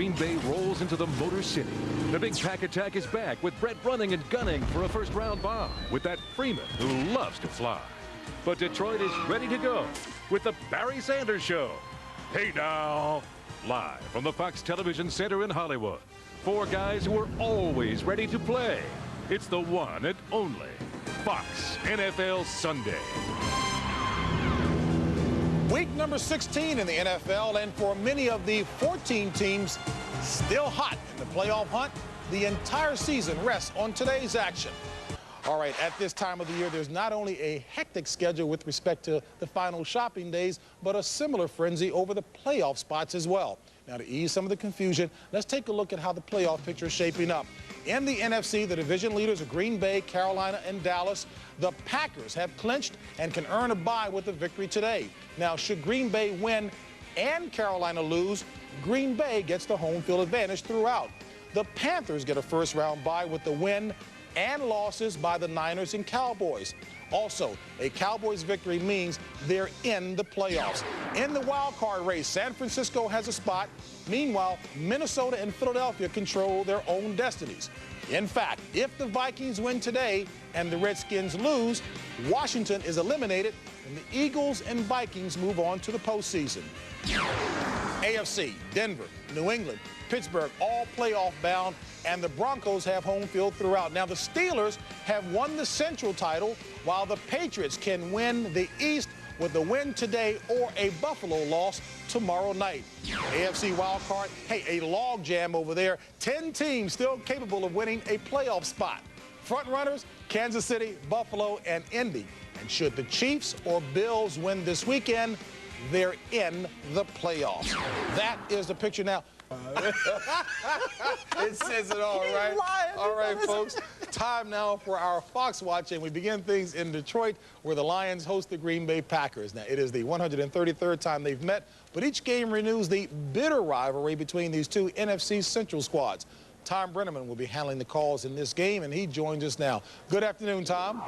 Green Bay rolls into the Motor City. The Big Pack Attack is back with Brett running and gunning for a first-round bomb with that Freeman who loves to fly. But Detroit is ready to go with the Barry Sanders Show. Hey now, live from the Fox Television Center in Hollywood. Four guys who are always ready to play. It's the one and only Fox NFL Sunday. Week number 16 in the NFL, and for many of the 14 teams still hot in the playoff hunt, the entire season rests on today's action. All right, at this time of the year, there's not only a hectic schedule with respect to the final shopping days, but a similar frenzy over the playoff spots as well. Now, to ease some of the confusion, let's take a look at how the playoff picture is shaping up. In the NFC, the division leaders are Green Bay, Carolina, and Dallas. The Packers have clinched and can earn a bye with a victory today. Now, should Green Bay win and Carolina lose, Green Bay gets the home field advantage throughout. The Panthers get a first-round bye with the win and losses by the Niners and Cowboys. Also, a Cowboys victory means they're in the playoffs. In the wild card race, San Francisco has a spot. Meanwhile, Minnesota and Philadelphia control their own destinies. In fact, if the Vikings win today and the Redskins lose, Washington is eliminated and the Eagles and Vikings move on to the postseason. AFC, Denver, New England, Pittsburgh, all playoff bound, and the Broncos have home field throughout. Now, the Steelers have won the Central title, while the Patriots can win the East with a win today or a Buffalo loss tomorrow night. AFC wild card, hey, a log jam over there. 10 teams still capable of winning a playoff spot. Front runners, Kansas City, Buffalo, and Indy. And should the Chiefs or Bills win this weekend, they're in the playoffs. That is the picture now. It says it all, right? All right, folks. Time now for our Fox Watch, and we begin things in Detroit, where the Lions host the Green Bay Packers. Now, it is the 133rd time they've met, but each game renews the bitter rivalry between these two NFC Central squads. Tom Brenneman will be handling the calls in this game, and he joins us now. Good afternoon, Tom.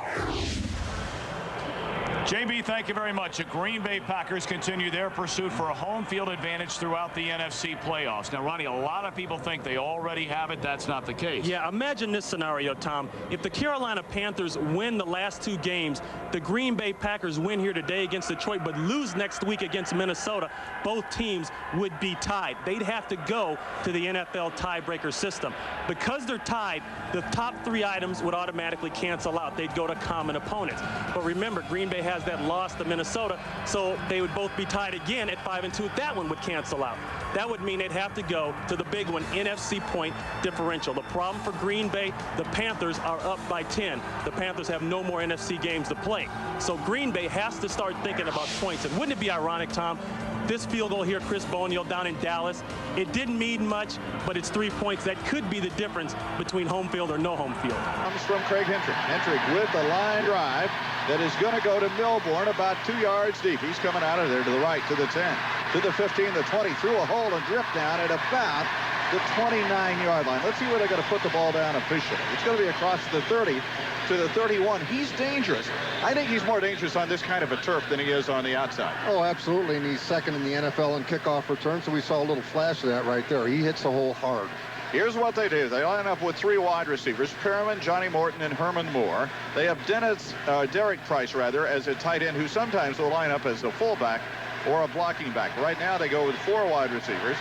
JB, thank you very much. The Green Bay Packers continue their pursuit for a home field advantage throughout the NFC playoffs. Now, Ronnie, a lot of people think they already have it. That's not the case. Yeah, imagine this scenario, Tom. If the Carolina Panthers win the last two games, the Green Bay Packers win here today against Detroit, but lose next week against Minnesota, both teams would be tied. They'd have to go to the NFL tiebreaker system. Because they're tied, the top three items would automatically cancel out. They'd go to common opponents. But remember, Green Bay has that loss to Minnesota, so they would both be tied again at 5-2. That one would cancel out. That would mean they'd have to go to the big one, NFC point differential. The problem for Green Bay, the Panthers are up by 10. The Panthers have no more NFC games to play. So Green Bay has to start thinking about points. And wouldn't it be ironic, Tom, this field goal here, Chris Boniel down in Dallas, it didn't mean much, but it's 3 points. That could be the difference between home field or no home field. Comes from Craig Hentrick. Hentrick with the line drive that is going to go to Milbourne about 2 yards deep. He's coming out of there to the right, to the 10, to the 15, the 20, through a hole and drift down at about the 29-yard line. Let's see where they're going to put the ball down officially. It's going to be across the 30 to the 31. He's dangerous. I think he's more dangerous on this kind of a turf than he is on the outside. Oh, absolutely, and he's second in the NFL in kickoff return, so we saw a little flash of that right there. He hits the hole hard. Here's what they do. They line up with three wide receivers, Perriman, Johnny Morton, and Herman Moore. They have Derek Price, as a tight end who sometimes will line up as a fullback or a blocking back. Right now they go with four wide receivers.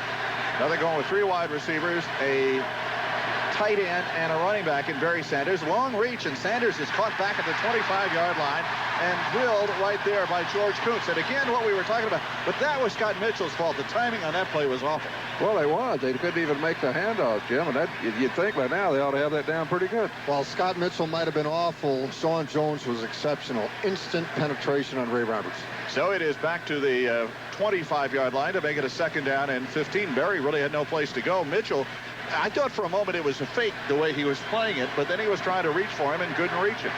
Now they're going with three wide receivers, a tight end, and a running back in Barry Sanders. Long reach, and Sanders is caught back at the 25-yard line and drilled right there by George Kuntz. And again, what we were talking about, but that was Scott Mitchell's fault. The timing on that play was awful. Well, they was. They couldn't even make the handoff, Jim, and that, you'd think by now they ought to have that down pretty good. While Scott Mitchell might have been awful, Sean Jones was exceptional. Instant penetration on Ray Roberts. So it is back to the 25-yard line to make it a 2nd down and 15. Barry really had no place to go. Mitchell, I thought for a moment it was a fake the way he was playing it, but then he was trying to reach for him and couldn't reach it.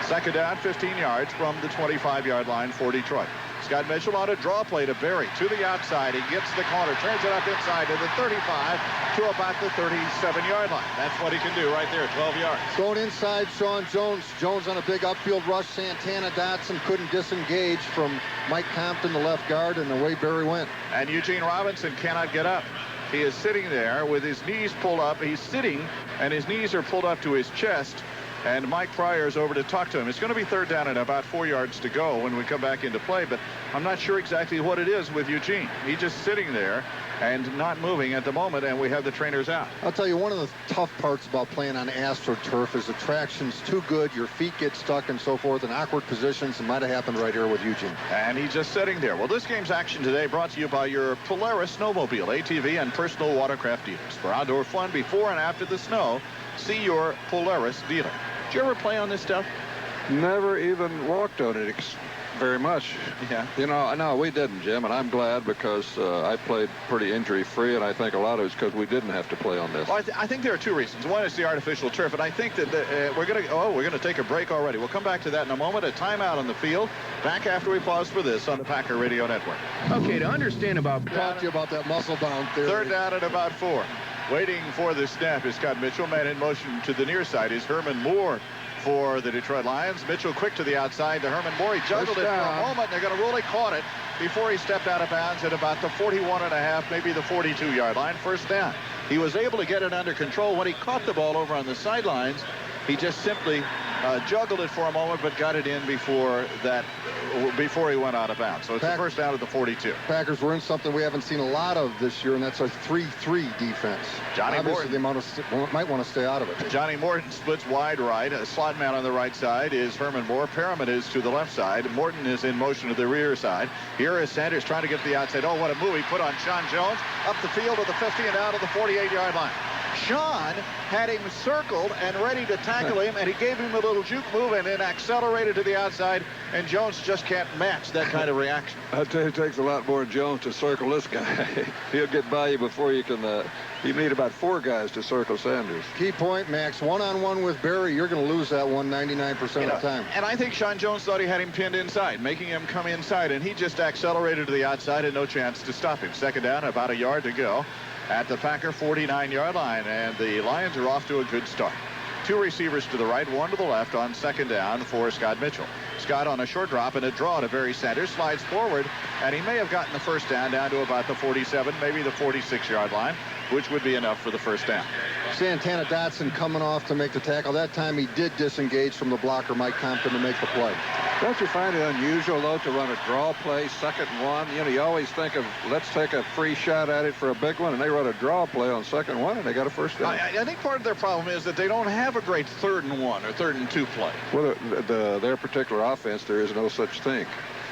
2nd down, 15 yards from the 25-yard line for Detroit. Scott Mitchell on a draw play to Barry to the outside. He gets the corner, turns it up inside to the 35 to about the 37-yard line. That's what he can do right there, 12 yards. Going inside, Sean Jones. Jones on a big upfield rush. Santana Dotson couldn't disengage from Mike Compton, the left guard, and away Barry went. And Eugene Robinson cannot get up. He is sitting there with his knees pulled up. He's sitting, and his knees are pulled up to his chest. And Mike Pryor is over to talk to him. It's going to be third down and about 4 yards to go when we come back into play, but I'm not sure exactly what it is with Eugene. He's just sitting there and not moving at the moment, and we have the trainers out. I'll tell you, one of the tough parts about playing on AstroTurf is the traction's too good, your feet get stuck and so forth in awkward positions. It might have happened right here with Eugene. And he's just sitting there. Well, this game's action today brought to you by your Polaris snowmobile, ATV, and personal watercraft dealers. For outdoor fun before and after the snow, see your Polaris dealer. Did you ever play on this stuff? Never even walked on it very much. Yeah. You know, no, we didn't, Jim, and I'm glad because I played pretty injury-free, and I think a lot of it's because we didn't have to play on this. Well, I think there are two reasons. One is the artificial turf, and I think that we're going to take a break already. We'll come back to that in a moment. A timeout on the field. Back after we pause for this on the Packer Radio Network. Okay, to understand about... Talk to you about that muscle-bound theory. Third down at about 4. Waiting for the snap is Scott Mitchell. Man in motion to the near side is Herman Moore for the Detroit Lions. Mitchell quick to the outside to Herman Moore. He juggled it for a moment. They're going to rule. He caught it before he stepped out of bounds at about the 41.5, maybe the 42-yard line. First down. He was able to get it under control. When he caught the ball over on the sidelines, he just simply juggled it for a moment, but got it in before he went out of bounds. So it's the first down at the 42. Packers were in something we haven't seen a lot of this year, and that's a 3-3 defense. Johnny Obviously, Morton. they might want to stay out of it. Johnny Morton splits wide right. A slot man on the right side is Herman Moore. Perriman is to the left side. Morton is in motion to the rear side. Here is Sanders trying to get to the outside. Oh, what a move he put on Sean Jones. Up the field to the 50 and down to the 48-yard line. Sean had him circled and ready to tackle him, and he gave him a little juke move and then accelerated to the outside, and Jones just can't match that kind of reaction. I tell you, it takes a lot more than Jones to circle this guy. He'll get by you before you can. You need about 4 guys to circle Sanders. Key point, Max, one-on-one with Barry, you're going to lose that one 99% of the time. And I think Sean Jones thought he had him pinned inside, making him come inside, and he just accelerated to the outside and no chance to stop him. Second down, about a yard to go at the Packer 49-yard line, and the Lions are off to a good start. 2 receivers to the right, 1 to the left on second down for Scott Mitchell. Scott on a short drop and a draw to Barry Sanders, slides forward, and he may have gotten the first down to about the 47, maybe the 46-yard line, which would be enough for the first down. Santana Dotson coming off to make the tackle. That time he did disengage from the blocker, Mike Compton, to make the play. Don't you find it unusual, though, to run a draw play, 2nd and 1? You know, you always think of, let's take a free shot at it for a big one, and they run a draw play on 2nd and 1, and they got a first down. I think part of their problem is that they don't have a great 3rd and 1 or 3rd and 2 play. Well, their particular offense, there is no such thing.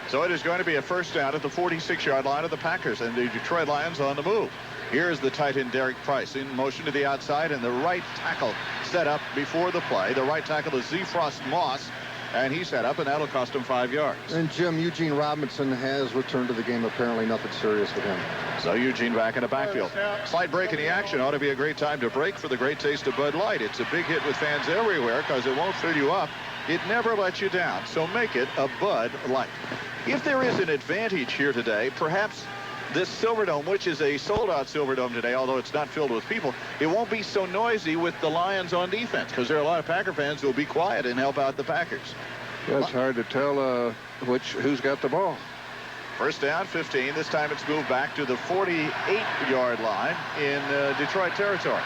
So it is going to be a first down at the 46-yard line of the Packers, and the Detroit Lions on the move. Here's the tight end Derek Price in motion to the outside, and the right tackle set up before the play. The right tackle is Z. Frost Moss, and he set up, and that'll cost him 5 yards. And Jim, Eugene Robinson has returned to the game. Apparently nothing serious with him. So Eugene back in the backfield. Slight break in the action. Ought to be a great time to break for the great taste of Bud Light. It's a big hit with fans everywhere because it won't fill you up. It never lets you down, so make it a Bud Light. If there is an advantage here today, perhaps this Silverdome, which is a sold-out Silverdome today, although it's not filled with people, it won't be so noisy with the Lions on defense because there are a lot of Packer fans who will be quiet and help out the Packers. Yeah, it's hard to tell who's got the ball. First down, 15. This time it's moved back to the 48-yard line in Detroit territory.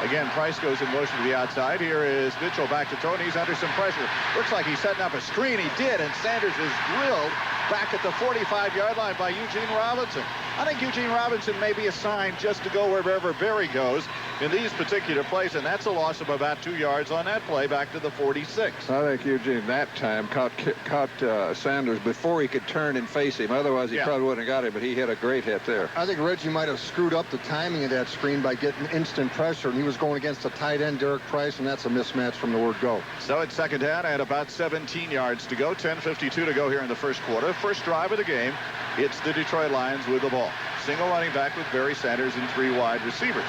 Again, Price goes in motion to the outside. Here is Mitchell back to throw, and he's under some pressure. Looks like he's setting up a screen. He did, and Sanders is drilled back at the 45-yard line by Eugene Robinson. I think Eugene Robinson may be assigned just to go wherever Barry goes in these particular plays, and that's a loss of about 2 yards on that play back to the 46. I think Eugene that time caught Sanders before he could turn and face him. Otherwise, he probably wouldn't have got him, but he hit a great hit there. I think Reggie might have screwed up the timing of that screen by getting instant pressure, and he was going against the tight end, Derek Price, and that's a mismatch from the word go. So it's second down and about 17 yards to go. 10:52 to go here in the first quarter. First drive of the game. It's the Detroit Lions with the ball. Single running back with Barry Sanders and 3 wide receivers.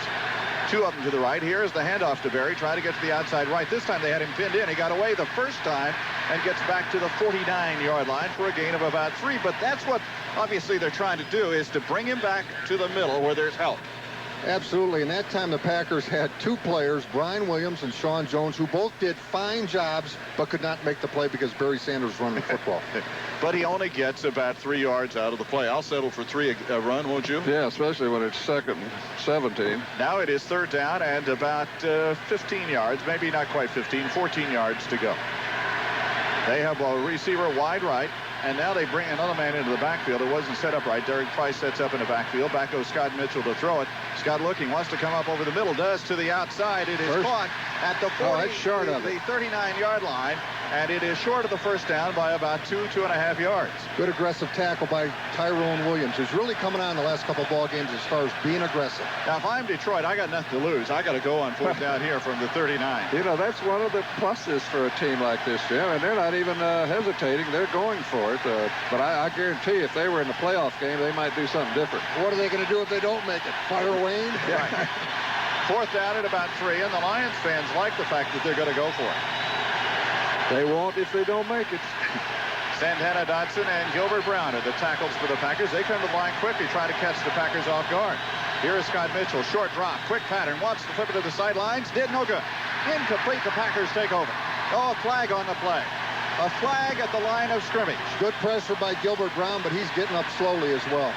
2 of them to the right. Here is the handoff to Barry, trying to get to the outside right. This time they had him pinned in. He got away the first time and gets back to the 49-yard line for a gain of about 3. But that's what obviously they're trying to do, is to bring him back to the middle where there's help. Absolutely. And that time the Packers had two players, Brian Williams and Sean Jones, who both did fine jobs but could not make the play because Barry Sanders was running the football. But he only gets about 3 yards out of the play. I'll settle for 3 a run, won't you? Yeah, especially when it's 2nd and 17. Now it is 3rd down and about 15 yards, maybe not quite 15, 14 yards to go. They have a receiver wide right, and now they bring another man into the backfield. It wasn't set up right. Derek Price sets up in the backfield. Back goes Scott Mitchell to throw it. Scott looking, wants to come up over the middle, does to the outside. It is caught at the 40, short of the 39-yard line, and it is short of the first down by about 2.5 yards. Good aggressive tackle by Tyrone Williams, who's really coming on the last couple of ball games as far as being aggressive. Now, if I'm Detroit, I got nothing to lose. I got to go on 4th down here from the 39. You know, that's one of the pluses for a team like this, Jim, and they're not even hesitating. They're going for it. But I guarantee if they were in the playoff game, they might do something different. What are they going to do if they don't make it? Fire Wayne? Right. 4th down at about 3, and the Lions fans like the fact that they're going to go for it. They won't if they don't make it. Santana Dotson and Gilbert Brown are the tackles for the Packers. They come to the line quickly, try to catch the Packers off guard. Here is Scott Mitchell, short drop, quick pattern, wants to flip it to the sidelines, did no good. Incomplete, the Packers take over. Oh, a flag on the play. A flag at the line of scrimmage. Good pressure by Gilbert Brown, but he's getting up slowly as well.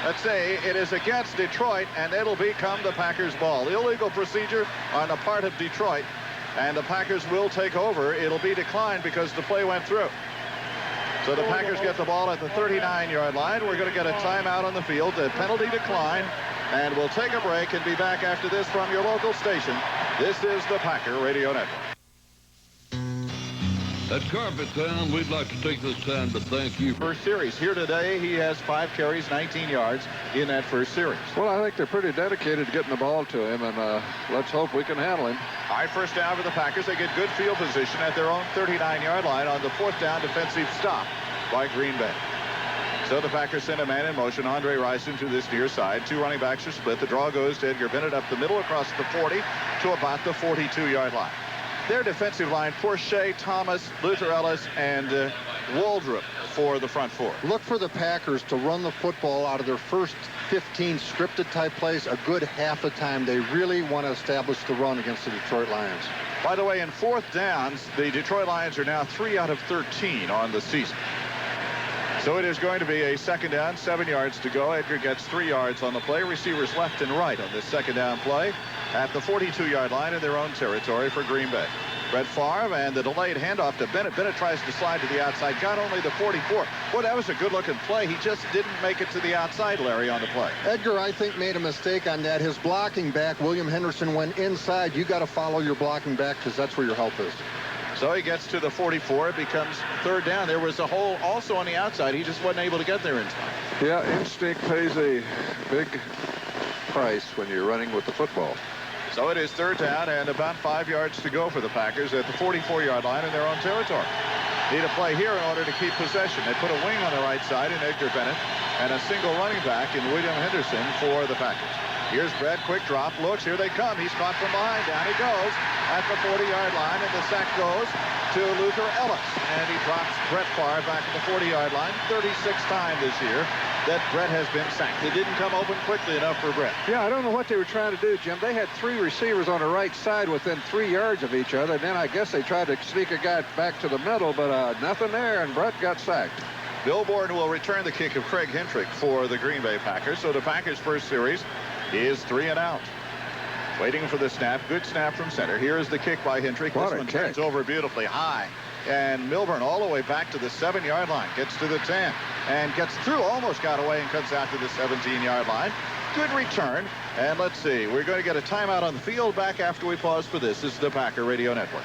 Let's say it is against Detroit, and it'll become the Packers' ball. Illegal procedure on the part of Detroit, and the Packers will take over. It'll be declined because the play went through. So the Packers get the ball at the 39-yard line. We're going to get a timeout on the field, a penalty decline, and we'll take a break and be back after this from your local station. This is the Packer Radio Network. At Carpet Town, we'd like to take this time to thank you. First series. Here today, he has 5 carries, 19 yards in that first series. Well, I think they're pretty dedicated to getting the ball to him, and let's hope we can handle him. All right, first down for the Packers. They get good field position at their own 39-yard line on the 4th down defensive stop by Green Bay. So the Packers send a man in motion. Andre Rison to this near side. 2 running backs are split. The draw goes to Edgar Bennett up the middle across the 40 to about the 42-yard line. Their defensive line, Porche, Thomas, Luther Ellis, and Waldrop for the front 4. Look for the Packers to run the football out of their first 15 scripted type plays a good half the time. They really want to establish the run against the Detroit Lions. By the way, in 4th downs, the Detroit Lions are now 3 out of 13 on the season. So it is going to be a 2nd down, 7 yards to go. Edgar gets 3 yards on the play. Receivers left and right on this 2nd down play at the 42-yard line in their own territory for Green Bay. Brett Favre and the delayed handoff to Bennett. Bennett tries to slide to the outside, got only the 44. Boy, that was a good-looking play. He just didn't make it to the outside, Larry, on the play. Edgar, I think, made a mistake on that. His blocking back, William Henderson, went inside. You got to follow your blocking back because that's where your help is. So he gets to the 44. It becomes 3rd down. There was a hole also on the outside. He just wasn't able to get there in time. Yeah, instinct pays a big price when you're running with the football. So it is 3rd down and about 5 yards to go for the Packers at the 44-yard line in their own territory. Need a play here in order to keep possession. They put a wing on the right side in Edgar Bennett and a single running back in William Henderson for the Packers. Here's Brett, quick drop, looks, here they come. He's caught from behind, down he goes at the 40-yard line, and the sack goes to Luther Ellis. And he drops Brett Favre back at the 40-yard line. 36th time this year that Brett has been sacked. It didn't come open quickly enough for Brett. Yeah, I don't know what they were trying to do, Jim. They had 3 receivers on the right side within 3 yards of each other. And then I guess they tried to sneak a guy back to the middle, but nothing there, and Brett got sacked. Bill Bourne will return the kick of Craig Hentrick for the Green Bay Packers. So the Packers' first series is 3 and out. Waiting for the snap. Good snap from center. Here is the kick by Hentrick. This one turns over beautifully high. And Milburn all the way back to the 7-yard line. Gets to the 10 and gets through. Almost got away and cuts out to the 17-yard line. Good return. And let's see. We're going to get a timeout on the field back after we pause for this. This is the Packer Radio Network.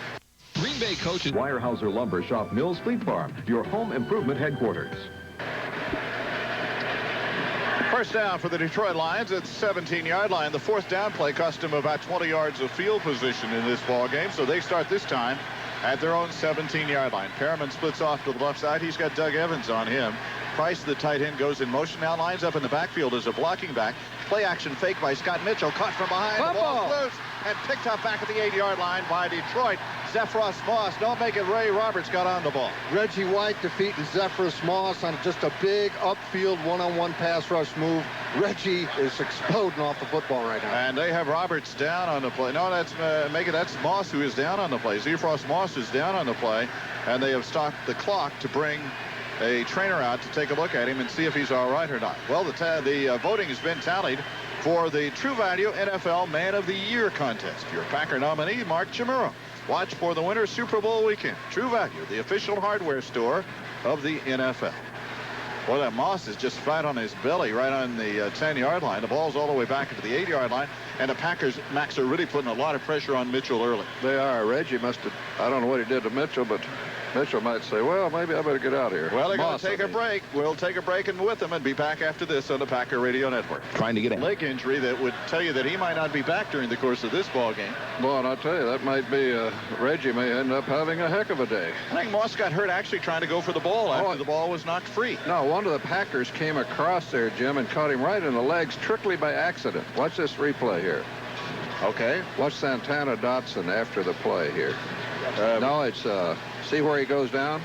Green Bay coaches Weyerhaeuser Lumber Shop Mills Fleet Farm, your home improvement headquarters. First down for the Detroit Lions at the 17-yard line. The 4th down play cost them about 20 yards of field position in this ball game, so they start this time at their own 17-yard line. Perriman splits off to the left side. He's got Doug Evans on him. Price, the tight end, goes in motion. Now lines up in the backfield as a blocking back. Play action fake by Scott Mitchell. Caught from behind. The ball's loose and picked up back at the 8-yard line by Detroit. Zephyrus Moss. Don't make it. Ray Roberts got on the ball. Reggie White defeating Zephyrus Moss on just a big upfield one-on-one pass rush move. Reggie is exploding off the football right now. And they have Roberts down on the play. No, that's that's Moss who is down on the play. Zephyrus Moss is down on the play, and they have stopped the clock to bring a trainer out to take a look at him and see if he's all right or not. Well, the voting has been tallied for the True Value NFL Man of the Year contest. Your Packer nominee, Mark Jim Irwin. Watch for the winner Super Bowl weekend. True Value, the official hardware store of the NFL. Boy, that Moss is just flat on his belly right on the 10-yard line. The ball's all the way back into the 8-yard line, and the Packers, Max, are really putting a lot of pressure on Mitchell early. They are. Reggie must have, I don't know what he did to Mitchell, but Mitchell might say, well, maybe I better get out of here. Well, they're going to take a break. We'll take a break and with them and be back after this on the Packer Radio Network. Trying to get a leg injury that would tell you that he might not be back during the course of this ball game. Well, and I'll tell you, that might be, Reggie may end up having a heck of a day. I think Moss got hurt actually trying to go for the ball after the ball was knocked free. No, one of the Packers came across there, Jim, and caught him right in the legs, strictly by accident. Watch this replay here. Okay. Watch Santana Dotson after the play here. No, it's, see where he goes down?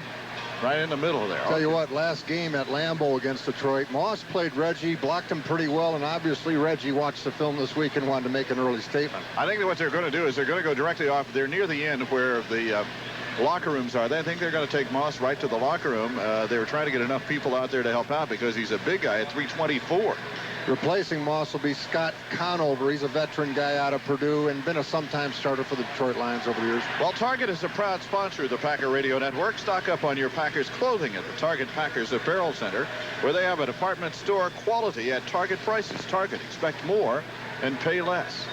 Right in the middle there. Tell you what, last game at Lambeau against Detroit, Moss played Reggie, blocked him pretty well, and obviously Reggie watched the film this week and wanted to make an early statement. I think that what they're going to do is they're going to go directly off. They're near the end where the locker rooms are. I think they're going to take Moss right to the locker room. They were trying to get enough people out there to help out because he's a big guy at 324. Replacing Moss will be Scott Conover. He's a veteran guy out of Purdue and been a sometime starter for the Detroit Lions over the years. Well, Target is a proud sponsor of the Packer Radio Network. Stock up on your Packers clothing at the Target Packers Apparel Center, where they have a department store quality at Target prices. Target, expect more and pay less.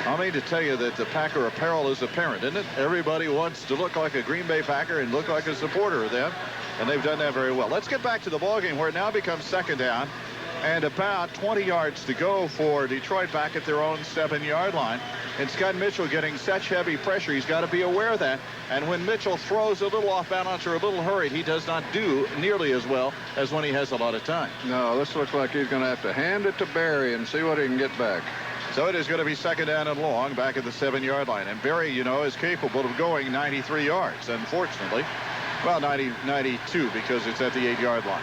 I mean to tell you that the Packer apparel is apparent, isn't it? Everybody wants to look like a Green Bay Packer and look like a supporter of them, and they've done that very well. Let's get back to the ballgame where it now becomes second down and about 20 yards to go for Detroit back at their own 7-yard line. And Scott Mitchell getting such heavy pressure, he's got to be aware of that. And when Mitchell throws a little off balance or a little hurried, he does not do nearly as well as when he has a lot of time. No, this looks like he's going to have to hand it to Barry and see what he can get back. So it is going to be second down and long back at the 7-yard line. And Barry, you know, is capable of going 93 yards, unfortunately. Well, 92 because it's at the 8-yard line.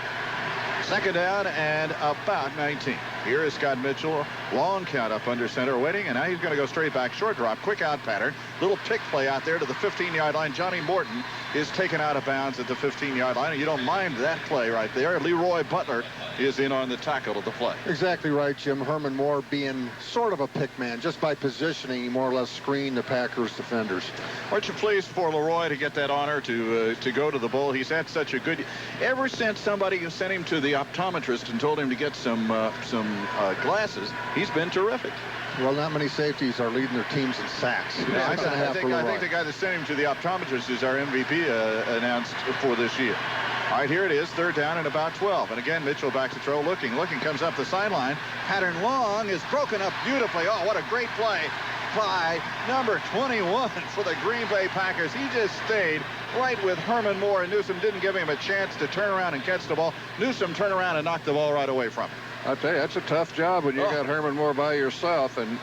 Second down and about 19. Here is Scott Mitchell. Long count up under center waiting, and now he's going to go straight back. Short drop, quick out pattern. Little pick play out there to the 15-yard line. Johnny Morton is taken out of bounds at the 15-yard line, and you don't mind that play right there. Leroy Butler is in on the tackle of the play. Exactly right, Jim. Herman Moore being sort of a pick man. Just by positioning, he more or less screened the Packers defenders. Aren't you pleased for Leroy to get that honor to go to the bowl? He's had such a good... Ever since somebody sent him to the optometrist and told him to get some glasses, he's been terrific. Well, not many safeties are leading their teams in sacks. Yeah, I think the guy that sent him to the optometrist is our MVP announced for this year. All right, here it is, third down and about 12. And again, Mitchell back to throw, looking, comes up the sideline. Pattern long is broken up beautifully. Oh, what a great play by number 21 for the Green Bay Packers. He just stayed right with Herman Moore, and Newsom didn't give him a chance to turn around and catch the ball. Newsom turned around and knocked the ball right away from him. I'll tell you, that's a tough job when you got Herman Moore by yourself, and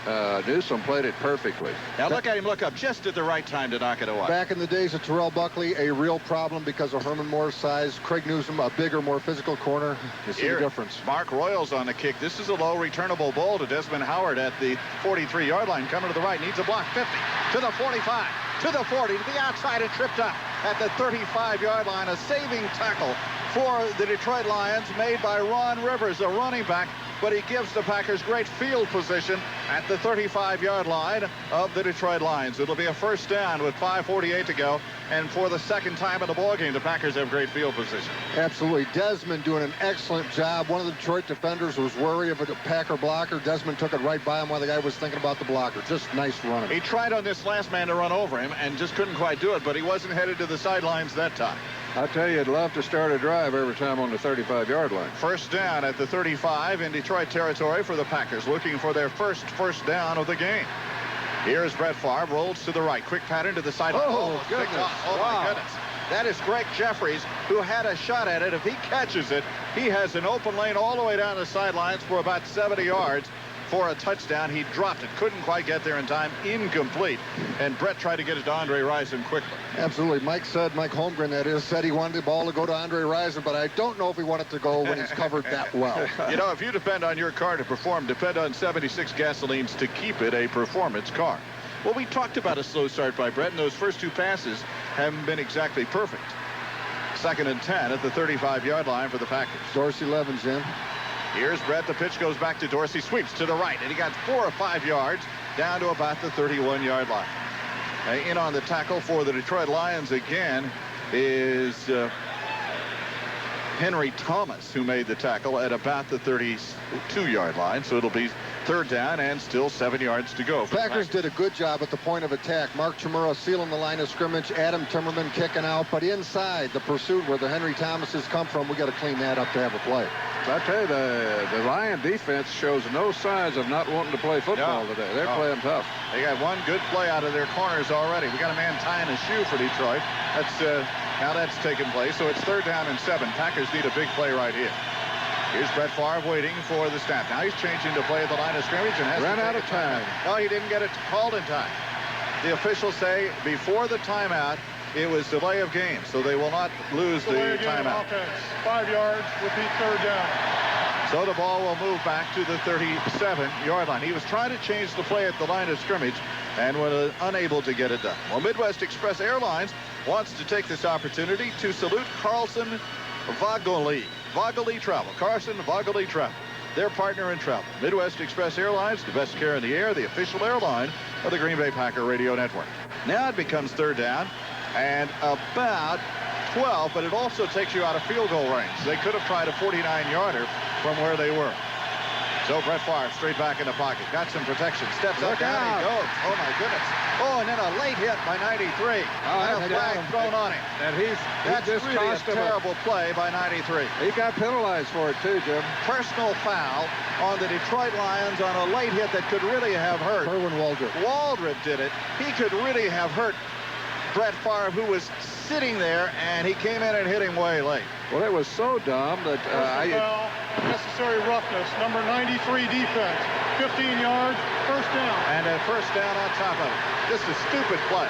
Newsom played it perfectly. Now look at him look up just at the right time to knock it away. Back in the days of Terrell Buckley, a real problem because of Herman Moore's size. Craig Newsom, a bigger, more physical corner. You see the difference. Mark Royals on the kick. This is a low returnable ball to Desmond Howard at the 43-yard line. Coming to the right, needs a block. 50 to the 45 to the 40 to the outside and tripped up at the 35-yard line. A saving tackle for the Detroit Lions made by Ron Rivers, a running back, but he gives the Packers great field position at the 35-yard line of the Detroit Lions. It'll be a first down with 5:48 to go, and for the second time in the ballgame, the Packers have great field position. Absolutely. Desmond doing an excellent job. One of the Detroit defenders was wary of a Packer blocker. Desmond took it right by him while the guy was thinking about the blocker. Just nice running. He tried on this last man to run over him and just couldn't quite do it, but he wasn't headed to the sidelines that time. I tell you, I'd love to start a drive every time on the 35-yard line. First down at the 35 in Detroit territory for the Packers, looking for their first down of the game. Here's Brett Favre, rolls to the right. Quick pattern to the sideline. Oh, goodness. Oh, wow. My goodness. That is Greg Jeffries, who had a shot at it. If he catches it, He has an open lane all the way down the sidelines for about 70 yards for a touchdown. He dropped it, couldn't quite get there in time, incomplete. And Brett tried to get it to Andre Rison quickly. Absolutely. Mike Holmgren, that is, said he wanted the ball to go to Andre Rison, but I don't know if he wanted to go when he's covered that well. You know, if you depend on your car to perform, depend on 76 Gasolines to keep it a performance car. Well, we talked about a slow start by Brett, and those first 2 passes haven't been exactly perfect. 2nd and 10 at the 35-yard line for the Packers. Dorsey Levens, Jim. Here's Brett. The pitch goes back to Dorsey. Sweeps to the right, and he got 4 or 5 yards down to about the 31-yard line. In on the tackle for the Detroit Lions again is Henry Thomas, who made the tackle at about the 32-yard line. So it'll be 3rd down and still 7 yards to go. Packers did a good job at the point of attack. Mark Chmura sealing the line of scrimmage. Adam Timmerman kicking out. But inside the pursuit where the Henry Thomases come from, we got to clean that up to have a play. I tell you, the Lion defense shows no signs of not wanting to play football today. They're playing tough. They got one good play out of their corners already. We got a man tying a shoe for Detroit. That's how that's taken place. So it's 3rd down and 7. Packers need a big play right here. Here's Brett Favre waiting for the snap. Now he's changing to play at the line of scrimmage and has ran out of time. No, he didn't get it called in time. The officials say before the timeout it was delay of game, so they will not lose the timeout. Offense, 5 yards would be 3rd down. So the ball will move back to the 37-yard line. He was trying to change the play at the line of scrimmage and was unable to get it done. Well, Midwest Express Airlines wants to take this opportunity to salute Carlson Vagoli Travel. Carson Vagoli Travel, their partner in travel. Midwest Express Airlines, the best care in the air, the official airline of the Green Bay Packer Radio Network. Now it becomes 3rd down and about 12, but it also takes you out of field goal range. They could have tried a 49-yarder from where they were. So Brett Favre straight back in the pocket. Got some protection. Steps up. Down he goes. Oh, my goodness. Oh, and then a late hit by 93. And a flag thrown on him. And that's just really a terrible play by 93. He got penalized for it, too, Jim. Personal foul on the Detroit Lions on a late hit that could really have hurt. Kerwin Waldrop. Waldrop did it. He could really have hurt Brett Favre, who was sitting there, and he came in and hit him way late. Well, it was so dumb that necessary roughness. Number 93 defense. 15 yards, 1st down. And a 1st down on top of it. Just a stupid play.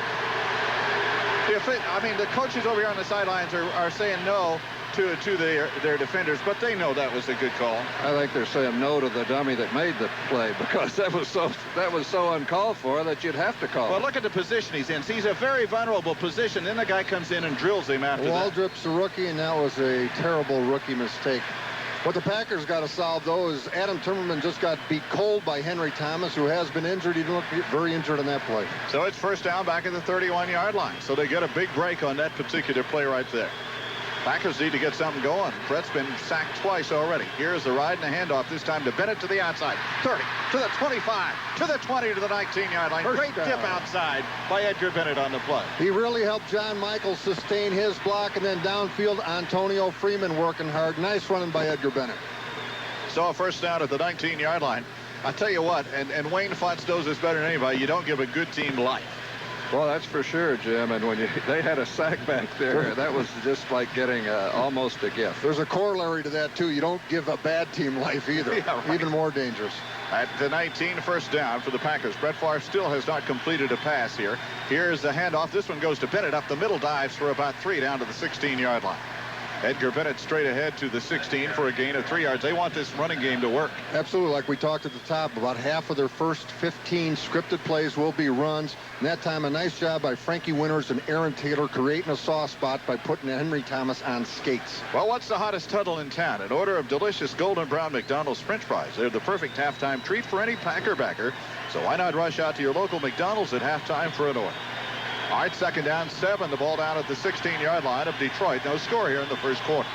I mean, the coaches over here on the sidelines are saying no to their defenders, but they know that was a good call. I think they're saying no to the dummy that made the play because that was so uncalled for that you'd have to call. Well, look at the position he's in. He's a very vulnerable position. Then the guy comes in and drills him after that. Waldrop's a rookie, and that was a terrible rookie mistake. What the Packers got to solve, though, is Adam Timmerman just got beat cold by Henry Thomas, who has been injured. He didn't look very injured on that play. So it's 1st down back at the 31-yard line. So they get a big break on that particular play right there. Packers need to get something going. Brett's been sacked twice already. Here's the ride and a handoff, this time to Bennett to the outside. 30, to the 25, to the 20, to the 19-yard line. Great dip outside by Edgar Bennett on the play. He really helped John Michael sustain his block, and then downfield, Antonio Freeman working hard. Nice running by Edgar Bennett. So a 1st down at the 19-yard line. I tell you what, and Wayne Fonts knows this better than anybody, you don't give a good team life. Well, that's for sure, Jim. And when they had a sack back there, that was just like getting almost a gift. There's a corollary to that, too. You don't give a bad team life either. Yeah, right. Even more dangerous. At the 19, 1st down for the Packers. Brett Favre still has not completed a pass here. Here's the handoff. This one goes to Bennett up the middle, dives for about 3 down to the 16-yard line. Edgar Bennett straight ahead to the 16 for a gain of 3 yards. They want this running game to work. Absolutely. Like we talked at the top, about half of their first 15 scripted plays will be runs. And that time, a nice job by Frankie Winters and Aaron Taylor creating a soft spot by putting Henry Thomas on skates. Well, what's the hottest huddle in town? An order of delicious golden brown McDonald's French fries. They're the perfect halftime treat for any Packer backer. So why not rush out to your local McDonald's at halftime for an order? All right, 2nd down, 7. The ball down at the 16-yard line of Detroit. No score here in the 1st quarter.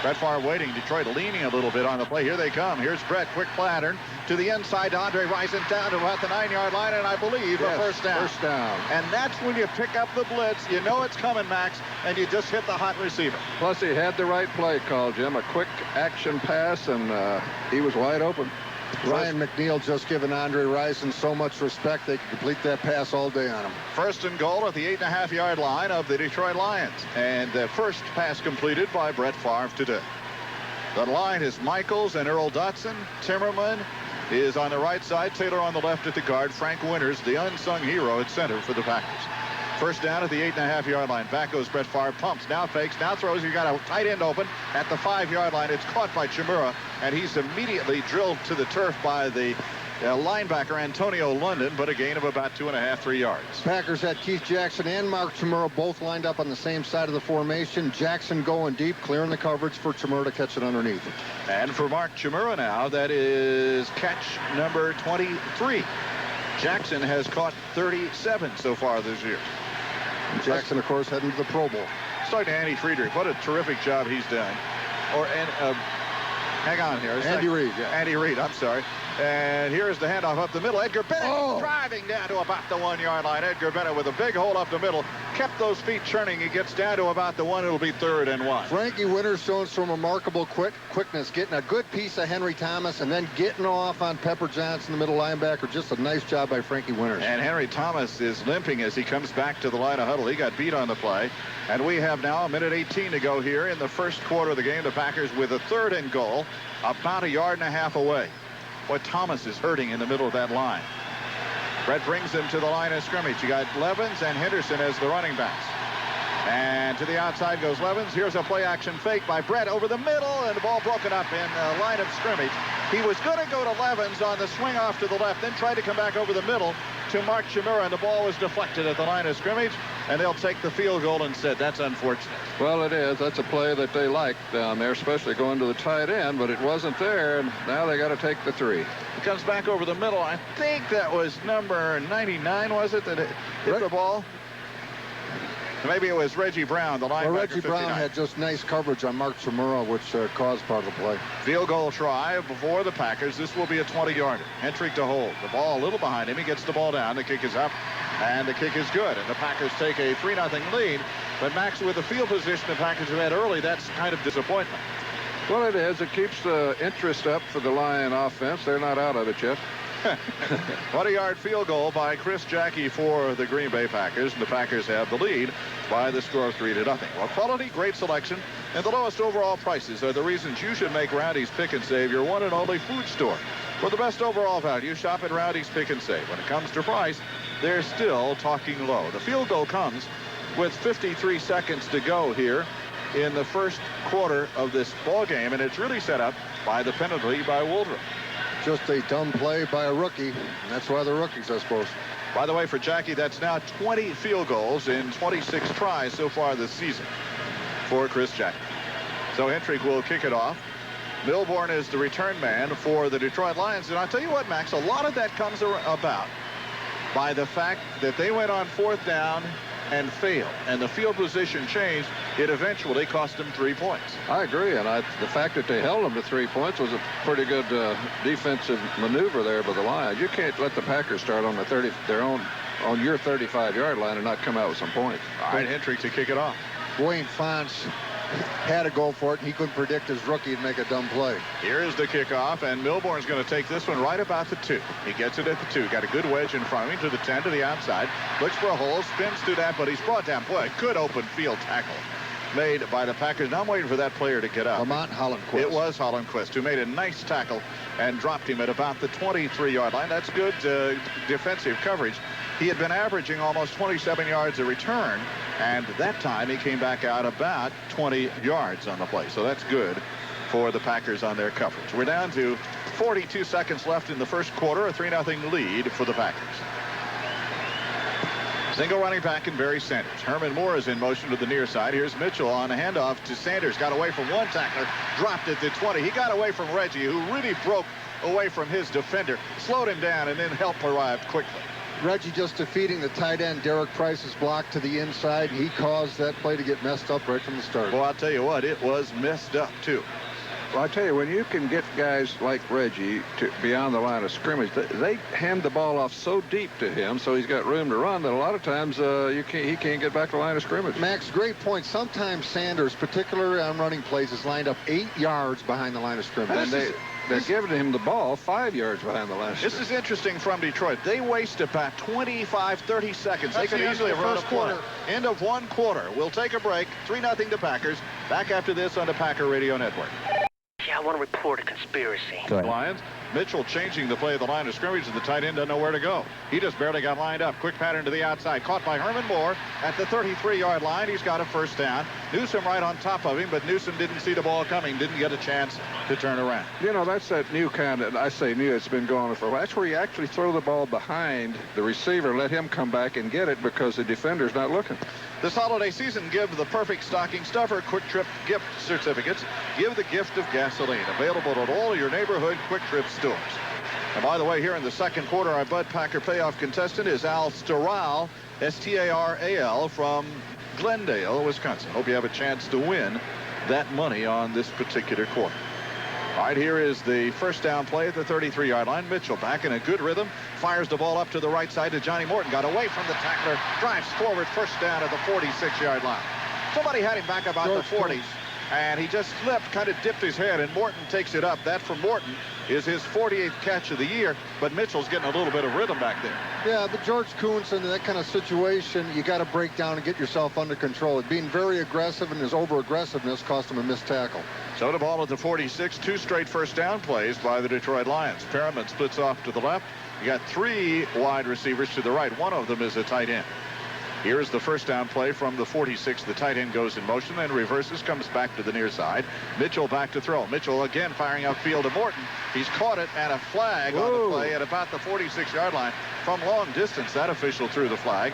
Brett Favre waiting. Detroit leaning a little bit on the play. Here they come. Here's Brett. Quick pattern to the inside to Andre Rison down to about the 9-yard line, and I believe a 1st down. 1st down. And that's when you pick up the blitz. You know it's coming, Max, and you just hit the hot receiver. Plus, he had the right play call, Jim. A quick action pass, and he was wide open. Ryan McNeil just giving Andre Rison so much respect, they can complete that pass all day on him. 1st and goal at the 8.5-yard line of the Detroit Lions. And the first pass completed by Brett Favre today. The line is Michaels and Earl Dotson. Timmerman is on the right side. Taylor on the left at the guard. Frank Winters, the unsung hero at center for the Packers. First down at the 8.5-yard line. Back goes Brett Favre. Pumps, now fakes, now throws. You got a tight end open at the 5-yard line. It's caught by Chimura, and he's immediately drilled to the turf by the linebacker Antonio London, but a gain of about 2.5, 3 yards. Packers had Keith Jackson and Mark Chimura both lined up on the same side of the formation. Jackson going deep, clearing the coverage for Chimura to catch it underneath. And for Mark Chimura now, that is catch number 23. Jackson has caught 37 so far this year. Jackson, of course, heading to the Pro Bowl. Starting to Andy Friedrich. What a terrific job he's done. Hang on here. Andy Reid, yeah. Andy Reid, I'm sorry. And here's the handoff up the middle. Edgar Bennett driving down to about the 1-yard line. Edgar Bennett with a big hole up the middle. Kept those feet churning. He gets down to about the 1. It'll be 3rd and 1. Frankie Winters showing some remarkable quickness, getting a good piece of Henry Thomas and then getting off on Pepper Johnson, the middle linebacker. Just a nice job by Frankie Winters. And Henry Thomas is limping as he comes back to the line of huddle. He got beat on the play. And we have now 1:18 to go here in the first quarter of the game. The Packers with a 3rd and goal, about 1.5 yards away. Boy, Thomas is hurting in the middle of that line. Brett brings them to the line of scrimmage. You got Levens and Henderson as the running backs. And to the outside goes Levens. Here's a play action fake by Brett over the middle, and the ball broken up in the line of scrimmage. He was going to go to Levens on the swing off to the left, then tried to come back over the middle to Mark Chimura, and the ball was deflected at the line of scrimmage, and they'll take the field goal instead. That's unfortunate. Well, it is. That's a play that they like down there, especially going to the tight end, but it wasn't there, and now they got to take the 3. It comes back over the middle. I think that was number 99, was it, that hit the ball? Maybe it was Reggie Brown, the linebacker. Well, Reggie 59. Brown had just nice coverage on Mark Chimura, which caused part of the play. Field goal try for the Packers. This will be a 20-yarder. Hentrich to hold. The ball a little behind him. He gets the ball down. The kick is up, and the kick is good. And the Packers take a 3-0 lead. But Max, with the field position the Packers have had early, that's kind of disappointment. Well, it is. It keeps the interest up for the Lion offense. They're not out of it yet. 20-yard field goal by Chris Jackie for the Green Bay Packers, and the Packers have the lead by the score of 3-0. Well, quality, great selection, and the lowest overall prices are the reasons you should make Roundy's Pick and Save your one and only food store. For the best overall value, shop at Roundy's Pick and Save. When it comes to price, they're still talking low. The field goal comes with 53 seconds to go here in the first quarter of this ball game, and it's really set up by the penalty by Woodruff. Just a dumb play by a rookie, and that's why they're rookies, I suppose. By the way, for Jackie, that's now 20 field goals in 26 tries so far this season for Chris Jackie. So Hentrich will kick it off. Milbourne is the return man for the Detroit Lions. And I'll tell you what, Max, a lot of that comes about by the fact that they went on 4th down and failed, and the field position changed. It eventually cost them 3 points. I agree, and the fact that they held them to 3 points was a pretty good defensive maneuver there by the Lions. You can't let the Packers start on on your 35-yard line and not come out with some points. All right, Hentrich to kick it off. Dwayne Fonts had to go for it, and he couldn't predict his rookie to make a dumb play. Here is the kickoff, and Milbourne's going to take this one right about the 2. He gets it at the 2. Got a good wedge in front of him to the 10 to the outside. Looks for a hole, spins to that, but he's brought down. Boy, a good open field tackle made by the Packers. Now I'm waiting for that player to get up. Lamont Hollandquist. It was Hollandquist who made a nice tackle and dropped him at about the 23-yard line. That's good defensive coverage. He had been averaging almost 27 yards a return, and that time he came back out about 20 yards on the play. So that's good for the Packers on their coverage. We're down to 42 seconds left in the first quarter, a 3-0 lead for the Packers. Single running back in Barry Sanders. Herman Moore is in motion to the near side. Here's Mitchell on a handoff to Sanders. Got away from one tackler, dropped it to 20. He got away from Reggie, who really broke away from his defender, slowed him down, and then help arrived quickly. Reggie just defeating the tight end Derek Price's block to the inside. He caused that play to get messed up right from the start. Well, I'll tell you what, it was messed up too. Well, I tell you, when you can get guys like Reggie to beyond the line of scrimmage, they hand the ball off so deep to him, so he's got room to run, that a lot of times he can't get back to the line of scrimmage. Max, great point. Sometimes Sanders, particularly on running plays, is lined up 8 yards behind the line of scrimmage. And they're giving him the ball 5 yards behind the line of scrimmage. This is interesting from Detroit. They waste about 25, 30 seconds. They could easily run a play. End of one quarter. We'll take a break. 3-0 to Packers. Back after this on the Packer Radio Network. I want to report a conspiracy. Lions. Mitchell changing the play of the line of scrimmage, and the tight end doesn't know where to go. He just barely got lined up. Quick pattern to the outside. Caught by Herman Moore at the 33-yard line. He's got a first down. Newsom right on top of him, but Newsom didn't see the ball coming. Didn't get a chance to turn around. You know, that's that new kind of, I say new, it's been going on for a while. That's where you actually throw the ball behind the receiver, let him come back and get it because the defender's not looking. This holiday season, give the perfect stocking stuffer Quick Trip gift certificates. Give the gift of gasoline. Available at all your neighborhood Quick Trip stores. And by the way, here in the second quarter, our Bud Packer payoff contestant is Al Staral, S-T-A-R-A-L, from Glendale, Wisconsin. Hope you have a chance to win that money on this particular quarter. All right, here is the first down play at the 33-yard line. Mitchell back in a good rhythm. Fires the ball up to the right side to Johnny Morton. Got away from the tackler. Drives forward. First down at the 46-yard line. Somebody had him back about the 40s. And he just slipped, kind of dipped his head, and Morton takes it up. That for Morton is his 48th catch of the year, but Mitchell's getting a little bit of rhythm back there. Yeah, but George Kuntz in that kind of situation, you got to break down and get yourself under control. Being very aggressive and his over-aggressiveness cost him a missed tackle. So the ball at the 46, 2 straight first down plays by the Detroit Lions. Perriman splits off to the left. You got 3 wide receivers to the right. One of them is a tight end. Here's the first down play from the 46. The tight end goes in motion and reverses, comes back to the near side. Mitchell back to throw. Mitchell again firing upfield to Morton. He's caught it, and a flag on the play at about the 46-yard line. From long distance, that official threw the flag.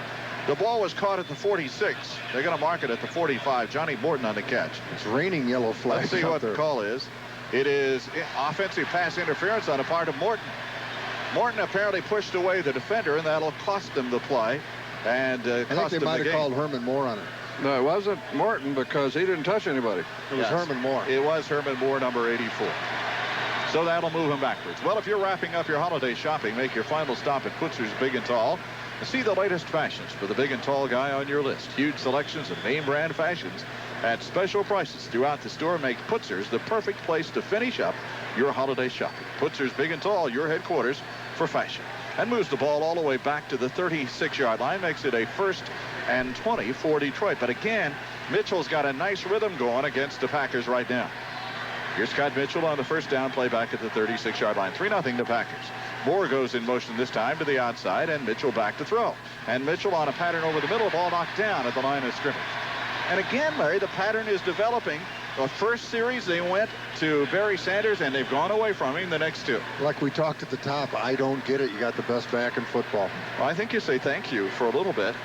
The ball was caught at the 46. They're going to mark it at the 45. Johnny Morton on the catch. It's raining yellow flags. Let's see what the call is. It is offensive pass interference on the part of Morton. Morton apparently pushed away the defender, and that'll cost him the play. And I think they might have called Herman Moore on it. No, it wasn't Morton because he didn't touch anybody. It was Herman Moore. It was Herman Moore, number 84. So that'll move him backwards. Well, if you're wrapping up your holiday shopping, make your final stop at Putzer's Big and Tall. See the latest fashions for the big and tall guy on your list. Huge selections of name brand fashions at special prices throughout the store make Putzer's the perfect place to finish up your holiday shopping. Putzer's Big and Tall, your headquarters for fashion. And moves the ball all the way back to the 36-yard line, makes it a 1st and 20 for Detroit. But again, Mitchell's got a nice rhythm going against the Packers right now. Here's Scott Mitchell on the first down play back at the 36-yard line. 3-0 to Packers. Moore goes in motion this time to the outside, and Mitchell back to throw. And Mitchell on a pattern over the middle, ball knocked down at the line of scrimmage. And again, Larry, the pattern is developing. The first series, they went to Barry Sanders, and they've gone away from him the next 2. Like we talked at the top, I don't get it. You got the best back in football. Well, I think you say thank you for a little bit.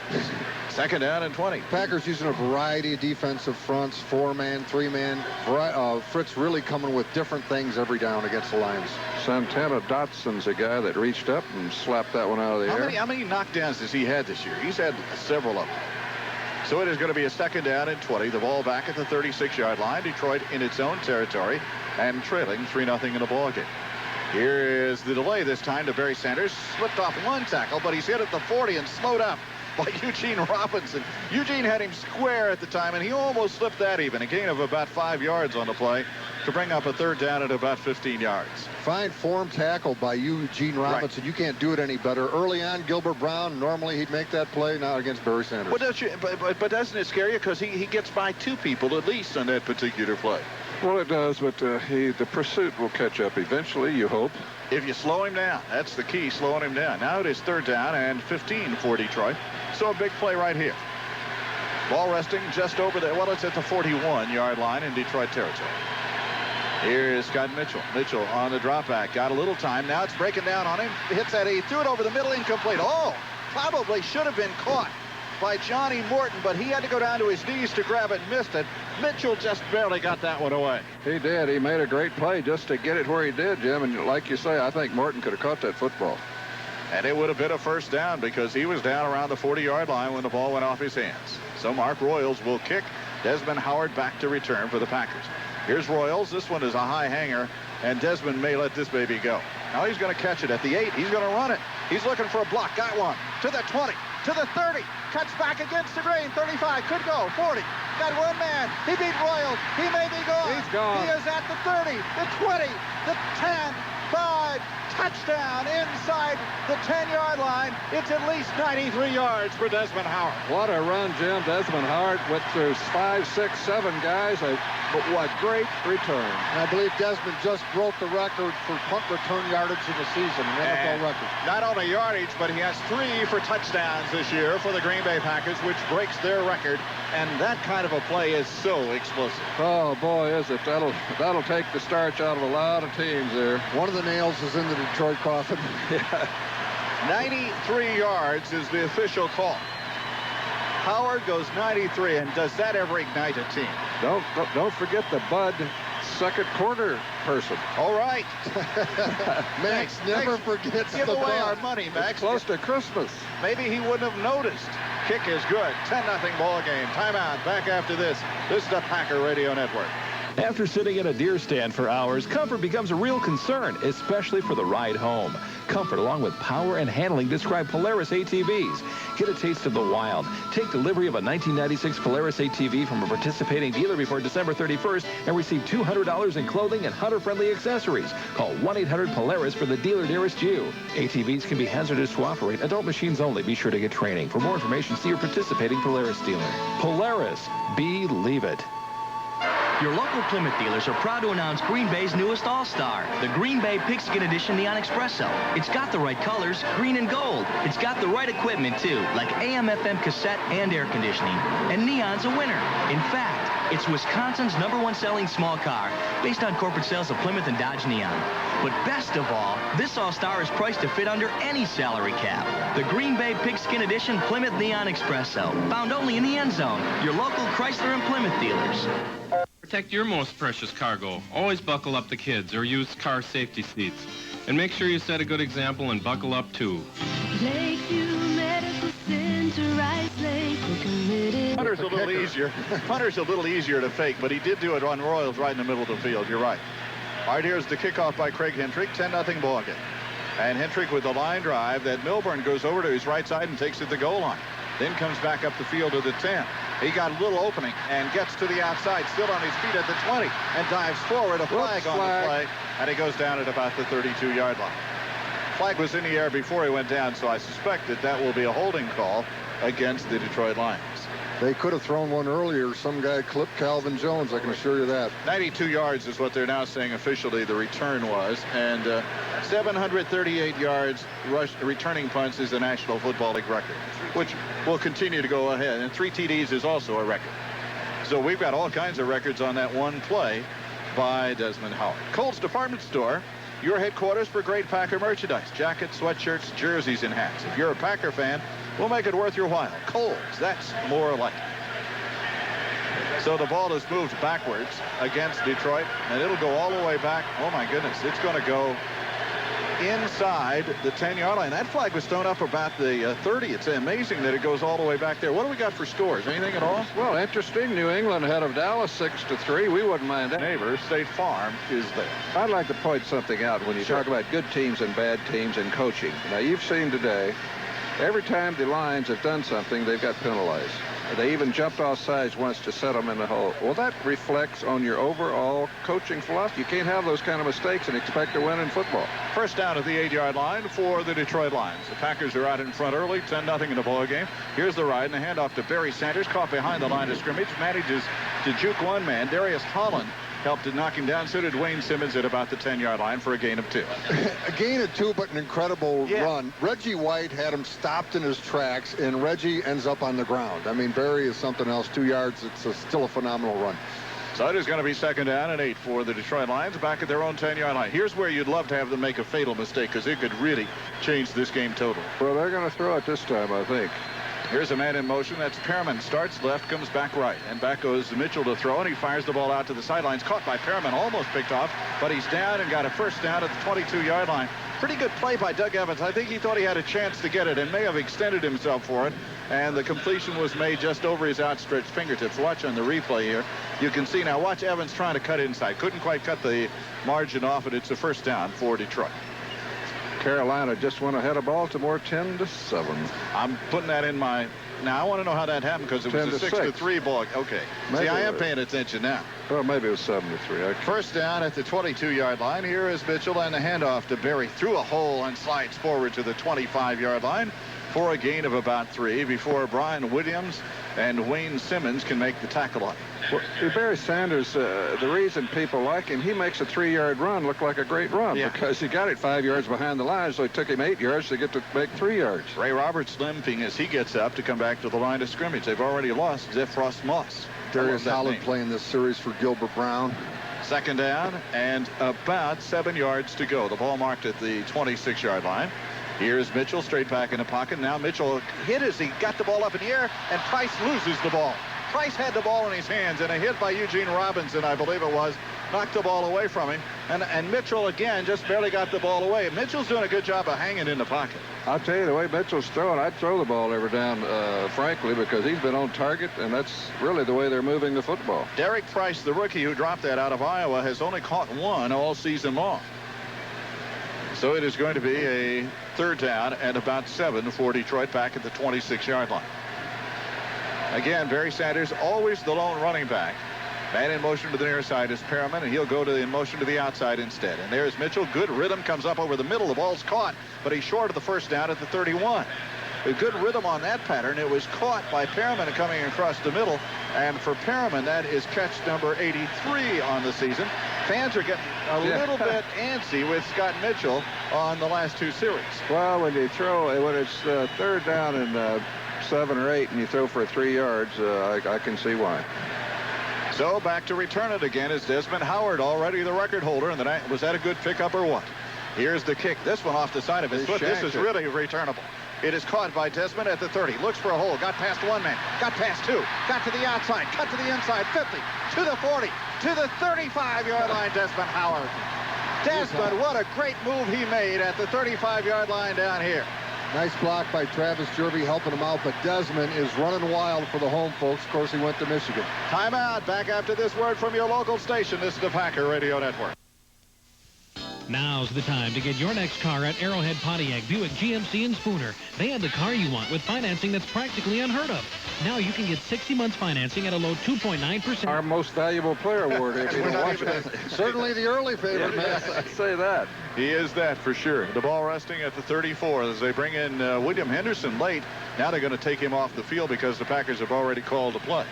2nd down and 20. Packers using a variety of defensive fronts, 4-man, 3-man. Fritz really coming with different things every down against the Lions. Santana Dotson's a guy that reached up and slapped that one out of the air. How many knockdowns has he had this year? He's had several of them. So it is going to be a 2nd down and 20. The ball back at the 36-yard line. Detroit in its own territory and trailing 3-0 in the ball game. Here is the delay this time to Barry Sanders. Slipped off one tackle, but he's hit at the 40 and slowed up by Eugene Robinson. Eugene had him square at the time, and he almost slipped that even. A gain of about 5 yards on the play to bring up a 3rd down at about 15 yards. Fine form tackle by Eugene Robinson. Right. You can't do it any better. Early on, Gilbert Brown, normally he'd make that play, now against Barry Sanders. But doesn't it scare you? Because he gets by 2 people at least on that particular play. Well, it does, but the pursuit will catch up eventually, you hope. If you slow him down, that's the key, slowing him down. Now it is 3rd down and 15 for Detroit. So a big play right here. Ball resting just over there. Well, it's at the 41-yard line in Detroit territory. Here is Scott Mitchell. Mitchell on the drop back. Got a little time. Now it's breaking down on him. Hits that he threw it over the middle, incomplete. Oh, probably should have been caught by Johnny Morton, but he had to go down to his knees to grab it and missed it. Mitchell just barely got that one away. He did. He made a great play just to get it where he did, Jim. And like you say, I think Morton could have caught that football. And it would have been a 1st down because he was down around the 40-yard line when the ball went off his hands. So Mark Royals will kick. Desmond Howard back to return for the Packers. Here's Royals. This one is a high hanger, and Desmond may let this baby go. Now he's going to catch it at the 8. He's going to run it. He's looking for a block. Got one. To the 20. To the 30. Cuts back against the grain. 35. Could go. 40. Got one man. He beat Royals. He may be gone. He's gone. He is at the 30. The 20. The 10. 5. good. Touchdown inside the 10-yard line. It's at least 93 yards for Desmond Howard. What a run, Jim. Desmond Howard went through 5, 6, 7 guys. But what great return. And I believe Desmond just broke the record for punt return yardage in the season, an NFL record. Not only yardage, but he has 3 for touchdowns this year for the Green Bay Packers, which breaks their record. And that kind of a play is so explosive. Oh, boy, is it. That'll take the starch out of a lot of teams there. One of the nails is in the Detroit coffin. 93 yards is the official call. Howard goes 93, and does that ever ignite a team? Don't forget the Bud second quarter person. All right. Max never forgets Give the away Bud. our money, Max. It's close to Christmas. Maybe he wouldn't have noticed. Kick is good. 10-0 ball game. Timeout. Back after this. This is the Packer Radio Network. After sitting in a deer stand for hours, comfort becomes a real concern, especially for the ride home. Comfort, along with power and handling, describe Polaris ATVs. Get a taste of the wild. Take delivery of a 1996 Polaris ATV from a participating dealer before December 31st and receive $200 in clothing and hunter-friendly accessories. Call 1-800-POLARIS for the dealer nearest you. ATVs can be hazardous to operate. Adult machines only. Be sure to get training. For more information, see your participating Polaris dealer. Polaris. Believe it. Your local Plymouth dealers are proud to announce Green Bay's newest all-star, the Green Bay Pigskin Edition Neon Espresso. It's got the right colors, green and gold. It's got the right equipment, too, like AM/FM cassette and air conditioning. And Neon's a winner. In fact, it's Wisconsin's #1 selling small car, based on corporate sales of Plymouth and Dodge Neon. But best of all, this all-star is priced to fit under any salary cap. The Green Bay Pigskin Edition Plymouth Neon Espresso, found only in the end zone. Your local Chrysler and Plymouth dealers. Protect your most precious cargo. Always buckle up the kids or use car safety seats. And make sure you set a good example and buckle up too. Lakeview Medical Center, Rice Lake, we're committed. Punter's a little easier. Punter's a little easier to fake, but he did do it on Royals right in the middle of the field. You're right. All right, here's the kickoff by Craig Hentrick. 10-0 ball game. And Hentrick with the line drive that Milburn goes over to his right side and takes it to the goal line. Then comes back up the field to the 10. He got a little opening and gets to the outside, still on his feet at the 20, and dives forward. A flag on the play, and he goes down at about the 32-yard line. Flag was in the air before he went down, so I suspect that will be a holding call against the Detroit Lions. They could have thrown one earlier. Some guy clipped Calvin Jones, I can assure you that. 92 yards is what they're now saying officially the return was, and 738 yards returning punts is the National Football League record, which will continue to go ahead, and 3 TDs is also a record. So we've got all kinds of records on that one play by Desmond Howard. Kohl's Department Store, your headquarters for great Packer merchandise, jackets, sweatshirts, jerseys, and hats. If you're a Packer fan, we'll make it worth your while. Kohl's, that's more like it. So the ball is moved backwards against Detroit, and it'll go all the way back. Oh, my goodness, it's going to go inside the 10-yard line. That flag was thrown up about the 30. It's amazing that it goes all the way back there. What do we got for scores? Anything at all? Well, interesting. New England ahead of Dallas 6-3. We wouldn't mind that. Neighbor, State Farm is there. I'd like to point something out when you talk about good teams and bad teams and coaching. Now, you've seen today, every time the Lions have done something, they've got penalized. They even jumped off sides once to set them in the hole. Well, that reflects on your overall coaching philosophy. You can't have those kind of mistakes and expect to win in football. First down at the 8-yard line for the Detroit Lions. The Packers are out in front early, 10-0 in the ball game. Here's the ride and a handoff to Barry Sanders, caught behind the line of scrimmage, manages to juke one man. Darius Holland helped to knock him down. So did Wayne Simmons at about the 10-yard line for a gain of 2. A gain of 2, but an incredible run. Reggie White had him stopped in his tracks, and Reggie ends up on the ground. I mean, Barry is something else. 2 yards, it's still a phenomenal run. So it is going to be 2nd down and 8 for the Detroit Lions back at their own 10-yard line. Here's where you'd love to have them make a fatal mistake, because it could really change this game total. Well, they're going to throw it this time, I think. Here's a man in motion. That's Perriman. Starts left, comes back right. And back goes Mitchell to throw, and he fires the ball out to the sidelines. Caught by Perriman, almost picked off, but he's down and got a first down at the 22-yard line. Pretty good play by Doug Evans. I think he thought he had a chance to get it and may have extended himself for it. And the completion was made just over his outstretched fingertips. Watch on the replay here. You can see now, watch Evans trying to cut inside. Couldn't quite cut the margin off it. It's a first down for Detroit. Carolina just went ahead of Baltimore 10-7. I'm putting that in my Now, I want to know how that happened because it was a 6-3 ball. Okay. Maybe see, I am paying attention now. Well, maybe it was 7-3. First down at the 22-yard line. Here is Mitchell and the handoff to Berry through a hole and slides forward to the 25-yard line for a gain of about 3 before Brian Williams and Wayne Simmons can make the tackle on him. Well, Barry Sanders, the reason people like him, he makes a 3-yard run look like a great run because he got it 5 yards behind the line, so it took him 8 yards to get to make 3 yards. Ray Roberts limping as he gets up to come back to the line of scrimmage. They've already lost Zephros Moss. Darius Howland playing this series for Gilbert Brown. Second down and about 7 yards to go. The ball marked at the 26-yard line. Here's Mitchell straight back in the pocket. Now Mitchell hit as he got the ball up in the air, and Price loses the ball. Price had the ball in his hands, and a hit by Eugene Robinson, I believe it was, knocked the ball away from him. And Mitchell, again, just barely got the ball away. Mitchell's doing a good job of hanging in the pocket. I'll tell you, the way Mitchell's throwing, I'd throw the ball ever down, frankly, because he's been on target, and that's really the way they're moving the football. Derek Price, the rookie who dropped that out of Iowa, has only caught one all season long. So it is going to be a third down and about 7 for Detroit back at the 26-yard line. Again, Barry Sanders, always the lone running back. Man in motion to the near side is Perriman, and he'll go to in motion to the outside instead. And there's Mitchell. Good rhythm, comes up over the middle. The ball's caught, but he's short of the first down at the 31. A good rhythm on that pattern. It was caught by Perriman coming across the middle. And for Perriman, that is catch number 83 on the season. Fans are getting a little bit antsy with Scott Mitchell on the last 2 series. Well, when you throw, when it's third down and 7 or 8 and you throw for 3 yards, I can see why. So back to return it again is Desmond Howard, already the record holder. And was that a good pickup or what? Here's the kick. This one off the side of his foot. This is really returnable. It is caught by Desmond at the 30. Looks for a hole. Got past one man. Got past 2. Got to the outside. Cut to the inside. 50. To the 40. To the 35-yard line, Desmond Howard. Desmond, what a great move he made at the 35-yard line down here. Nice block by Travis Jerby helping him out, but Desmond is running wild for the home folks. Of course, he went to Michigan. Timeout. Back after this word from your local station. This is the Packer Radio Network. Now's the time to get your next car at Arrowhead Pontiac, Buick, GMC, and Spooner. They have the car you want with financing that's practically unheard of. Now you can get 60 months financing at a low 2.9%. Our most valuable player award, if you watch it. Certainly the early favorite, man. I'd say that. He is that for sure. The ball resting at the 34 as they bring in William Henderson late. Now they're going to take him off the field because the Packers have already called a play.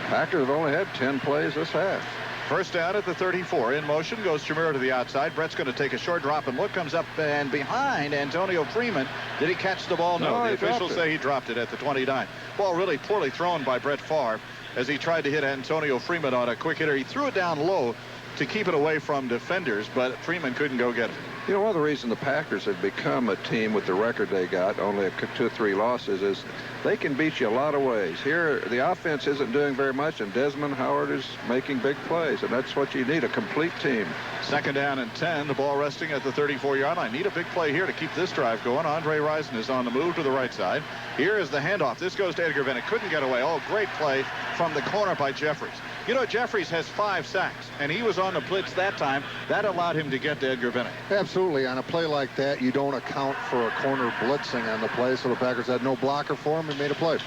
Packers have only had 10 plays this half. First down at the 34. In motion goes Chimera to the outside. Brett's going to take a short drop and look. Comes up and behind Antonio Freeman. Did he catch the ball? No. The officials say he dropped it at the 29. Ball really poorly thrown by Brett Favre as he tried to hit Antonio Freeman on a quick hitter. He threw it down low to keep it away from defenders, but Freeman couldn't go get it. You know, one of the reasons the Packers have become a team with the record they got, only 2 or 3 losses, is they can beat you a lot of ways. Here, the offense isn't doing very much, and Desmond Howard is making big plays, and that's what you need, a complete team. Second down and 10. The ball resting at the 34-yard line. Need a big play here to keep this drive going. Andre Rison is on the move to the right side. Here is the handoff. This goes to Edgar Bennett. Couldn't get away. Oh, great play from the corner by Jeffries. You know, Jeffries has 5 sacks, and he was on the blitz that time. That allowed him to get to Edgar Bennett. Absolutely. On a play like that, you don't account for a corner blitzing on the play, so the Packers had no blocker for him and made a play.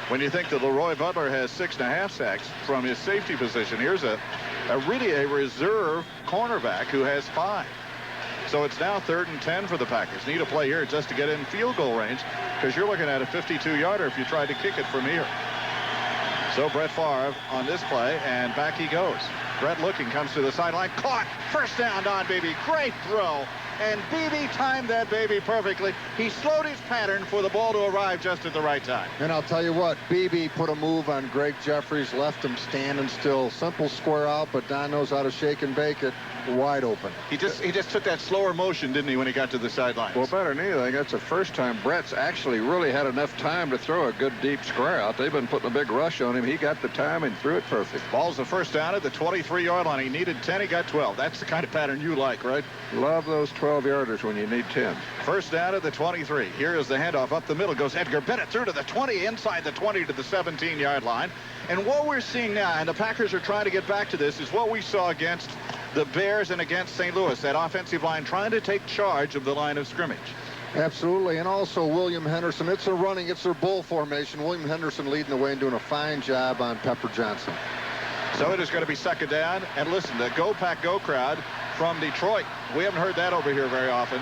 When you think that Leroy Butler has 6.5 sacks from his safety position, here's a reserve cornerback who has 5. So it's now 3rd and 10 for the Packers. Need a play here just to get in field goal range because you're looking at a 52-yarder if you try to kick it from here. So Brett Favre on this play, and back he goes. Brett looking, comes to the sideline, caught, first down, Don Beebe, great throw, and Beebe timed that baby perfectly. He slowed his pattern for the ball to arrive just at the right time. And I'll tell you what, Beebe put a move on Greg Jeffries, left him standing still. Simple square out, but Don knows how to shake and bake it. Wide open. He just took that slower motion, didn't he, when he got to the sidelines? Well, better than anything, that's the first time Brett's actually really had enough time to throw a good deep square out. They've been putting a big rush on him. He got the time and threw it perfect. Ball's the first down at the 23-yard line. He needed 10. He got 12. That's the kind of pattern you like, right? Love those 12-yarders when you need 10. First down at the 23. Here is the handoff. Up the middle goes Edgar Bennett through to the 20, inside the 20 to the 17-yard line. And what we're seeing now, and the Packers are trying to get back to this, is what we saw against the Bears and against St. Louis. That offensive line trying to take charge of the line of scrimmage. Absolutely, and also William Henderson. It's their bull formation. William Henderson leading the way and doing a fine job on Pepper Johnson. So it is going to be second down. And listen, the Go Pack Go crowd from Detroit. We haven't heard that over here very often.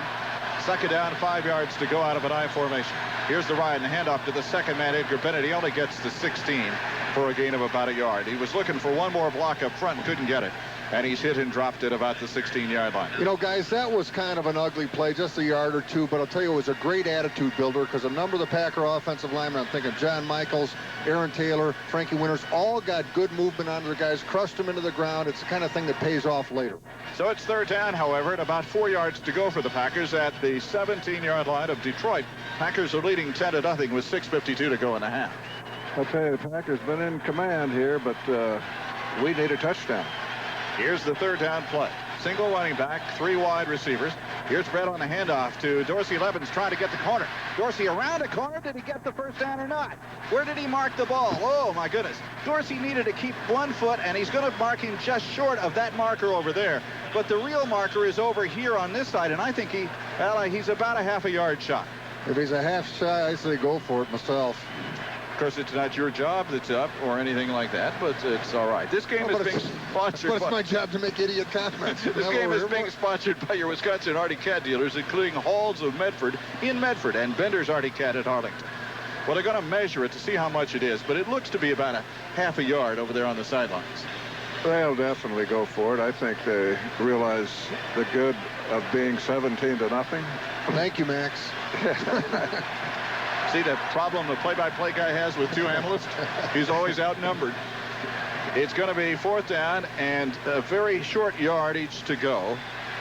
Second down, 5 yards to go out of an I formation. Here's the ride and handoff to the second man, Edgar Bennett. He only gets to 16 for a gain of about a yard. He was looking for one more block up front and couldn't get it. And he's hit and dropped at about the 16-yard line. You know, guys, that was kind of an ugly play, just a yard or two, but I'll tell you, it was a great attitude builder because a number of the Packer offensive linemen, I'm thinking John Michaels, Aaron Taylor, Frankie Winters, all got good movement onto the guys, crushed them into the ground. It's the kind of thing that pays off later. So it's third down, however, and about 4 yards to go for the Packers at the 17-yard line of Detroit. Packers are leading 10-0 with 6:52 to go in the half. I'll tell you, the Packers been in command here, but we need a touchdown. Here's the third down play. Single running back, 3 wide receivers. Here's Brett on the handoff to Dorsey Levens trying to get the corner. Dorsey around the corner. Did he get the first down or not? Where did he mark the ball? Oh, my goodness. Dorsey needed to keep 1 foot, and he's going to mark him just short of that marker over there. But the real marker is over here on this side, and I think he's about a half a yard shy. If he's a half shy, I say go for it myself. Of course, it's not your job that's up or anything like that, but it's all right. This game is being sponsored by... But it's my job to make idiot comments. This game is being sponsored by your Wisconsin Arctic Cat dealers, including Halls of Medford in Medford and Bender's Arctic Cat at Arlington. Well, they're going to measure it to see how much it is, but it looks to be about a half a yard over there on the sidelines. They'll definitely go for it. I think they realize the good of being 17-0. Thank you, Max. See the problem the play-by-play guy has with 2 analysts? He's always outnumbered. It's going to be fourth down and a very short yardage to go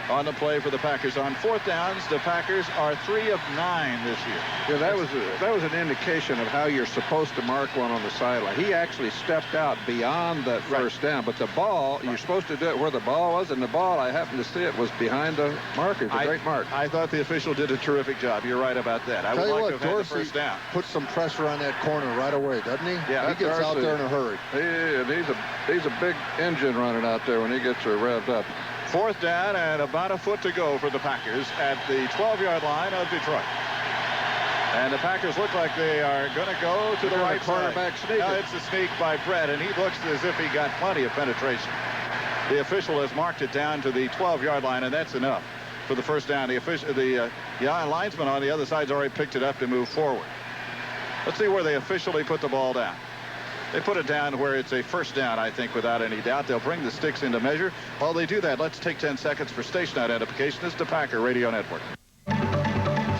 on the play for the Packers. On fourth downs, the Packers are 3 of 9 this year. Yeah, that was an indication of how you're supposed to mark one on the sideline. He actually stepped out beyond that first down, but the ball, you're supposed to do it where the ball was, and the ball, I happened to see it, was behind the marker. It's a great mark. I thought the official did a terrific job. You're right about that. I would like to have had the first down. Put some pressure on that corner right away, doesn't he? Yeah, he gets out there in a hurry. He's a big engine running out there when he gets revved up. Fourth down and about a foot to go for the Packers at the 12-yard line of Detroit. And the Packers look like they are going to go to the right side. Now it's a sneak by Brett, and he looks as if he got plenty of penetration. The official has marked it down to the 12-yard line, and that's enough for the first down. The linesman on the other side's already picked it up to move forward. Let's see where they officially put the ball down. They put it down where it's a first down, I think, without any doubt. They'll bring the sticks into measure. While they do that, let's take 10 seconds for station identification. This is the Packer Radio Network.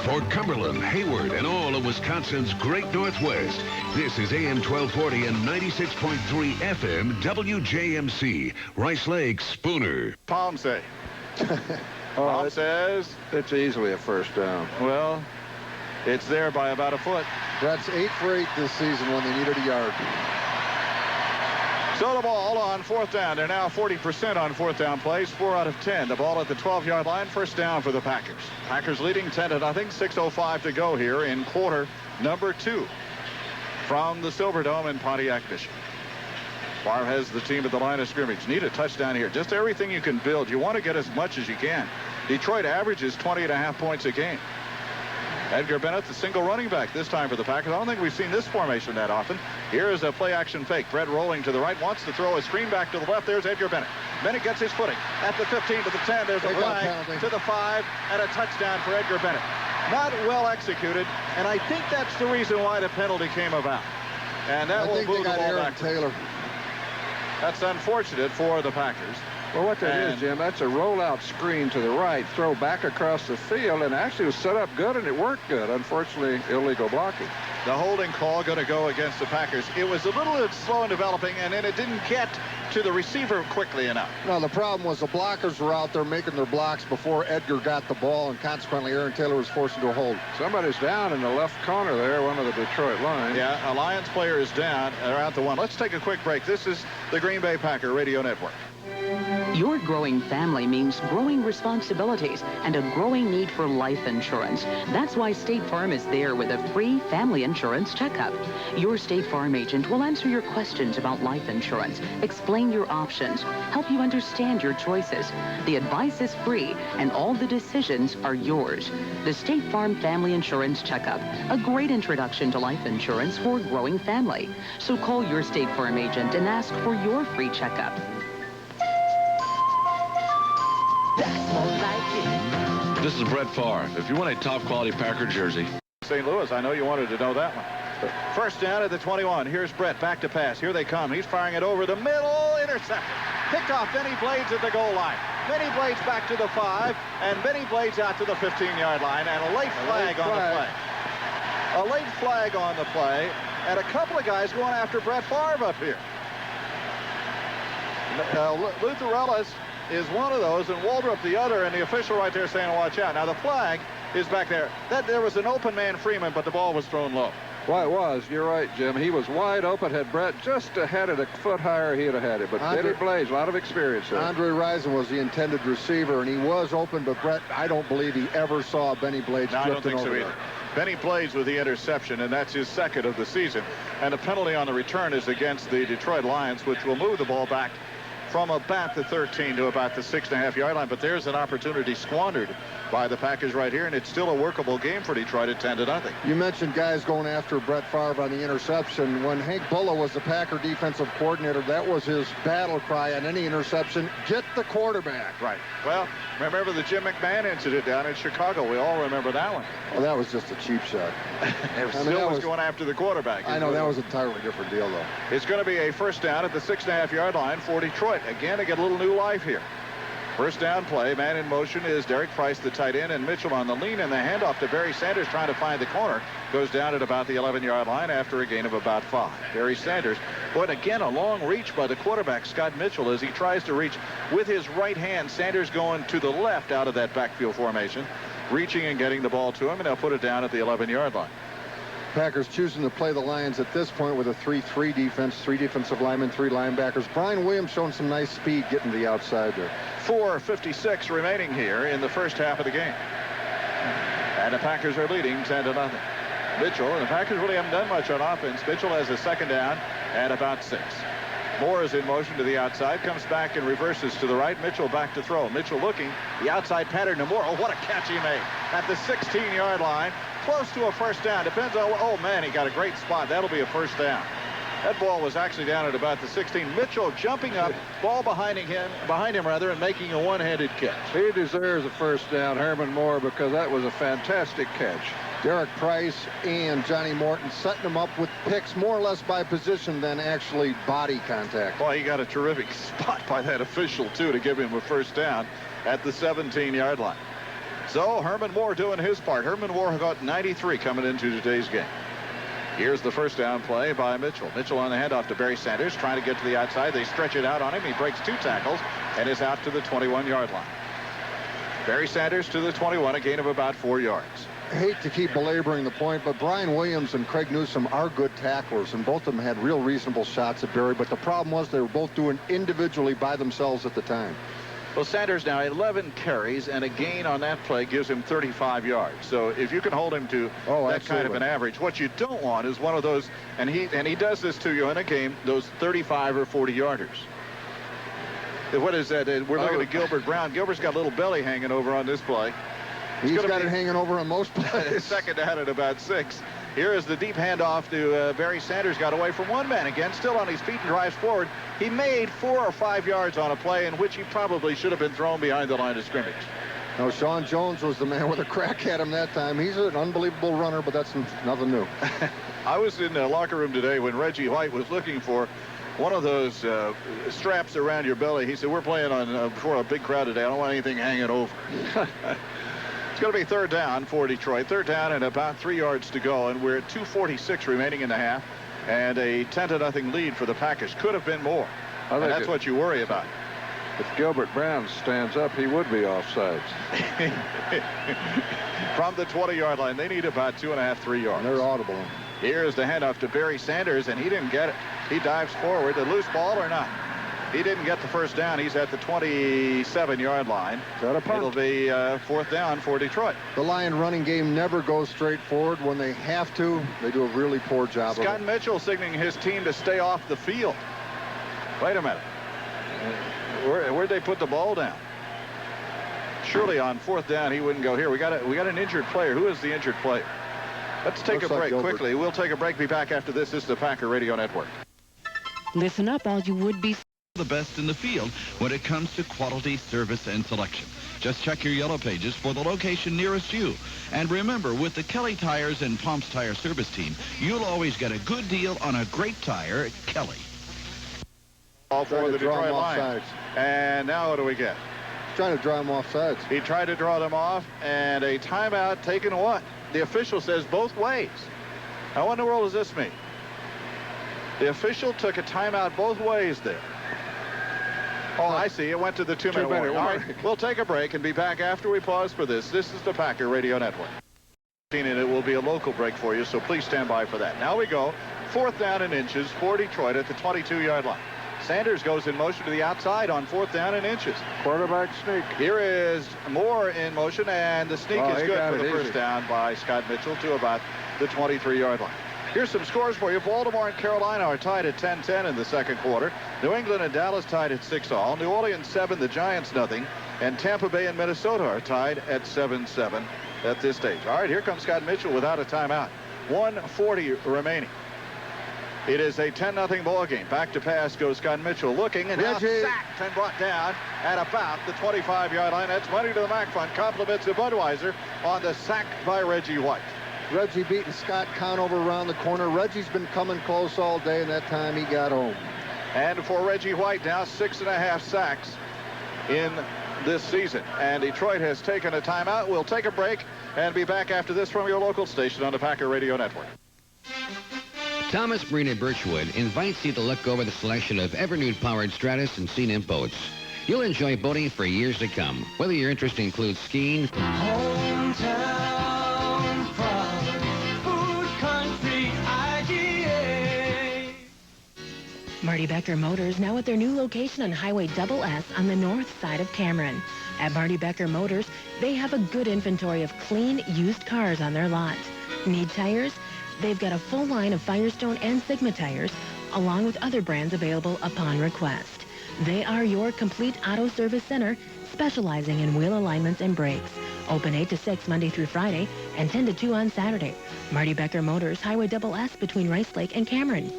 For Cumberland, Hayward, and all of Wisconsin's great Northwest, this is AM 1240 and 96.3 FM WJMC, Rice Lake, Spooner. Palm say. Palm says it's easily a first down. Well, it's there by about a foot. Brett's 8 for 8 this season when they needed a yard. So the ball on fourth down. They're now 40% on fourth down plays, 4 out of 10. The ball at the 12-yard line, first down for the Packers. Packers leading 10-0, 6:05 to go here in quarter number 2 from the Silverdome in Pontiac, Michigan. Favre has the team at the line of scrimmage. Need a touchdown here. Just everything you can build. You want to get as much as you can. Detroit averages 20.5 points a game. Edgar Bennett, the single running back this time for the Packers. I don't think we've seen this formation that often. Here is a play-action fake. Brett rolling to the right, wants to throw a screen back to the left. There's Edgar Bennett. Bennett gets his footing at the 15 to the 10. There's a flag to the 5 and a touchdown for Edgar Bennett. Not well executed, and I think that's the reason why the penalty came about. And that will move the ball back. Taylor. That's unfortunate for the Packers. Well, what that is, Jim, that's a rollout screen to the right, throw back across the field, and actually was set up good, and it worked good. Unfortunately, illegal blocking. The holding call going to go against the Packers. It was a little slow in developing, and then it didn't get to the receiver quickly enough. No, the problem was the blockers were out there making their blocks before Edgar got the ball, and consequently Aaron Taylor was forced into a hold. Somebody's down in the left corner there, one of the Detroit lines. Yeah, a Lions player is down. They're out to one. Let's take a quick break. This is the Green Bay Packer Radio Network. Your growing family means growing responsibilities and a growing need for life insurance. That's why State Farm is there with a free family insurance checkup. Your State Farm agent will answer your questions about life insurance, explain your options, help you understand your choices. The advice is free and all the decisions are yours. The State Farm Family Insurance Checkup, a great introduction to life insurance for a growing family. So call your State Farm agent and ask for your free checkup. This is Brett Favre. If you want a top-quality Packer jersey. St. Louis, I know you wanted to know that one. First down at the 21. Here's Brett back to pass. Here they come. He's firing it over the middle. Intercepted. Picked off Benny Blades at the goal line. Benny Blades back to the 5, and Benny Blades out to the 15-yard line, and a late flag on the play. A late flag on the play, and a couple of guys going after Brett Favre up here. Luther Ellis is one of those, and Waldrop the other, and the official right there saying, watch out. Now, the flag is back there. There was an open man, Freeman, but the ball was thrown low. Well, it was. You're right, Jim. He was wide open. Had Brett just had it a foot higher, he'd have had it. But Benny Blades, a lot of experience there. Andre Rison was the intended receiver, and he was open, but Brett, I don't believe he ever saw Benny Blades drifting over. I don't think so either. Benny Blades with the interception, and that's his second of the season. And the penalty on the return is against the Detroit Lions, which will move the ball back from about the 13 to about the 6.5-yard line. But there's an opportunity squandered by the Packers right here, and it's still a workable game for Detroit at 10-0. You mentioned guys going after Brett Favre on the interception. When Hank Bulla was the Packer defensive coordinator, that was his battle cry on any interception: get the quarterback. Right. Well, remember the Jim McMahon incident down in Chicago? We all remember that one. Well, that was just a cheap shot. Still was going after the quarterback. I know, that was an entirely different deal, though. It's going to be a first down at the 6.5-yard line for Detroit. Again, to get a little new life here. First down play, man in motion is Derek Price, the tight end, and Mitchell on the lean, and the handoff to Barry Sanders trying to find the corner. Goes down at about the 11-yard line after a gain of about 5. Barry Sanders, but again, a long reach by the quarterback, Scott Mitchell, as he tries to reach with his right hand. Sanders going to the left out of that backfield formation, reaching and getting the ball to him, and they'll put it down at the 11-yard line. Packers choosing to play the Lions at this point with a 3-3 defense, 3 defensive linemen, 3 linebackers. Brian Williams showing some nice speed getting to the outside there. 4:56 remaining here in the first half of the game. And the Packers are leading 10-0. Mitchell, and the Packers really haven't done much on offense. Mitchell has a second down and about 6. Moore is in motion to the outside, comes back and reverses to the right. Mitchell back to throw. Mitchell looking, the outside pattern to Moore. Oh, what a catch he made at the 16-yard line. Close to a first down. Depends on, oh man, he got a great spot. That'll be a first down. That ball was actually down at about the 16. Mitchell jumping up, ball behind him, and making a one-handed catch. He deserves a first down, Herman Moore, because that was a fantastic catch. Derek Price and Johnny Morton setting him up with picks more or less by position than actually body contact. Boy, he got a terrific spot by that official, too, to give him a first down at the 17-yard line. So Herman Moore doing his part. Herman Moore got 93 coming into today's game. Here's the first down play by Mitchell. Mitchell on the handoff to Barry Sanders, trying to get to the outside. They stretch it out on him. He breaks 2 tackles and is out to the 21-yard line. Barry Sanders to the 21, a gain of about 4 yards. I hate to keep belaboring the point, but Brian Williams and Craig Newsom are good tacklers, and both of them had real reasonable shots at Barry, but the problem was they were both doing individually by themselves at the time. Well, Sanders now 11 carries, and a gain on that play gives him 35 yards. So if you can hold him to that kind of an average, what you don't want is one of those, and he does this to you in a game, those 35 or 40-yarders. What is that? We're looking at Gilbert Brown. Gilbert's got a little belly hanging over on this play. He's got it hanging over on most plays. Second down at about 6. Here is the deep handoff to Barry Sanders. Got away from one man again, still on his feet and drives forward. He made 4 or 5 yards on a play in which he probably should have been thrown behind the line of scrimmage. No, Sean Jones was the man with a crack at him that time. He's an unbelievable runner, but that's nothing new. I was in the locker room today when Reggie White was looking for one of those straps around your belly. He said, we're playing on before a big crowd today. I don't want anything hanging over. It's going to be third down for Detroit. Third down and about 3 yards to go, and we're at 2:46 remaining in the half, and a 10-0 lead for the Packers. Could have been more, and that's what you worry about. If Gilbert Brown stands up, he would be offsides. From the 20-yard line, they need about 2.5, 3 yards. And they're audible. Here's the handoff to Barry Sanders, and he didn't get it. He dives forward. A loose ball or not? He didn't get the first down. He's at the 27-yard line. It'll be 4th down for Detroit. The Lion running game never goes straight forward. When they have to, they do a really poor job of it. Scott Mitchell signaling his team to stay off the field. Wait a minute. Where'd they put the ball down? Surely on 4th down he wouldn't go here. We got an injured player. Who is the injured player? Let's take a break quickly. We'll take a break. Be back after this. This is the Packer Radio Network. Listen up, all you would-be the best in the field when it comes to quality, service, and selection. Just check your yellow pages for the location nearest you. And remember, with the Kelly Tires and Pumps Tire Service Team, you'll always get a good deal on a great tire at Kelly. All for the Detroit Lions. And now what do we get? He's trying to draw them off sides. He tried to draw them off, and a timeout taken what? The official says both ways. Now, what in the world does this mean? The official took a timeout both ways there. Oh, I see. It went to the 2-minute warning. All right, we'll take a break and be back after we pause for this. This is the Packer Radio Network. And it will be a local break for you, so please stand by for that. Now we go. 4th down and inches for Detroit at the 22-yard line. Sanders goes in motion to the outside on 4th down and inches. Quarterback sneak. Here is Moore in motion, and the sneak is good for the first down by Scott Mitchell to about the 23-yard line. Here's some scores for you. Baltimore and Carolina are tied at 10-10 in the second quarter. New England and Dallas tied at 6-all. New Orleans 7, the Giants nothing. And Tampa Bay and Minnesota are tied at 7-7 at this stage. All right, here comes Scott Mitchell without a timeout. 1:40 remaining. It is a 10-0 ball game. Back to pass goes Scott Mitchell looking, and now sacked and brought down at about the 25-yard line. That's money to the MAC Fund. Compliments of Budweiser on the sack by Reggie White. Reggie beating Scott Conover around the corner. Reggie's been coming close all day, and that time he got home. And for Reggie White, now 6.5 sacks in this season. And Detroit has taken a timeout. We'll take a break and be back after this from your local station on the Packer Radio Network. Thomas Marine in Birchwood invites you to look over the selection of Evernude-powered Stratus and Sea-Nymph boats. You'll enjoy boating for years to come, whether your interest includes skiing, Marty Becker Motors now at their new location on Highway SS on the north side of Cameron. At Marty Becker Motors, they have a good inventory of clean, used cars on their lot. Need tires? They've got a full line of Firestone and Sigma tires, along with other brands available upon request. They are your complete auto service center, specializing in wheel alignments and brakes. Open 8 to 6 Monday through Friday and 10 to 2 on Saturday. Marty Becker Motors, Highway SS between Rice Lake and Cameron.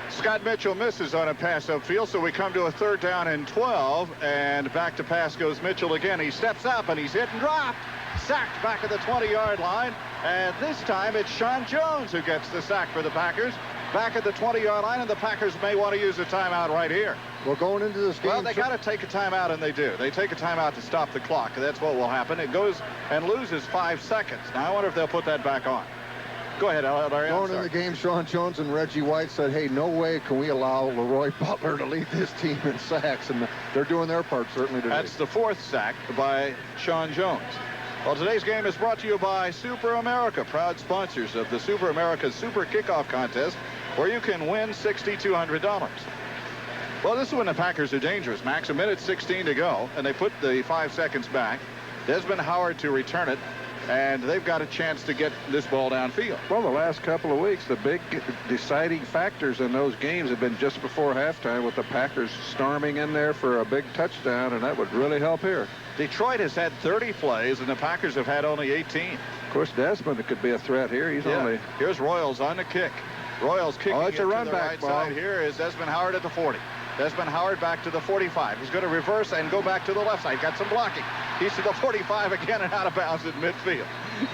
Scott Mitchell misses on a pass upfield, so we come to a 3rd down and 12, and back to pass goes Mitchell again. He steps up, and he's hit and dropped. Sacked back at the 20-yard line, and this time it's Sean Jones who gets the sack for the Packers. Back at the 20-yard line, and the Packers may want to use a timeout right here. We're going into this game. Well, they got to take a timeout, and they do. They take a timeout to stop the clock, and that's what will happen. It goes and loses 5 seconds. Now, I wonder if they'll put that back on. Go ahead, Larry. Going in the game, Sean Jones and Reggie White said, hey, no way can we allow Leroy Butler to lead this team in sacks, and they're doing their part certainly today. That's the 4th sack by Sean Jones. Well, today's game is brought to you by Super America, proud sponsors of the Super America Super Kickoff Contest, where you can win $6,200. Well, this is when the Packers are dangerous, Max. A minute 16 to go, and they put the 5 seconds back. Desmond Howard to return it, and they've got a chance to get this ball downfield. Well, the last couple of weeks, the big deciding factors in those games have been just before halftime with the Packers storming in there for a big touchdown, and that would really help here. Detroit has had 30 plays, and the Packers have had only 18. Of course, Desmond could be a threat here. He's only... Here's Royals on the kick. Royals kicking it's a run back right side. Here is Desmond Howard at the 40. Desmond Howard back to the 45. He's going to reverse and go back to the left side. Got some blocking. He's to the 45 again and out of bounds at midfield.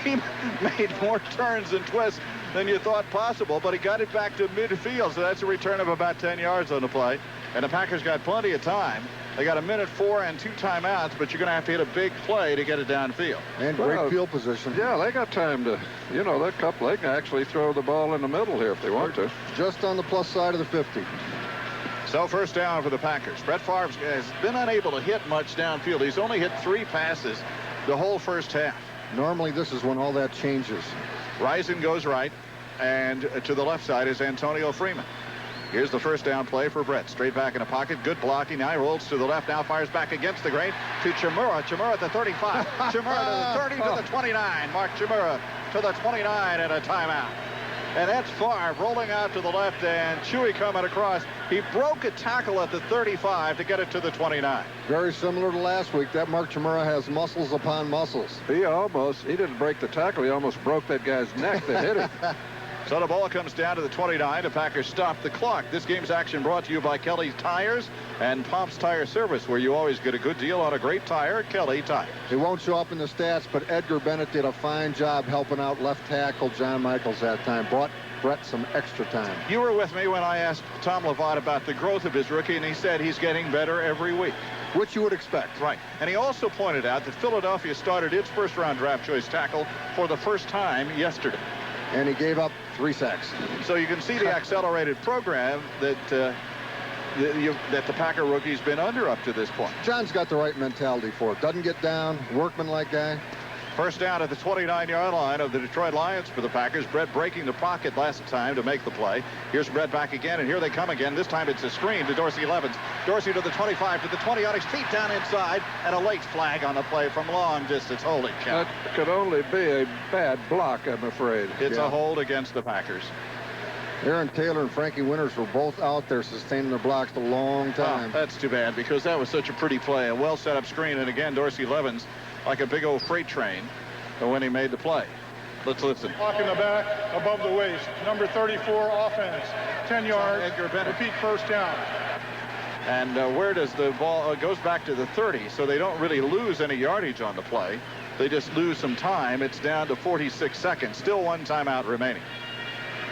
He made more turns and twists than you thought possible, but he got it back to midfield, so that's a return of about 10 yards on the play. And the Packers got plenty of time. They got a minute 4 and 2 timeouts, but you're going to have to hit a big play to get it downfield. And great field position. Yeah, they got time to, they can actually throw the ball in the middle here if they want to. Just on the plus side of the 50. So first down for the Packers. Brett Favre has been unable to hit much downfield. He's only hit 3 passes the whole first half. Normally this is when all that changes. Rison goes right, and to the left side is Antonio Freeman. Here's the first down play for Brett. Straight back in the pocket. Good blocking. Now he rolls to the left. Now fires back against the grain to Chimura. Chimura at the 35. Chimura to the 30 to the 29. Mark Chimura to the 29 and a timeout. And that's Favre rolling out to the left, and Chewy coming across. He broke a tackle at the 35 to get it to the 29. Very similar to last week. That Mark Chimura has muscles upon muscles. He didn't break the tackle. He almost broke that guy's neck that hit him. So the ball comes down to the 29. The Packers stop the clock. This game's action brought to you by Kelly Tires and Pomp's Tire Service, where you always get a good deal on a great tire, Kelly Tires. It won't show up in the stats, but Edgar Bennett did a fine job helping out left tackle John Michaels that time. Brought Brett some extra time. You were with me when I asked Tom Levant about the growth of his rookie, and he said he's getting better every week. Which you would expect. Right. And he also pointed out that Philadelphia started its first-round draft choice tackle for the first time yesterday. And he gave up 3 sacks. So you can see the accelerated program that the Packer rookie's been under up to this point. John's got the right mentality for it. Doesn't get down, workman-like guy. First down at the 29-yard line of the Detroit Lions for the Packers. Brett breaking the pocket last time to make the play. Here's Brett back again, and here they come again. This time it's a screen to Dorsey Levens. Dorsey to the 25, to the 20 on his feet down inside, and a late flag on the play from long distance. Holy cow. That could only be a bad block, I'm afraid. It's a hold against the Packers. Aaron Taylor and Frankie Winters were both out there sustaining their blocks a long time. Oh, that's too bad, because that was such a pretty play. A well set up screen, and again, Dorsey Levens like a big old freight train when he made the play. Let's listen. Block in the back, above the waist. Number 34, offense. 10 yards. Edgar Bennett. Repeat first down. And where does the ball goes back to the 30, so they don't really lose any yardage on the play. They just lose some time. It's down to 46 seconds. Still 1 timeout remaining.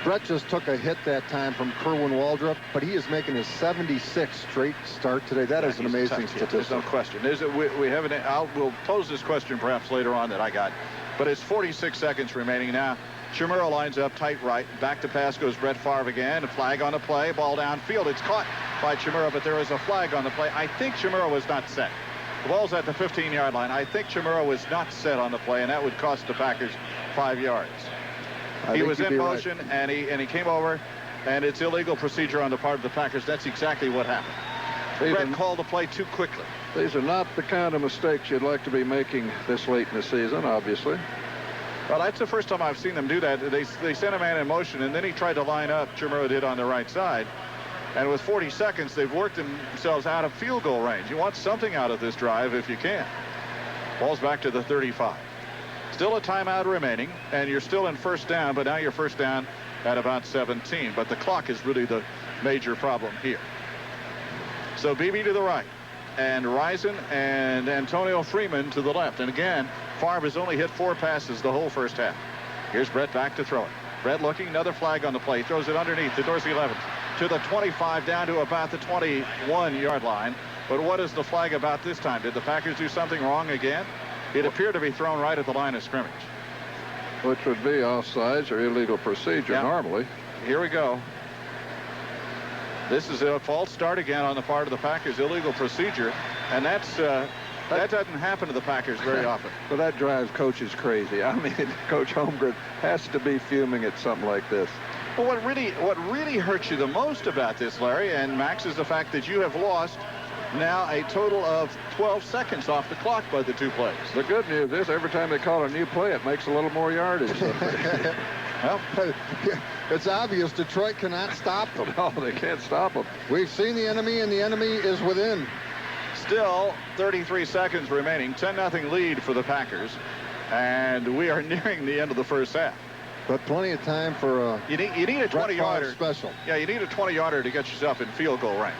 Brett just took a hit that time from Kerwin Waldrop, but he is making his 76th straight start today. That is an amazing statistic. There's no question. We have we'll pose this question perhaps later on that I got, but it's 46 seconds remaining now. Chimura lines up tight right. Back to pass goes Brett Favre again. A flag on the play. Ball downfield. It's caught by Chimura, but there is a flag on the play. I think Chimura was not set. The ball's at the 15-yard line. I think Chimura was not set on the play, and that would cost the Packers 5 yards. He was in motion, right, and he came over, and it's illegal procedure on the part of the Packers. That's exactly what happened. Brett called the play too quickly. These are not the kind of mistakes you'd like to be making this late in the season, obviously. Well, that's the first time I've seen them do that. They sent a man in motion, and then he tried to line up. Chimura did on the right side. And with 40 seconds, they've worked themselves out of field goal range. You want something out of this drive if you can. Ball's back to the 35. Still a timeout remaining, and you're still in first down, but now you're first down at about 17. But the clock is really the major problem here. So Beebe to the right, and Rison and Antonio Freeman to the left. And again, Favre has only hit 4 passes the whole first half. Here's Brett back to throw it. Brett looking, another flag on the play. Throws it underneath to Dorsey Levens. To the 25, down to about the 21-yard line. But what is the flag about this time? Did the Packers do something wrong again? It appeared to be thrown right at the line of scrimmage. Which would be offsides or illegal procedure normally. Here we go. This is a false start again on the part of the Packers. Illegal procedure. And that doesn't happen to the Packers very often. But that drives coaches crazy. I mean, Coach Holmgren has to be fuming at something like this. But what really hurts you the most about this, Larry and Max, is the fact that you have lost now a total of 12 seconds off the clock by the 2 plays. The good news is every time they call a new play, it makes a little more yardage. Well, it's obvious Detroit cannot stop them. No, they can't stop them. We've seen the enemy, and the enemy is within. Still 33 seconds remaining. 10-0 lead for the Packers. And we are nearing the end of the first half. But plenty of time for you need a 20-yarder special. Yeah, you need a 20-yarder to get yourself in field goal range.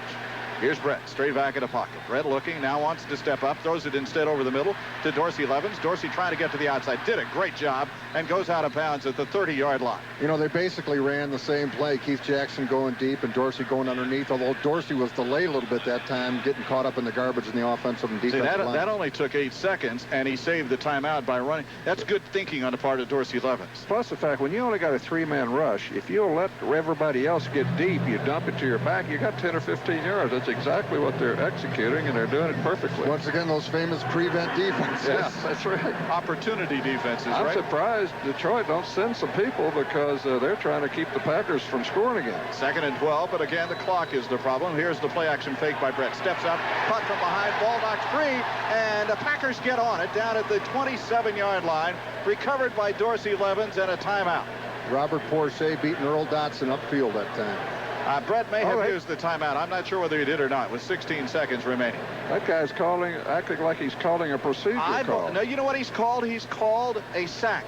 Here's Brett, straight back in the pocket. Brett looking, now wants to step up, throws it instead over the middle to Dorsey Levens. Dorsey trying to get to the outside, did a great job, and goes out of bounds at the 30-yard line. You know, they basically ran the same play. Keith Jackson going deep and Dorsey going underneath, although Dorsey was delayed a little bit that time, getting caught up in the garbage in the offensive and defensive line. That only took 8 seconds, and he saved the timeout by running. That's good thinking on the part of Dorsey Levens. Plus the fact, when you only got a 3-man rush, if you'll let everybody else get deep, you dump it to your back, you got 10 or 15 yards. That's exactly what they're executing, and they're doing it perfectly. Once again, those famous prevent defenses. Yeah, that's right. Opportunity defenses, I'm right? surprised Detroit don't send some people because they're trying to keep the Packers from scoring again. 2nd and 12, but again, the clock is the problem. Here's the play action fake by Brett. Steps up, caught from behind, ball knocked free, and the Packers get on it down at the 27-yard line. Recovered by Dorsey Levens and a timeout. Robert Porsche beating Earl Dotson upfield that time. Brett may have used the timeout. I'm not sure whether he did or not, with 16 seconds remaining. That guy's acting like he's calling a procedure call. No, you know what he's called? He's called a sack.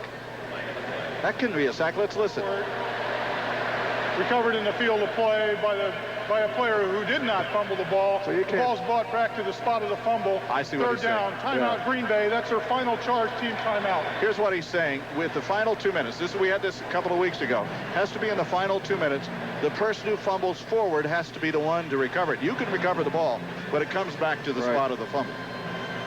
That can be a sack. Let's listen. Recovered in the field of play by a player who did not fumble the ball. So the ball's brought back to the spot of the fumble. I see what he's saying. Third down. Timeout, Green Bay. That's their final charge, team timeout. Here's what he's saying. With the final 2 minutes, we had this a couple of weeks ago, has to be in the final 2 minutes. The person who fumbles forward has to be the one to recover it. You can recover the ball, but it comes back to the spot of the fumble.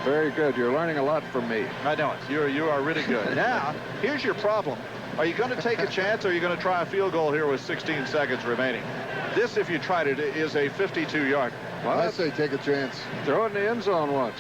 Very good. You're learning a lot from me. I know it. You are really good. Now, here's your problem. Are you going to take a chance, or are you going to try a field goal here with 16 seconds remaining? This, if you tried it, is a 52-yard. Well, I say take a chance. Throw it in the end zone once.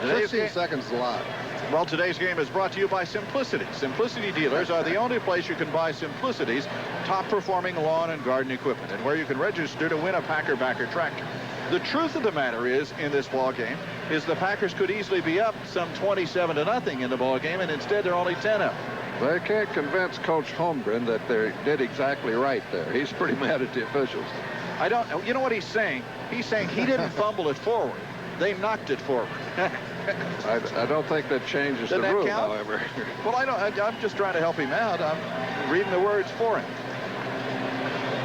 16 seconds is a lot. Well, today's game is brought to you by Simplicity. Simplicity dealers are the only place you can buy Simplicity's top-performing lawn and garden equipment, and where you can register to win a Packer Backer tractor. The truth of the matter is, in this ball game, is the Packers could easily be up some 27-0 in the ball game, and instead they're only 10 up. They can't convince Coach Holmgren that they did exactly right there. He's pretty mad at the officials. I don't know. You know what he's saying? He's saying he didn't fumble it forward. They knocked it forward. I don't think that changes the rule, however. Well, I'm just trying to help him out. I'm reading the words for him.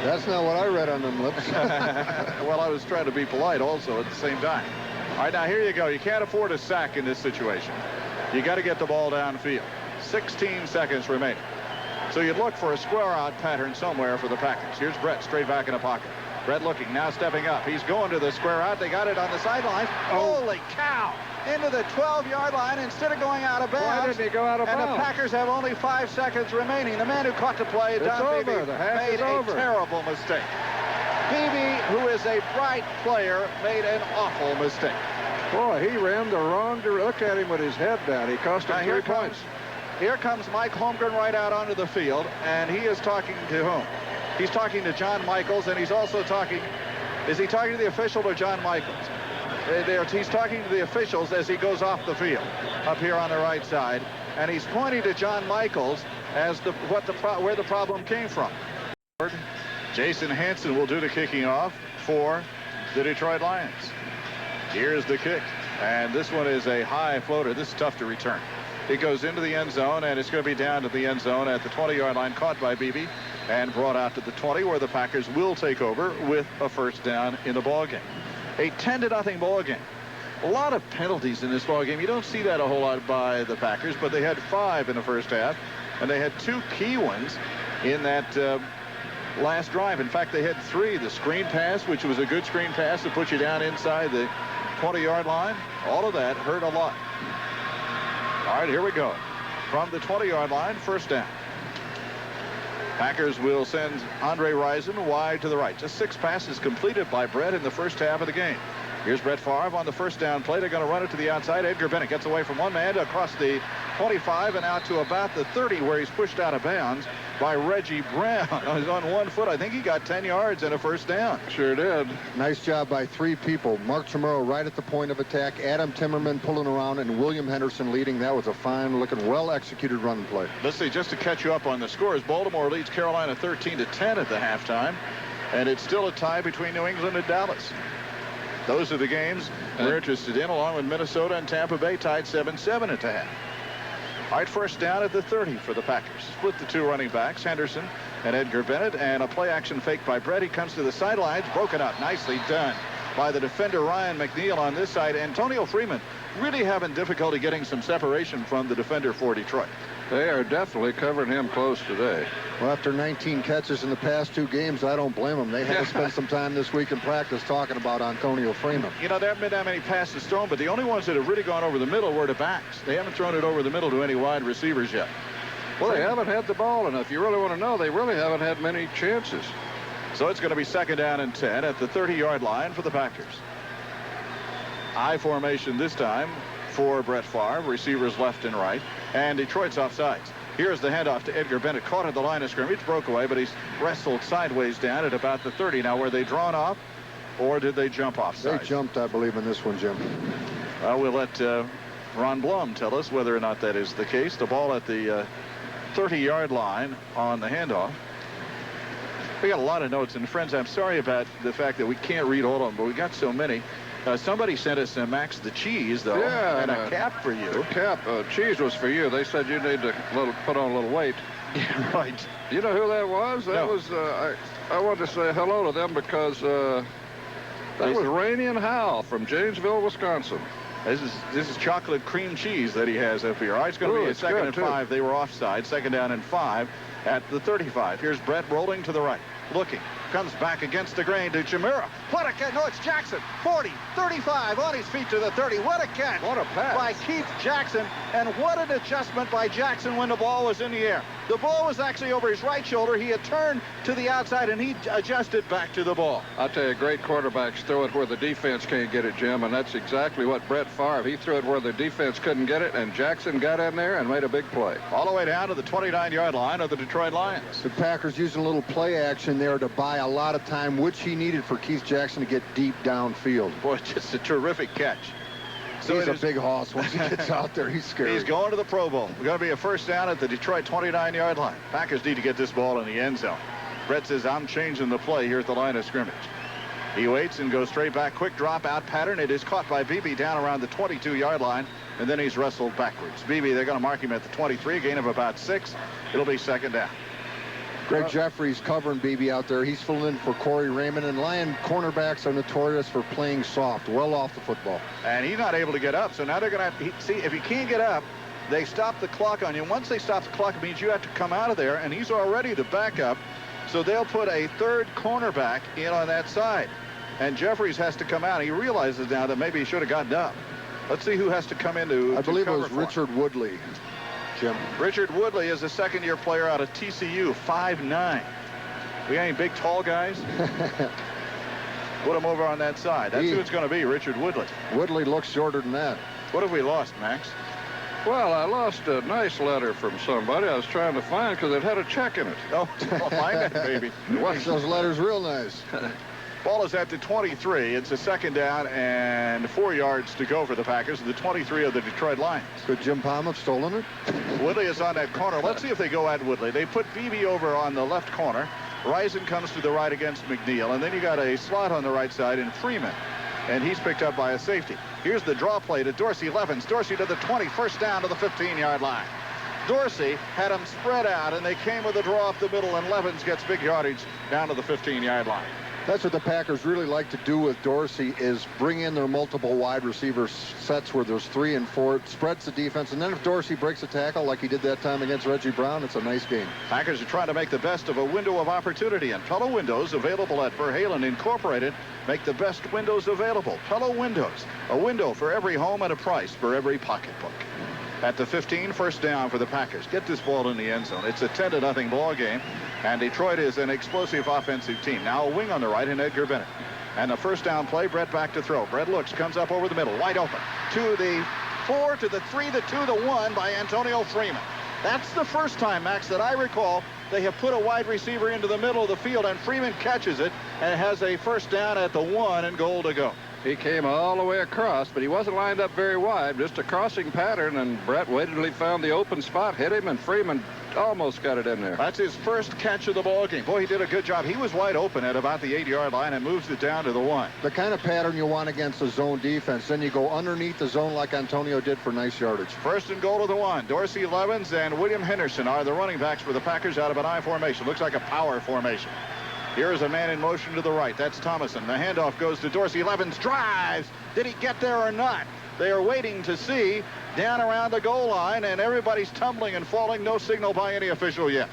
That's not what I read on them lips. Well, I was trying to be polite also at the same time. All right, now here you go. You can't afford a sack in this situation. You got to get the ball downfield. 16 seconds remaining. So you'd look for a square out pattern somewhere for the Packers. Here's Brett straight back in the pocket. Brett looking, now stepping up. He's going to the square out. They got it on the sideline. Holy cow! Into the 12-yard line instead of going out of bounds. Why didn't he go out of bounds? And the Packers have only 5 seconds remaining. The man who caught the play, Don Beebe, made a terrible mistake. Beebe, who is a bright player, made an awful mistake. Boy, he ran the wrong direction. Look at him with his head down. He cost him 3 points. Here comes Mike Holmgren right out onto the field, and he is talking to whom? He's talking to John Michaels, and he's also talking... Is he talking to the official or John Michaels? He's talking to the officials as he goes off the field up here on the right side, and he's pointing to John Michaels as where the problem came from. Jason Hansen will do the kicking off for the Detroit Lions. Here's the kick, and this one is a high floater. This is tough to return. It goes into the end zone, and it's going to be down to the end zone at the 20-yard line, caught by Beebe, and brought out to the 20, where the Packers will take over with a first down in the ballgame. A 10-0 ball game. A lot of penalties in this ball game. You don't see that a whole lot by the Packers, but they had 5 in the first half, and they had 2 key ones in that last drive. In fact, they had 3. The screen pass, which was a good screen pass to put you down inside the 20-yard line. All of that hurt a lot. All right, here we go. From the 20-yard line, first down. Packers will send Andre Rison wide to the right. Just 6 passes completed by Brett in the first half of the game. Here's Brett Favre on the first down play. They're going to run it to the outside. Edgar Bennett gets away from one man across the 25 and out to about the 30, where he's pushed out of bounds by Reggie Brown. He's on 1 foot. I think he got 10 yards and a first down. Sure did. Nice job by 3 people. Mark Chamorro right at the point of attack. Adam Timmerman pulling around, and William Henderson leading. That was a fine-looking, well-executed run play. Let's see, just to catch you up on the scores, Baltimore leads Carolina 13-10 at the halftime, and it's still a tie between New England and Dallas. Those are the games we're interested in, along with Minnesota and Tampa Bay tied 7-7 at the half. All right, first down at the 30 for the Packers. Split the 2 running backs, Henderson and Edgar Bennett, and a play action fake by Brett. He comes to the sidelines, broken up, nicely done by the defender Ryan McNeil on this side. Antonio Freeman really having difficulty getting some separation from the defender for Detroit. They are definitely covering him close today. Well, after 19 catches in the past 2 games, I don't blame them. They had to spend some time this week in practice talking about Antonio Freeman. You know, there haven't been that many passes thrown, but the only ones that have really gone over the middle were to backs. They haven't thrown it over the middle to any wide receivers yet. Well, they haven't had the ball, and if you really want to know, they really haven't had many chances. So it's going to be 2nd down and 10 at the 30-yard line for the Packers. I formation this time for Brett Favre. Receivers left and right. And Detroit's offsides. Here's the handoff to Edgar Bennett. Caught at the line of scrimmage. Broke away, but he's wrestled sideways down at about the 30. Now, were they drawn off, or did they jump offside? They jumped, I believe, in this one, Jim. Well, we'll let Ron Blum tell us whether or not that is the case. The ball at the 30-yard line on the handoff. We got a lot of notes, and friends, I'm sorry about the fact that we can't read all of them, but we got so many. Somebody sent us Max the cheese, though, and a cap for you. Cap. Cheese was for you. They said you need to put on a little weight. Yeah, right. You know who that was? That was, I wanted to say hello to them because that was Rainey and Hal from Janesville, Wisconsin. This is chocolate cream cheese that he has up here. All right, it's going to be a 2nd and 5. They were offside. 2nd down and 5 at the 35. Here's Brett rolling to the right. Looking. Comes back against the grain to Chimera. What a catch. No, it's Jackson. 40, 35 on his feet to the 30. What a catch. What a pass. By Keith Jackson. And what an adjustment by Jackson when the ball was in the air. The ball was actually over his right shoulder. He had turned to the outside, and he adjusted back to the ball. I'll tell you, great quarterbacks throw it where the defense can't get it, Jim, and that's exactly what Brett Favre, he threw it where the defense couldn't get it, and Jackson got in there and made a big play. All the way down to the 29-yard line of the Detroit Lions. The Packers using a little play action there to buy a lot of time, which he needed for Keith Jackson to get deep downfield. Boy, just a terrific catch. So he's a big hoss. Once he gets out there, he's scary. He's going to the Pro Bowl. We're going to be a 1st down at the Detroit 29-yard line. Packers need to get this ball in the end zone. Brett says, I'm changing the play here at the line of scrimmage. He waits and goes straight back. Quick drop out pattern. It is caught by Beebe down around the 22-yard line, and then he's wrestled backwards. Beebe, they're going to mark him at the 23, a gain of about 6. It'll be 2nd down. Greg Jeffries covering Beebe out there. He's filling in for Corey Raymond, and Lion cornerbacks are notorious for playing soft, well off the football. And he's not able to get up, so now they're going to see if he can't get up, they stop the clock on you. Once they stop the clock, it means you have to come out of there, and he's already the backup, so they'll put a 3rd cornerback in on that side. And Jeffries has to come out. He realizes now that maybe he should have gotten up. Let's see who has to come in to I believe it was Richard Woodley. Jim. Richard Woodley is a 2nd-year player out of TCU, 5'9". We got any big, tall guys? Put him over on that side. That's who it's going to be, Richard Woodley. Woodley looks shorter than that. What have we lost, Max? Well, I lost a nice letter from somebody I was trying to find because it had a check in it. Oh, I'll find it, baby. Watch those letters real nice. Ball is at the 23. It's a 2nd down and 4 yards to go for the Packers. The 23 of the Detroit Lions. Could Jim Palm have stolen it? Woodley is on that corner. Let's see if they go at Woodley. They put Beebe over on the left corner. Rison comes to the right against McNeil. And then you got a slot on the right side in Freeman. And he's picked up by a safety. Here's the draw play to Dorsey Levens. Dorsey to the 20. 1st down to the 15-yard line. Dorsey had them spread out, and they came with a draw up the middle, and Levens gets big yardage down to the 15-yard line. That's what the Packers really like to do with Dorsey, is bring in their multiple wide receiver sets where there's 3 and 4. It spreads the defense, and then if Dorsey breaks a tackle like he did that time against Reggie Brown, it's a nice game. Packers are trying to make the best of a window of opportunity, and Pella Windows, available at Verhalen Incorporated, make the best windows available. Pella Windows, a window for every home at a price for every pocketbook. At the 15, 1st down for the Packers. Get this ball in the end zone. It's a 10-0 ball game, and Detroit is an explosive offensive team. Now a wing on the right in Edgar Bennett. And the 1st down play, Brett back to throw. Brett looks, comes up over the middle, wide open. To the 4, to the 3, the 2, the 1 by Antonio Freeman. That's the first time, Max, that I recall they have put a wide receiver into the middle of the field, and Freeman catches it and has a 1st down at the 1 and goal to go. He came all the way across, but he wasn't lined up very wide, just a crossing pattern, and Brett waited till he found the open spot, hit him, and Freeman almost got it in there. That's his first catch of the ball game. Boy, he did a good job. He was wide open at about the 8-yard line and moves it down to the 1. The kind of pattern you want against a zone defense. Then you go underneath the zone like Antonio did for nice yardage. 1st and goal to the 1. Dorsey Levens and William Henderson are the running backs for the Packers out of an I formation. Looks like a power formation. Here's a man in motion to the right. That's Thomason. The handoff goes to Dorsey. Levens drives. Did he get there or not? They are waiting to see down around the goal line, and everybody's tumbling and falling. No signal by any official yet.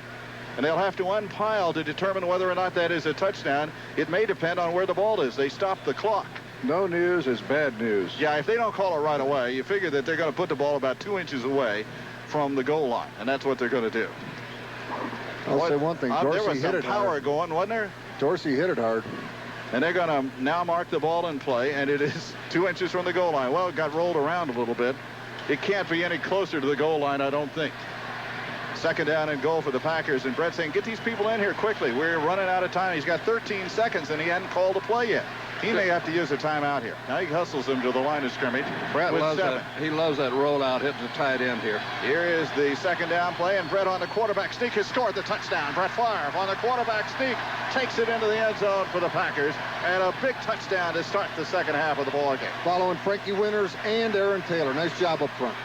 And they'll have to unpile to determine whether or not that is a touchdown. It may depend on where the ball is. They stopped the clock. No news is bad news. Yeah, if they don't call it right away, you figure that they're going to put the ball about 2 inches away from the goal line, and that's what they're going to do. I'll say one thing. Dorsey there was hit some it power hard. going, wasn't there? Dorsey hit it hard. And they're going to now mark the ball in play, and it is 2 inches from the goal line. Well, it got rolled around a little bit. It can't be any closer to the goal line, I don't think. Second down and goal for the Packers, and Brett saying, get these people in here quickly. We're running out of time. He's got 13 seconds, and he hadn't called a play yet. He may have to use a timeout here. Now he hustles him to the line of scrimmage. Brett loves that. He loves that rollout hitting the tight end here. Here is the second down play, and Brett on the quarterback sneak has scored the touchdown. Brett Favre on the quarterback sneak takes it into the end zone for the Packers, and a big touchdown to start the second half of the ball game. Following Frankie Winters and Aaron Taylor. Nice job up front.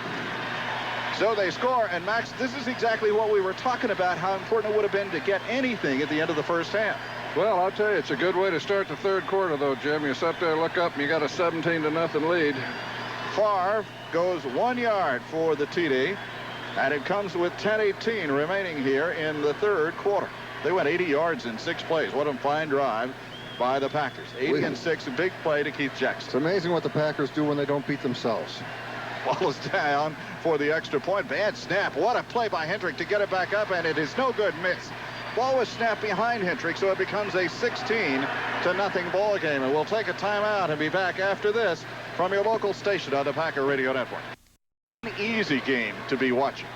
So they score, and Max, this is exactly what we were talking about, how important it would have been to get anything at the end of the first half. Well, I'll tell you, it's a good way to start the third quarter, though, Jim. You sit there, look up, and you got a 17-0 lead. Favre goes 1 yard for the TD, and it comes with 10:18 remaining here in the third quarter. They went 80 yards in 6 plays. What a fine drive by the Packers. 80 and 6, a big play to Keith Jackson. It's amazing what the Packers do when they don't beat themselves. Ball is down for the extra point. Bad snap. What a play by Hendrick to get it back up, and it is no good miss. Ball was snapped behind Hendrick, so it becomes a 16-0 ball game. And we'll take a timeout and be back after this from your local station on the Packer Radio Network. An easy game to be watching.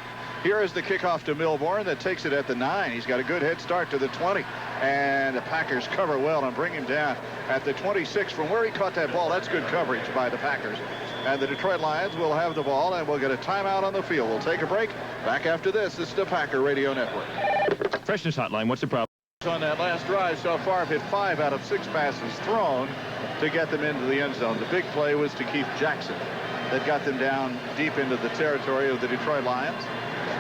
Here is the kickoff to Milbourne that takes it at the 9. He's got a good head start to the 20. And the Packers cover well and bring him down at the 26. From where he caught that ball, that's good coverage by the Packers. And the Detroit Lions will have the ball, and we'll get a timeout on the field. We'll take a break. Back after this. This is the Packer Radio Network. Freshness hotline, what's the problem? On that last drive so far, have hit 5 out of 6 passes thrown to get them into the end zone. The big play was to Keith Jackson that got them down deep into the territory of the Detroit Lions.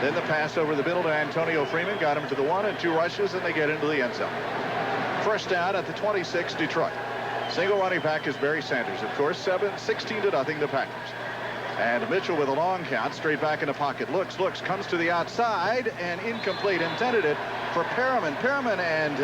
Then the pass over the middle to Antonio Freeman got him to the 1 and 2 rushes, and they get into the end zone. First down at the 26, Detroit. Single running back is Barry Sanders, of course. 16-0 the Packers. And Mitchell with a long count, straight back in the pocket. Looks, comes to the outside, and incomplete. Intended it for Perriman. Perriman and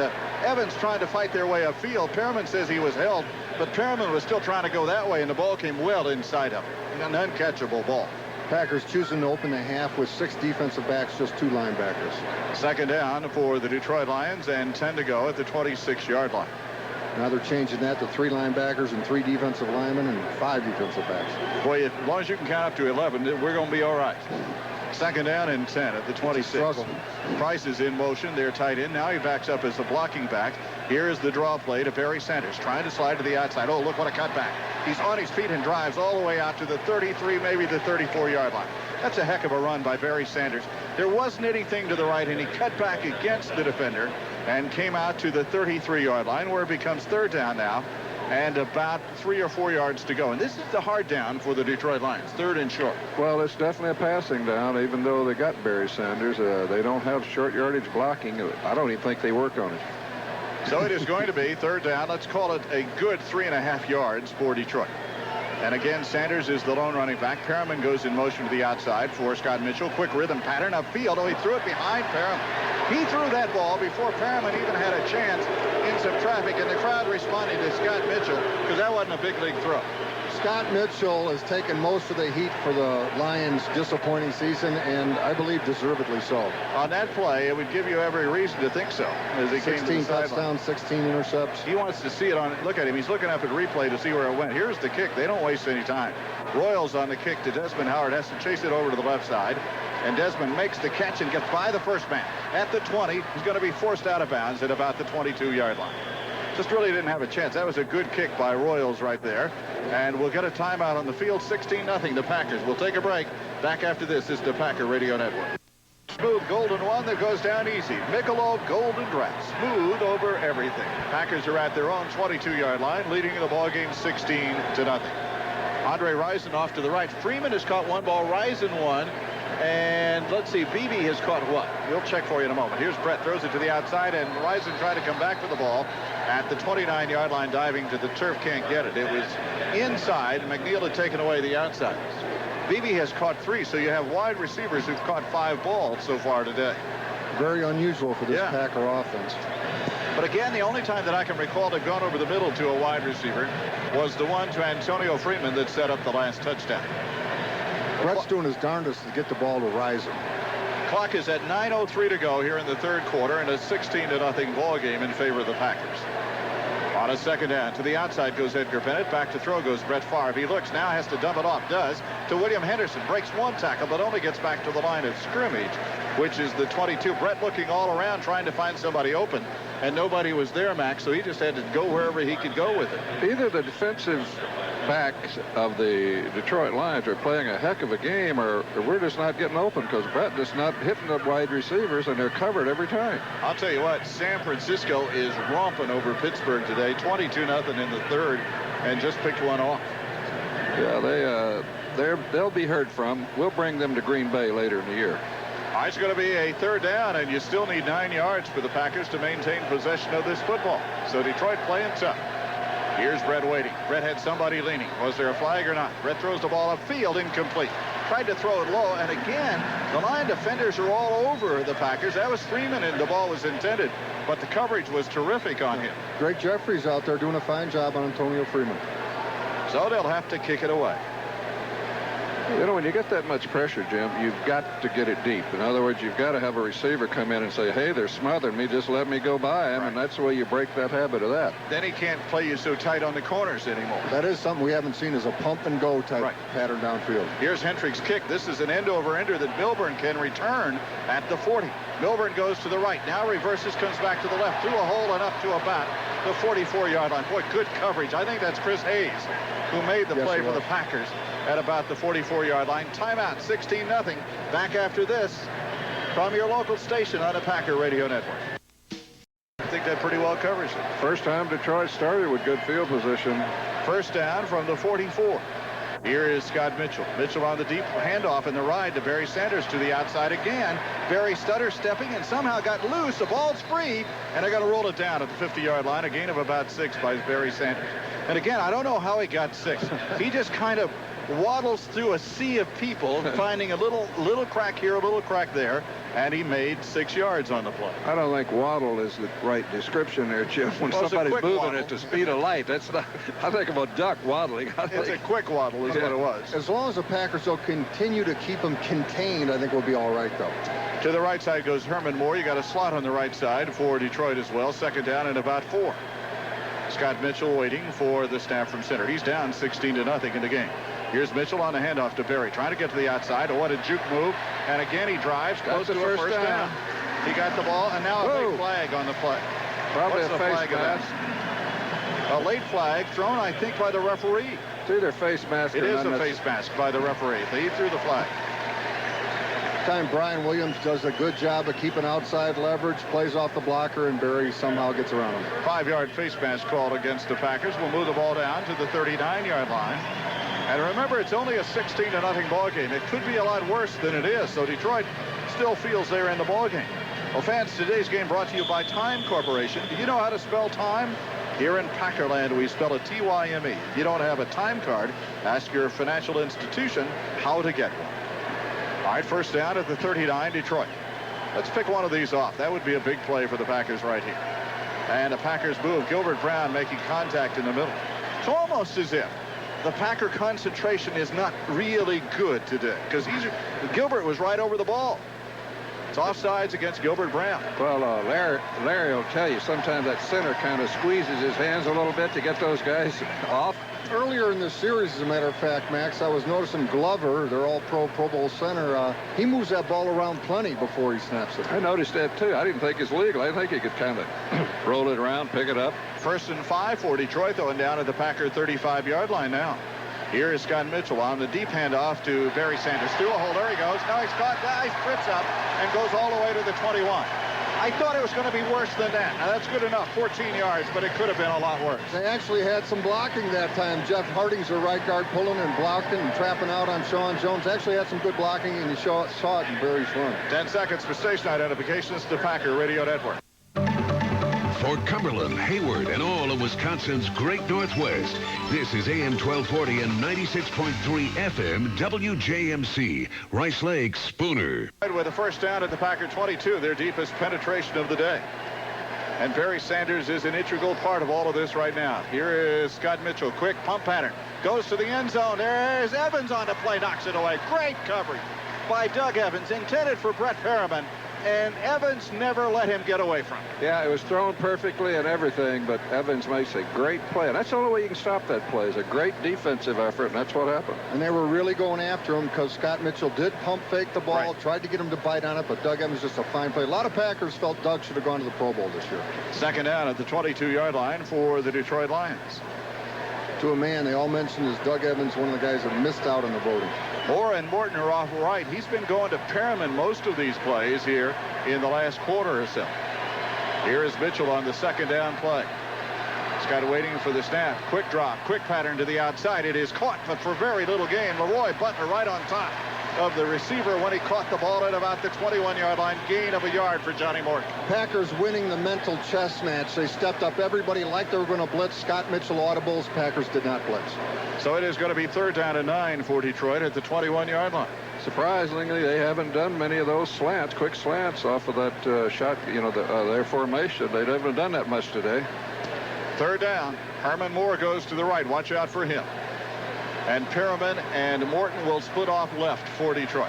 Evans trying to fight their way upfield. Perriman says he was held, but Perriman was still trying to go that way, and the ball came well inside of him. An uncatchable ball. Packers choosing to open the half with 6 defensive backs, just 2 linebackers. Second down for the Detroit Lions, and 10 to go at the 26-yard line. Now they're changing that to 3 linebackers and 3 defensive linemen and 5 defensive backs. Boy, as long as you can count up to 11, we're going to be all right. Second down and 10 at the 26. Price is in motion. They're tight end. Now he backs up as a blocking back. Here is the draw play to Barry Sanders, trying to slide to the outside. Oh, look what a cutback. He's on his feet and drives all the way out to the 33, maybe the 34-yard line. That's a heck of a run by Barry Sanders. There wasn't anything to the right, and he cut back against the defender and came out to the 33-yard line, where it becomes third down now and about 3 or 4 yards to go. And this is the hard down for the Detroit Lions, 3rd and short. Well, it's definitely a passing down, even though they got Barry Sanders. They don't have short yardage blocking. I don't even think they work on it. So it is going to be 3rd down. Let's call it a good 3.5 yards for Detroit. And again, Sanders is the lone running back. Perriman goes in motion to the outside for Scott Mitchell. Quick rhythm pattern upfield. Oh, he threw it behind Perriman. He threw that ball before Perriman even had a chance in some traffic, and the crowd responded to Scott Mitchell because that wasn't a big league throw. Scott Mitchell has taken most of the heat for the Lions' disappointing season, and I believe deservedly so. On that play, it would give you every reason to think so. As he 16 touchdowns, 16 intercepts. He wants to see it on. Look at him. He's looking up at replay to see where it went. Here's the kick. They don't waste any time. Royals on the kick to Desmond Howard. Has to chase it over to the left side. And Desmond makes the catch and gets by the first man. At the 20, he's going to be forced out of bounds at about the 22-yard line. Just really didn't have a chance. That was a good kick by Royals right there. And we'll get a timeout on the field. 16-0 the Packers. We'll take a break. Back after this. This is the Packer Radio Network. Smooth golden one that goes down easy. Michelob Golden Draft. Smooth over everything. Packers are at their own 22-yard line, leading the ball game 16-0. Andre Rison off to the right. Freeman has caught one ball. Rison one. And let's see, Beebe has caught what? We'll check for you in a moment. Here's Brett, throws it to the outside, and Rison trying to come back for the ball at the 29-yard line, diving to the turf, can't get it. It was inside. McNeil had taken away the outside. Beebe has caught 3, so you have wide receivers who've caught 5 balls so far today. Very unusual for this Packer offense. But again, the only time that I can recall to have gone over the middle to a wide receiver was the one to Antonio Freeman that set up the last touchdown. Brett's doing his darndest to get the ball to Rison. Clock is at 9:03 to go here in the third quarter, and a 16-0 ball game in favor of the Packers. On a second down, to the outside goes Edgar Bennett. Back to throw goes Brett Favre. He looks now, has to dump it off. Does to William Henderson. Breaks one tackle, but only gets back to the line of scrimmage, which is the 22. Brett looking all around, trying to find somebody open, and nobody was there, Max, so he just had to go wherever he could go with it. Either the defensive backs of the Detroit Lions are playing a heck of a game, or we're just not getting open because Brett is not hitting the wide receivers, and they're covered every time. I'll tell you what, San Francisco is romping over Pittsburgh today, 22-0 in the third, and just picked one off. Yeah, they'll be heard from. We'll bring them to Green Bay later in the year. It's going to be a third down, and you still need 9 yards for the Packers to maintain possession of this football. So Detroit playing tough. Here's Brett waiting. Brett had somebody leaning. Was there a flag or not? Brett throws the ball upfield, incomplete. Tried to throw it low, and again, the line defenders are all over the Packers. That was Freeman, and the ball was intended, but the coverage was terrific on him. Greg Jeffries out there doing a fine job on Antonio Freeman. So they'll have to kick it away. You know, when you get that much pressure, Jim, you've got to get it deep. In other words, you've got to have a receiver come in and say, hey, they're smothering me, just let me go by him, and that's the way you break that habit of that. Then he can't play you so tight on the corners anymore. That is something we haven't seen, is a pump-and-go type pattern downfield. Here's Hendrick's kick. This is an end-over-ender that Milburn can return at the 40. Milburn goes to the right. Now reverses, comes back to the left, through a hole and up to about the 44-yard line. Boy, good coverage. I think that's Chris Hayes who made the play for the Packers at about the 44-yard line. Timeout, 16-0. Back after this from your local station on the Packer Radio Network. I think that pretty well covers it. First time Detroit started with good field position. First down from the 44. Here is Scott Mitchell. Mitchell on the deep handoff in the ride to Barry Sanders to the outside again. Barry stutter stepping and somehow got loose. The ball's free, and they're going to roll it down at the 50-yard line. A gain of about 6 by Barry Sanders. And again, I don't know how he got 6. He just kind of waddles through a sea of people, finding a little crack here, a little crack there, and he made 6 yards on the play. I don't think waddle is the right description there, Jim. When somebody's moving at the speed of light, that's not. I think about duck waddling. It's a quick waddle is what it was. As long as the Packers will continue to keep them contained, I think we'll be all right, though. To the right side goes Herman Moore. You got a slot on the right side for Detroit as well. Second down and about 4. Scott Mitchell waiting for the snap from center. He's down 16-0 in the game. Here's Mitchell on the handoff to Barry, trying to get to the outside. Oh, what a juke move. And again, he drives close to a first down. He got the ball, and now a big flag on the play. Probably What's a face mask. A late flag thrown, I think, by the referee. It's either face mask or it is a face mask by the referee. He threw the flag. Time Brian Williams does a good job of keeping outside leverage, plays off the blocker, and Barry somehow gets around him. 5-yard face mask called against the Packers. We'll move the ball down to the 39-yard line. And remember, it's only a 16-0 ball game. It could be a lot worse than it is, so Detroit still feels they're in the ball game. Well, fans, today's game brought to you by Time Corporation. Do you know how to spell time? Here in Packerland, we spell it T-Y-M-E. If you don't have a time card, ask your financial institution how to get one. All right, first down at the 39, Detroit. Let's pick one of these off. That would be a big play for the Packers right here. And the Packers move. Gilbert Brown making contact in the middle. It's almost as if the Packer concentration is not really good today, because Gilbert was right over the ball. It's offsides against Gilbert Brown. Well, Larry will tell you sometimes that center kind of squeezes his hands a little bit to get those guys off. Earlier in this series, as a matter of fact, Max, I was noticing Glover, they're all Pro Bowl center. He moves that ball around plenty before he snaps it. I noticed that, too. I didn't think it's legal. I think he could kind of roll it around, pick it up. 1st and 5 for Detroit, though, and down at the Packer 35-yard line now. Here is Scott Mitchell on the deep handoff to Barry Sanders. Through a hole. There he goes. Now he's caught. He trips up and goes all the way to the 21. I thought it was going to be worse than that. Now, that's good enough, 14 yards, but it could have been a lot worse. They actually had some blocking that time. Jeff Harding's the right guard pulling and blocking and trapping out on Sean Jones. Actually had some good blocking, and you saw it in Barry's run. 10 seconds for station identifications to Packer Radio Network. For Cumberland, Hayward, and all of Wisconsin's great Northwest, this is AM 1240 and 96.3 FM WJMC, Rice Lake, Spooner. With a first down at the Packer 22, their deepest penetration of the day. And Barry Sanders is an integral part of all of this right now. Here is Scott Mitchell, quick pump pattern. Goes to the end zone. There's Evans on the play, knocks it away. Great coverage. by Doug Evans, intended for Brett Perriman, and Evans never let him get away from it. Yeah, it was thrown perfectly and everything, but Evans makes a great play. And that's the only way you can stop that play, is a great defensive effort, and that's what happened. And they were really going after him because Scott Mitchell did pump fake the ball, tried to get him to bite on it, but Doug Evans just a fine play. A lot of Packers felt Doug should have gone to the Pro Bowl this year. Second down at the 22-yard line for the Detroit Lions. To a man, they all mentioned is Doug Evans, one of the guys that missed out on the voting. Moore and Morton are off right. He's been going to Perriman most of these plays here in the last quarter or so. Here is Mitchell on the second down play. Scott waiting for the snap. Quick drop, quick pattern to the outside. It is caught, but for very little gain. Leroy Butler right on top of the receiver when he caught the ball at about the 21-yard line. Gain of a yard for Johnny Morton. Packers winning the mental chess match. They stepped up. Everybody like they were going to blitz. Scott Mitchell audibles. Packers did not blitz. So it is going to be third down and 9 for Detroit at the 21-yard line. Surprisingly, they haven't done many of those slants, quick slants off of that shot, their formation. They haven't done that much today. Third down. Herman Moore goes to the right. Watch out for him. And Perriman and Morton will split off left for Detroit.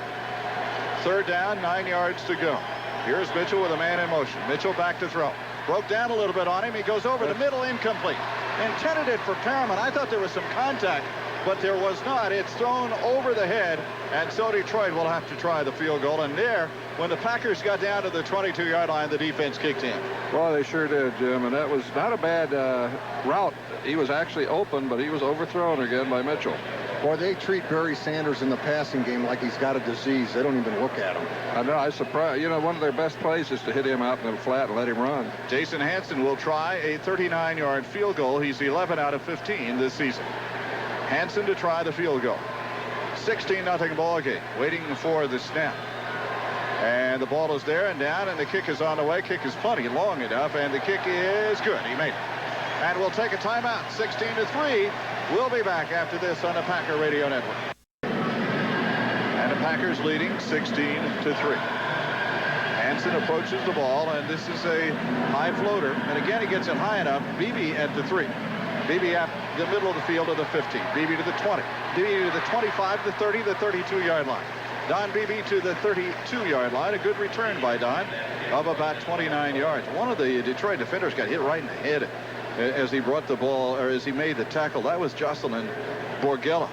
Third down, 9 yards to go. Here's Mitchell with a man in motion. Mitchell back to throw. Broke down a little bit on him. He goes over the middle, incomplete. Intended it for Perriman. I thought there was some contact, but there was not. It's thrown over the head, and so Detroit will have to try the field goal. And there, when the Packers got down to the 22-yard line, the defense kicked in. Well, they sure did, Jim, and that was not a bad route. He was actually open, but he was overthrown again by Mitchell. Boy, they treat Barry Sanders in the passing game like he's got a disease. They don't even look at him. I know. I'm surprised. One of their best plays is to hit him out in the flat and let him run. Jason Hansen will try a 39-yard field goal. He's 11 out of 15 this season. Hansen to try the field goal. 16-0 ball game. Waiting for the snap. And the ball is there and down, and the kick is on the way. Kick is plenty long enough, and the kick is good. He made it. And we'll take a timeout. 16-3. We'll be back after this on the Packer Radio Network. And the Packers leading 16-3. Hansen approaches the ball, and this is a high floater. And again, he gets it high enough. Beebe at the 3. Beebe at the middle of the field to the 15. Beebe to the 20. Beebe to the 25, the 30, the 32-yard line. Don Beebe to the 32-yard line. A good return by Don of about 29 yards. One of the Detroit defenders got hit right in the head as he brought the ball, or as he made the tackle. That was Jocelyn Borgella,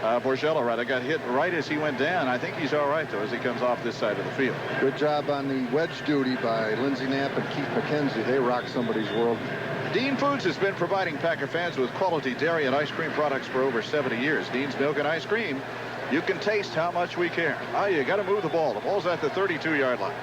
rather, got hit right as he went down. I think he's all right, though, as he comes off this side of the field. Good job on the wedge duty by Lindsey Knapp and Keith McKenzie. They rock somebody's world. Dean Foods has been providing Packer fans with quality dairy and ice cream products for over 70 years. Dean's Milk and Ice Cream. You can taste how much we care. You got to move the ball. The ball's at the 32-yard line.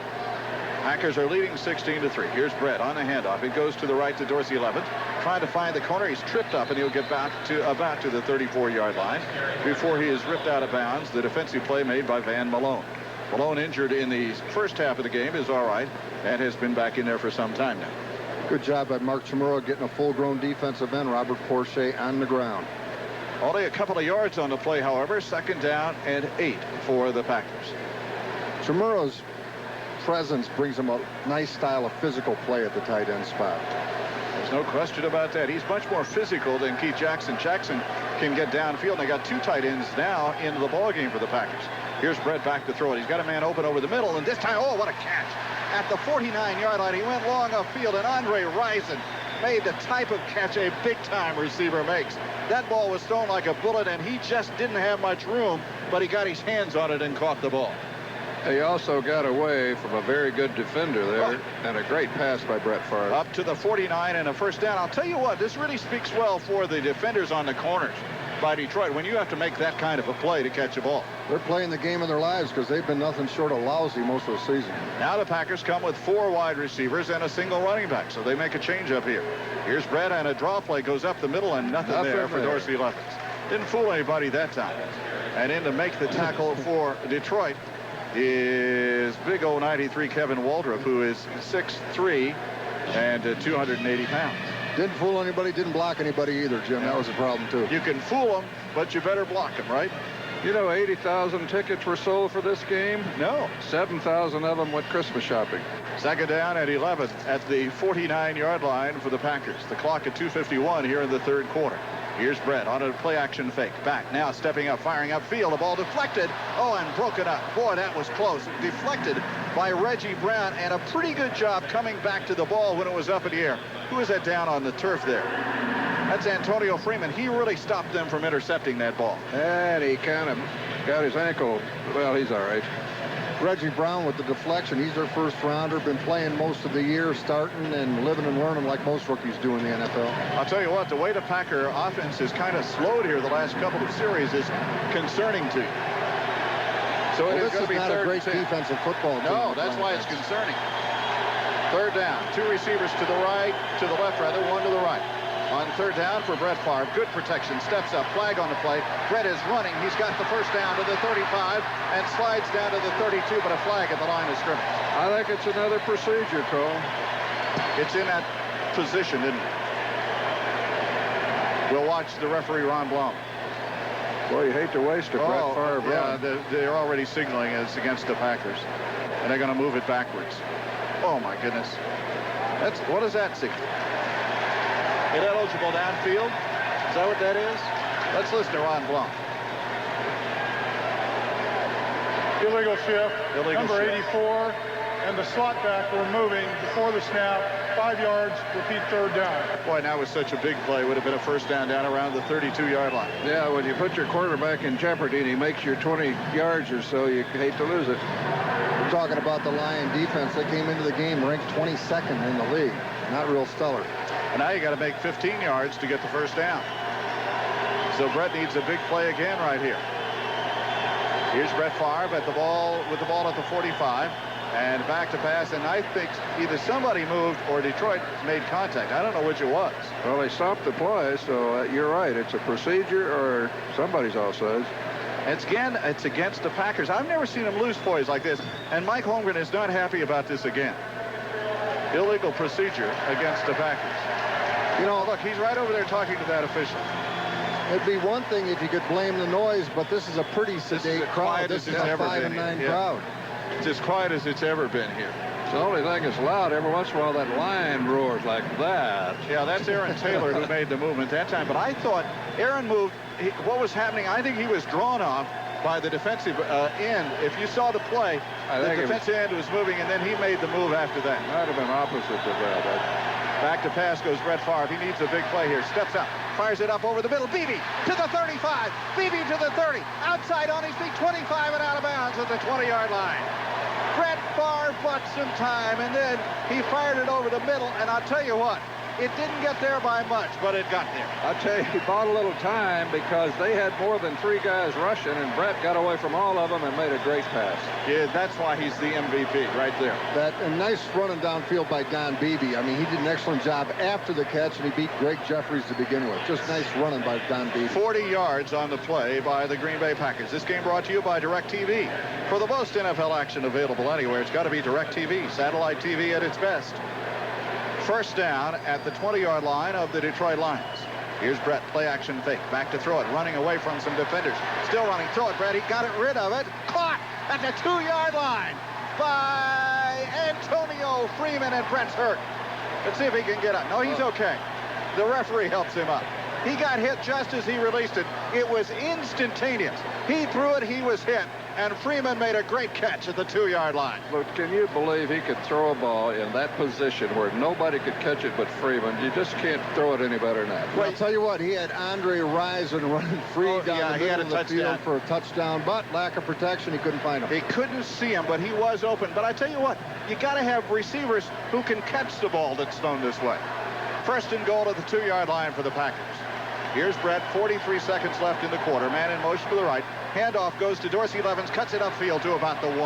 Packers are leading 16-3. Here's Brett on the handoff. It goes to the right to Dorsey Levitt. Trying to find the corner. He's tripped up, and he'll get back to about to the 34-yard line before he is ripped out of bounds. The defensive play made by Van Malone. Malone, injured in the first half of the game, is all right and has been back in there for some time now. Good job by Mark Chmura getting a full-grown defensive end. Robert Porsche on the ground. Only a couple of yards on the play, however. Second down and 8 for the Packers. Chmura's presence brings him a nice style of physical play at the tight end spot. There's no question about that. He's much more physical than Keith Jackson. Jackson can get downfield, and they got 2 tight ends now into the ball game for the Packers. Here's Brett back to throw it. He's got a man open over the middle, and this time, oh, what a catch. At the 49-yard line, he went long upfield, and Andre Rison made the type of catch a big-time receiver makes. That ball was thrown like a bullet, and he just didn't have much room, but he got his hands on it and caught the ball. He also got away from a very good defender there, and a great pass by Brett Favre. Up to the 49 and a first down. I'll tell you what, this really speaks well for the defenders on the corners by Detroit when you have to make that kind of a play to catch a ball. They're playing the game of their lives because they've been nothing short of lousy most of the season. Now the Packers come with 4 wide receivers and a single running back, so they make a change up here. Here's Brett, and a draw play goes up the middle, and nothing there for Dorsey Levitt. Didn't fool anybody that time. And in to make the tackle for Detroit is big old 93 Kevin Waldrop, who is 6'3" and 280 pounds. Didn't fool anybody, didn't block anybody either, Jim. That was a problem, too. You can fool them, but you better block them, right? 80,000 tickets were sold for this game? No. 7,000 of them went Christmas shopping. Second down at 11 at the 49-yard line for the Packers. The clock at 2:51 here in the third quarter. Here's Brett on a play-action fake. Back now, stepping up, firing upfield. The ball deflected. Oh, and broken up. Boy, that was close. Deflected by Reggie Brown, and a pretty good job coming back to the ball when it was up in the air. Who is that down on the turf there? That's Antonio Freeman. He really stopped them from intercepting that ball. And he kind of got his ankle. Well, he's all right. Reggie Brown with the deflection. He's their first rounder. Been playing most of the year, starting and living and learning like most rookies do in the NFL. I'll tell you what, the way the Packer offense is kind of slowed here the last couple of series is concerning to you. So this is not a great defensive football team. No, that's why it's concerning. Third down. 2 receivers to the right, to the left rather, 1 to the right. On third down for Brett Favre. Good protection. Steps up. Flag on the play. Brett is running. He's got the first down to the 35 and slides down to the 32, but a flag at the line of scrimmage. I think it's another procedure, Cole. It's in that position, isn't it? We'll watch the referee, Ron Blum. Well, you hate to waste a Brett Favre run. Yeah, they're already signaling it's against the Packers. And they're going to move it backwards. Oh, my goodness. What does that signal? Ineligible downfield? Is that what that is? Let's listen to Ron Blum. Illegal shift. Number shift. 84 and the slot back were moving before the snap. 5 yards. Repeat third down. Boy, that was such a big play. Would have been a first down around the 32-yard line. Yeah, when you put your quarterback in jeopardy and he makes your 20 yards or so, you hate to lose it. We're talking about the Lion defense. They came into the game ranked 22nd in the league. Not real stellar. And now you got to make 15 yards to get the first down. So Brett needs a big play again right here. Here's Brett Favre with the ball at the 45 and back to pass. And I think either somebody moved or Detroit made contact. I don't know which it was. Well, they stopped the play, so you're right. It's a procedure or somebody's offsides. It's against the Packers. I've never seen them lose poise like this. And Mike Holmgren is not happy about this again. Illegal procedure against the Packers. You know, look, he's right over there talking to that official. It'd be one thing if you could blame the noise, but this is a pretty sedate crowd. This is a 5 and 9 crowd. It's as quiet as it's ever been here. It's the only thing that's loud. Every once in a while, that lion roars like that. Yeah, that's Aaron Taylor who made the movement that time. But I thought Aaron moved. What was happening? I think he was drawn off by the defensive end. If you saw the play, the defensive end was moving, and then he made the move after that. Might have been opposite to that. Back to pass goes Brett Favre. He needs a big play here. Steps up, fires it up over the middle. Beebe to the 35. Beebe to the 30. Outside on his feet, 25 and out of bounds at the 20-yard line. Brett Favre bought some time, and then he fired it over the middle. And I'll tell you what, it didn't get there by much, but it got there. I'll tell you, he bought a little time because they had more than 3 guys rushing, and Brett got away from all of them and made a great pass. Yeah, that's why he's the MVP right there. A nice running downfield by Don Beebe. I mean, he did an excellent job after the catch, and he beat Greg Jeffries to begin with. Just nice running by Don Beebe. 40 yards on the play by the Green Bay Packers. This game brought to you by DirecTV. For the most NFL action available anywhere, it's got to be DirecTV. Satellite TV at its best. First down at the 20-yard line of the Detroit Lions. Here's Brett, play action fake, back to throw it, running away from some defenders. Still running, throw it, Brett, he got it rid of it. Caught at the 2-yard line by Antonio Freeman, and Brett's hurt. Let's see if he can get up. No, he's okay. The referee helps him up. He got hit just as he released it. It was instantaneous. He threw it, he was hit, and Freeman made a great catch at the 2-yard line. But can you believe he could throw a ball in that position where nobody could catch it but Freeman? You just can't throw it any better than that. Well, I'll tell you what, he had Andre Rison running free down the middle of the field for a touchdown, but lack of protection, he couldn't find him. He couldn't see him, but he was open. But I tell you what, you got to have receivers who can catch the ball that's thrown this way. First and goal at the 2-yard line for the Packers. Here's Brett, 43 seconds left in the quarter. Man in motion to the right. Handoff goes to Dorsey Levens, cuts it upfield to about the 1.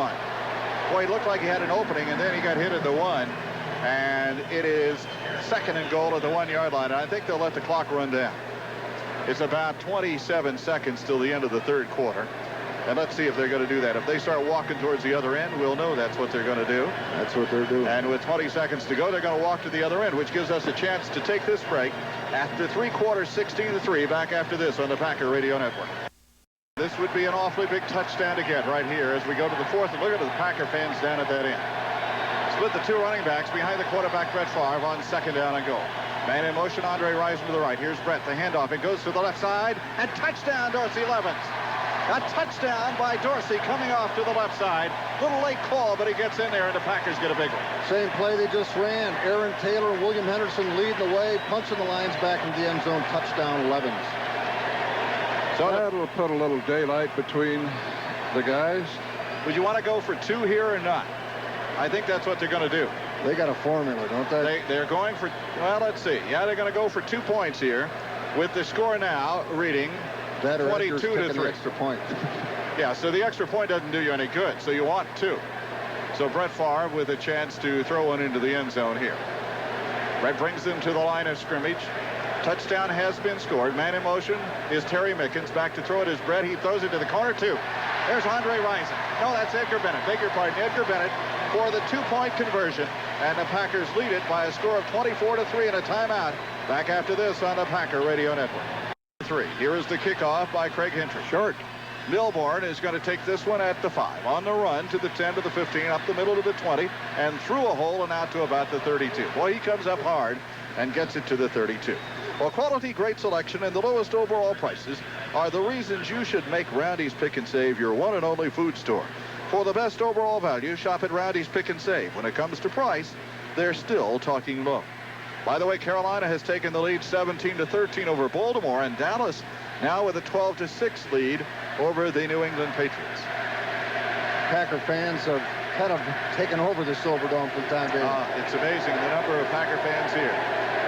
Boy, it looked like he had an opening, and then he got hit at the 1. And it is second and goal at the 1-yard line. And I think they'll let the clock run down. It's about 27 seconds till the end of the third quarter. And let's see if they're going to do that. If they start walking towards the other end, we'll know that's what they're going to do. That's what they're doing. And with 20 seconds to go, they're going to walk to the other end, which gives us a chance to take this break. After 3 quarters, 16-3, back after this on the Packer Radio Network. This would be an awfully big touchdown to get right here as we go to the fourth. And look at the Packer fans down at that end. split the two running backs behind the quarterback, Brett Favre, on second down and goal. Man in motion, Andre Rison to the right. Here's Brett, the handoff. It goes to the left side, and touchdown, Dorsey Levens. A touchdown by Dorsey coming off to the left side. Little late call, but he gets in there, and the Packers get a big one. Same play they just ran. Aaron Taylor and William Henderson leading the way, punching the lines back into the end zone. Touchdown, Levens. So that'll put a little daylight between the guys. Would you want to go for two here or not? I think that's what they're going to do. They got a formula, don't they? They're going for, well, let's see. Yeah, they're going to go for 2 points here with the score now reading 22-3. Extra point. Yeah, so the extra point doesn't do you any good, so you want 2. So Brett Favre with a chance to throw one into the end zone here. Brett brings them to the line of scrimmage. Touchdown has been scored. Man in motion is Terry Mickens. Back to throw it is Brett. He throws it to the corner, too. There's Andre Rison. No, that's Edgar Bennett. Beg your pardon, Edgar Bennett for the 2-point conversion. And the Packers lead it by a score of 24-3 and a timeout. Back after this on the Packer Radio Network. 3. Here is the kickoff by Craig Hentry. Short. Milborn is going to take this one at the 5. On the run to the 10 to the 15, up the middle to the 20, and through a hole and out to about the 32. Boy, he comes up hard and gets it to the 32. Well, quality, great selection, and the lowest overall prices are the reasons you should make Roundy's Pick and Save your one and only food store. For the best overall value, shop at Roundy's Pick and Save. When it comes to price, they're still talking low. By the way, Carolina has taken the lead 17-13 over Baltimore, and Dallas now with a 12-6 lead over the New England Patriots. Packer fans have kind of taken over the Silverdome for the time being. It's amazing the number of Packer fans here.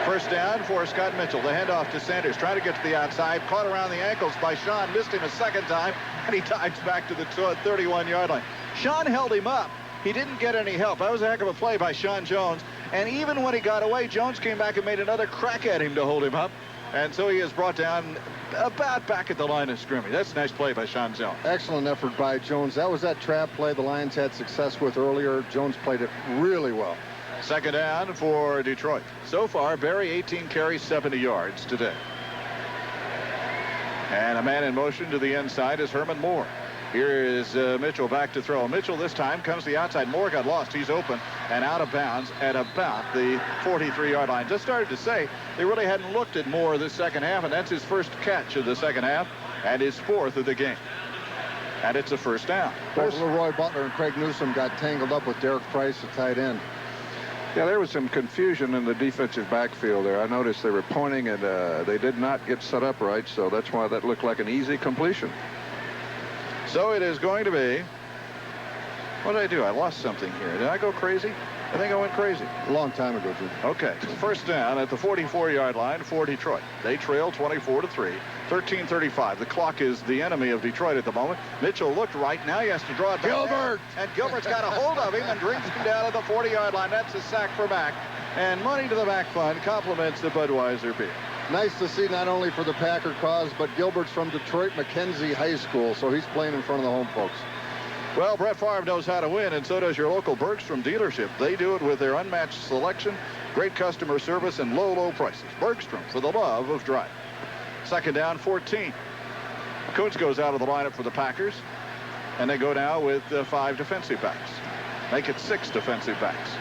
First down for Scott Mitchell. The handoff to Sanders, trying to get to the outside, caught around the ankles by Sean, missed him a second time, and he dives back to the 31-yard line. Sean held him up. He didn't get any help. That was a heck of a play by Sean Jones. And even when he got away, Jones came back and made another crack at him to hold him up. And so he is brought down about back at the line of scrimmage. That's a nice play by Sean Jones. Excellent effort by Jones. That was that trap play the Lions had success with earlier. Jones played it really well. Second down for Detroit. So far, Barry 18 carries 70 yards today. And a man in motion to the inside is Herman Moore. Here is Mitchell back to throw. Mitchell this time comes to the outside. Moore got lost. He's open and out of bounds at about the 43-yard line. Just started to say they really hadn't looked at Moore this second half, and that's his first catch of the second half and his 4th of the game. And it's a first down. Roy Butler and Craig Newsom got tangled up with Derek Price at tight end. Yeah, there was some confusion in the defensive backfield there. I noticed they were pointing, and they did not get set up right, so that's why that looked like an easy completion. So it is going to be, what did I do? I lost something here. Did I go crazy? I think I went crazy. A long time ago, Jim. Okay, first down at the 44-yard line for Detroit. They trail 24-3, 13:35. The clock is the enemy of Detroit at the moment. Mitchell looked right. Now he has to draw it back. Gilbert! And Gilbert's got a hold of him and brings him down to the 40-yard line. That's a sack for Mack. And money to the Mack Fund compliments the Budweiser beer. Nice to see not only for the Packer cause, but Gilbert's from Detroit Mackenzie High School, so he's playing in front of the home folks. Well, Brett Favre knows how to win, and so does your local Bergstrom dealership. They do it with their unmatched selection, great customer service, and low, low prices. Bergstrom, for the love of driving. Second down, 14. Kuntz goes out of the lineup for the Packers, and they go now with 5 defensive backs. Make it 6 defensive backs.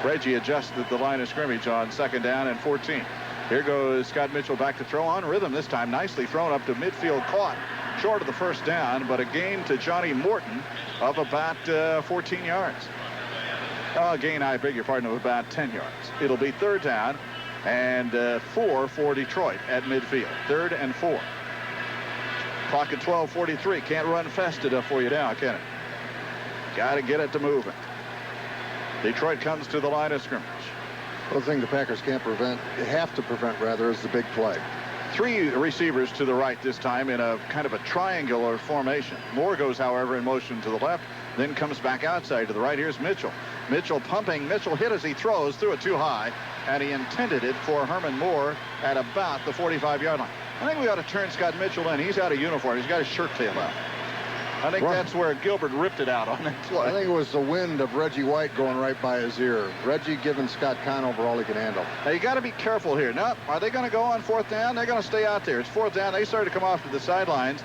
Reggie adjusted the line of scrimmage on second down and 14. Here goes Scott Mitchell back to throw on rhythm this time. Nicely thrown up to midfield, caught short of the first down, but a gain to Johnny Morton of about 14 yards. Gain, I beg your pardon, of about 10 yards. It'll be third down and 4 for Detroit at midfield. 3rd and 4. Clock at 12:43. Can't run fast enough for you now, can it? Got to get it to moving. Detroit comes to the line of scrimmage. One thing the Packers can't prevent, they have to prevent rather, is the big play. 3 receivers to the right this time in a kind of a triangular formation. Moore goes, however, in motion to the left, then comes back outside to the right. Here's Mitchell. Mitchell pumping. Mitchell hit as he throws, threw it too high, and he intended it for Herman Moore at about the 45-yard line. I think we ought to turn Scott Mitchell in. He's out of uniform. He's got his shirt tail out. I think that's where Gilbert ripped it out on that play. I think it was the wind of Reggie White going right by his ear. Reggie giving Scott Conover all he can handle. Now, you got to be careful here. Now, are they going to go on 4th down? They're going to stay out there. It's 4th down. They started to come off to the sidelines,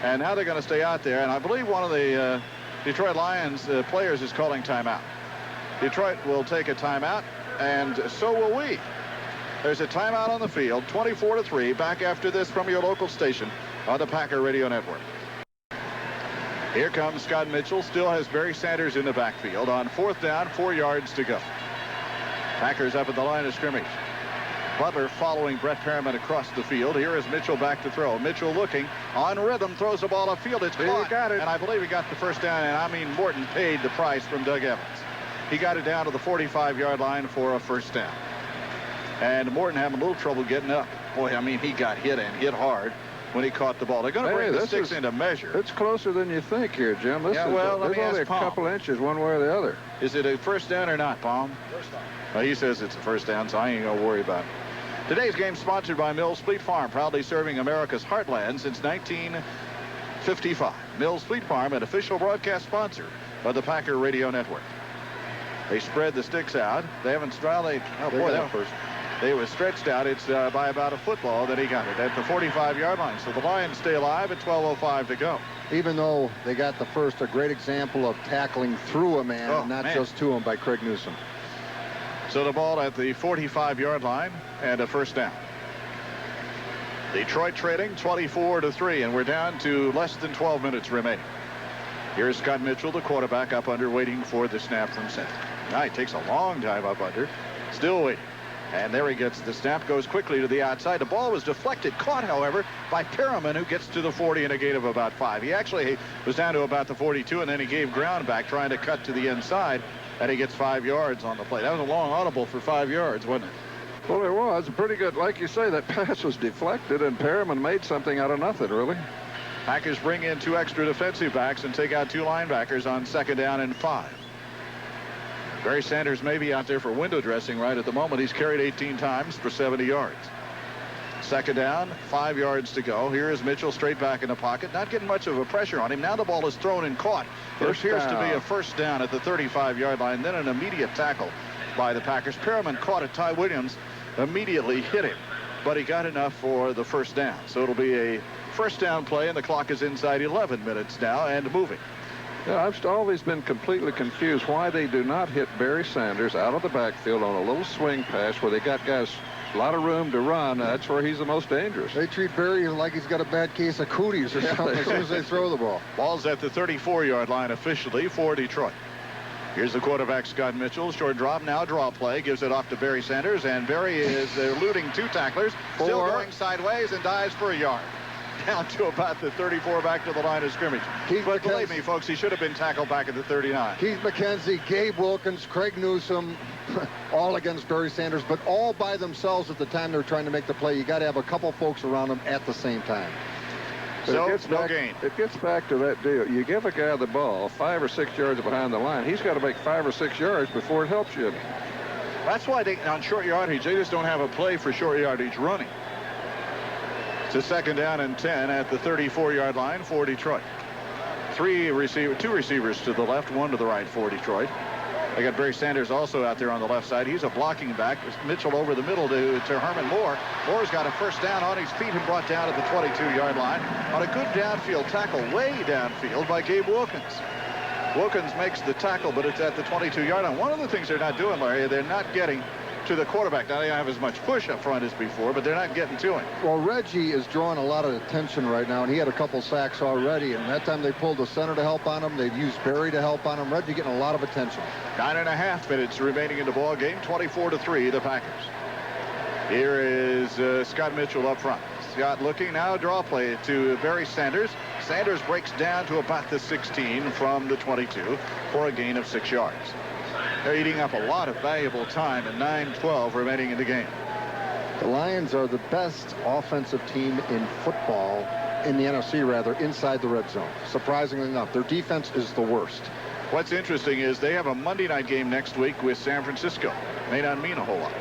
and now they're going to stay out there. And I believe one of the Detroit Lions players is calling timeout. Detroit will take a timeout, and so will we. There's a timeout on the field, 24-3. Back after this from your local station on the Packer Radio Network. Here comes Scott Mitchell. Still has Barry Sanders in the backfield. On 4th down, 4 yards to go. Packers up at the line of scrimmage. Butler following Brett Perriman across the field. Here is Mitchell back to throw. Mitchell looking on rhythm, throws the ball upfield. It's caught. He got it. And I believe he got the first down. And I mean, Morton paid the price from Doug Evans. He got it down to the 45-yard line for a first down. And Morton having a little trouble getting up. Boy, I mean, he got hit and hit hard when he caught the ball. They're going to bring the sticks into measure. It's closer than you think here, Jim. There's only a couple inches one way or the other. Is it a first down or not, Palm? First down. Well, he says it's a first down, so I ain't going to worry about it. Today's game sponsored by Mills Fleet Farm, proudly serving America's heartland since 1955. Mills Fleet Farm, an official broadcast sponsor of the Packer Radio Network. They spread the sticks out. They haven't strolling. Oh, boy, that first. They were stretched out. It's by about a football that he got it at the 45-yard line. So the Lions stay alive at 12:05 to go. Even though they got the first, a great example of tackling through a man, not just to him by Craig Newsom. So the ball at the 45-yard line and a first down. Detroit trailing 24-3, and we're down to less than 12 minutes remaining. Here's Scott Mitchell, the quarterback, up under, waiting for the snap from center. Now he takes a long time up under, still waiting. And there he gets the snap, goes quickly to the outside. The ball was deflected, caught, however, by Perriman, who gets to the 40 in a gain of about 5. He actually was down to about the 42, and then he gave ground back, trying to cut to the inside, and he gets 5 yards on the play. That was a long audible for 5 yards, wasn't it? Well, it was pretty good. Like you say, that pass was deflected, and Perriman made something out of nothing, really. Packers bring in 2 extra defensive backs and take out 2 linebackers on 2nd down and 5. Barry Sanders may be out there for window dressing right at the moment. He's carried 18 times for 70 yards. 2nd down, 5 yards to go. Here is Mitchell straight back in the pocket, not getting much of a pressure on him. Now the ball is thrown and caught. It appears to be a first down at the 35-yard line, then an immediate tackle by the Packers. Perriman caught it. Ty Williams immediately hit him, but he got enough for the first down. So it'll be a first down play, and the clock is inside 11 minutes now and moving. Yeah, I've always been completely confused why they do not hit Barry Sanders out of the backfield on a little swing pass where they got guys a lot of room to run. That's where he's the most dangerous. They treat Barry like he's got a bad case of cooties or something as soon as they throw the ball. Ball's at the 34-yard line officially for Detroit. Here's the quarterback, Scott Mitchell. Short drop, now draw play. Gives it off to Barry Sanders, and Barry is eluding 2 tacklers. Still going sideways and dives for a yard. Down to about the 34, back to the line of scrimmage. But believe me, folks, he should have been tackled back at the 39. Keith McKenzie, Gabe Wilkins, Craig Newsom, all against Barry Sanders, but all by themselves at the time they're trying to make the play. You got to have a couple folks around them at the same time. So, no gain. It gets back to that deal. You give a guy the ball 5 or 6 yards behind the line. He's got to make 5 or 6 yards before it helps you. That's why they, on short yardage, they just don't have a play for short yardage running. It's a 2nd down and 10 at the 34-yard line for Detroit. 2 receivers to the left, 1 to the right for Detroit. They got Barry Sanders also out there on the left side. He's a blocking back. Mitchell over the middle to Herman Moore. Moore's got a first down on his feet and brought down at the 22-yard line on a good downfield tackle, way downfield by Gabe Wilkins. Wilkins makes the tackle, but it's at the 22-yard line. One of the things they're not doing, Larry, they're not getting to the quarterback. Now they don't have as much push up front as before, but they're not getting to him. Well, Reggie is drawing a lot of attention right now, and he had a couple sacks already, and that time they pulled the center to help on him. They've used Barry to help on him. Reggie getting a lot of attention. 9.5 minutes remaining in the ball game. 24-3, the Packers. Here is Scott Mitchell up front. Scott looking now, draw play to Barry Sanders. Sanders breaks down to about the 16 from the 22 for a gain of 6 yards. They're eating up a lot of valuable time, and 9:12 remaining in the game. The Lions are the best offensive team in football, in the NFC rather, inside the red zone. Surprisingly enough, their defense is the worst. What's interesting is they have a Monday night game next week with San Francisco. May not mean a whole lot.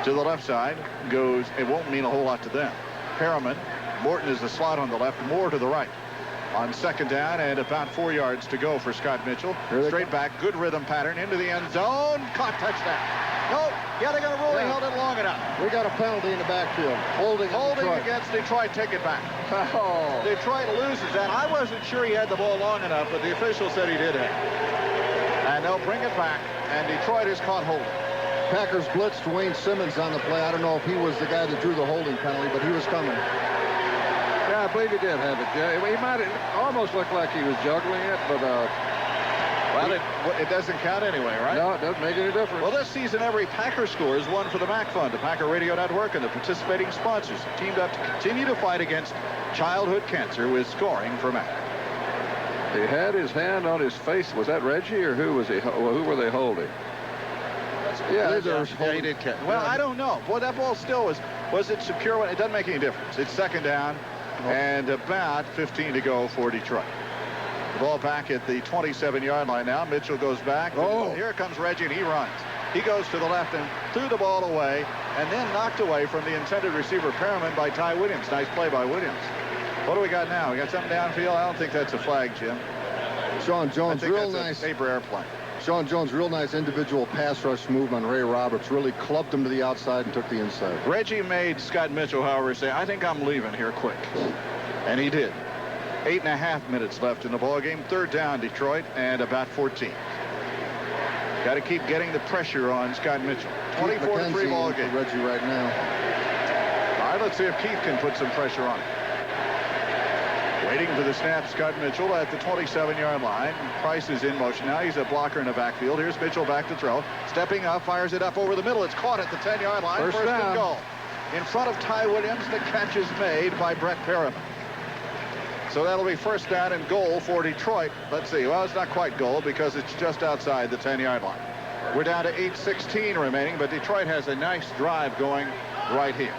To the left side goes, it won't mean a whole lot to them. Perriman, Morton is the slot on the left, Moore to the right. On 2nd down and about 4 yards to go for Scott Mitchell. Straight back, good rhythm pattern into the end zone. Caught, touchdown. No, yeah, they're going to rule. They held it long enough. We got a penalty in the backfield. Holding against Detroit. Take it back. Oh. Detroit loses that. I wasn't sure he had the ball long enough, but the official said he did have it. And they'll bring it back and Detroit has caught holding. Packers blitzed Wayne Simmons on the play. I don't know if he was the guy that drew the holding penalty, but he was coming. Yeah, I believe he did have it, Jay. He might have almost looked like he was juggling it, but well, it doesn't count anyway, right? No, it doesn't make any difference. Well, this season, every Packer score is one for the Mac Fund, the Packer Radio Network, and the participating sponsors have teamed up to continue to fight against childhood cancer with scoring for Mac. He had his hand on his face. Was that Reggie, or who was he? Who were they holding? Yeah, he did catch. Well, I don't know. Boy, that ball still was it secure? It doesn't make any difference. It's second down and about 15 to go for Detroit. The ball back at the 27-yard line now. Mitchell goes back. Oh, here comes Reggie, and he runs. He goes to the left and threw the ball away, and then knocked away from the intended receiver, Perriman, by Ty Williams. Nice play by Williams. What do we got now? We got something downfield? I don't think that's a flag, Jim. Sean Jones, real nice. Paper airplane. Sean Jones, real nice individual pass rush move on Ray Roberts. Really clubbed him to the outside and took the inside. Reggie made Scott Mitchell, however, say, I think I'm leaving here quick. And he did. 8.5 minutes left in the ball game. Third down, Detroit, and about 14. Got to keep getting the pressure on Scott Mitchell. 24-3 ball game. Reggie right now. All right, let's see if Keith can put some pressure on him. Waiting for the snap, Scott Mitchell at the 27-yard line. Price is in motion now. He's a blocker in the backfield. Here's Mitchell back to throw. Stepping up, fires it up over the middle. It's caught at the 10-yard line. First and goal. In front of Ty Williams, the catch is made by Brett Perriman. So that'll be first down and goal for Detroit. Let's see. Well, it's not quite goal because it's just outside the 10-yard line. We're down to 8:16 remaining, but Detroit has a nice drive going right here.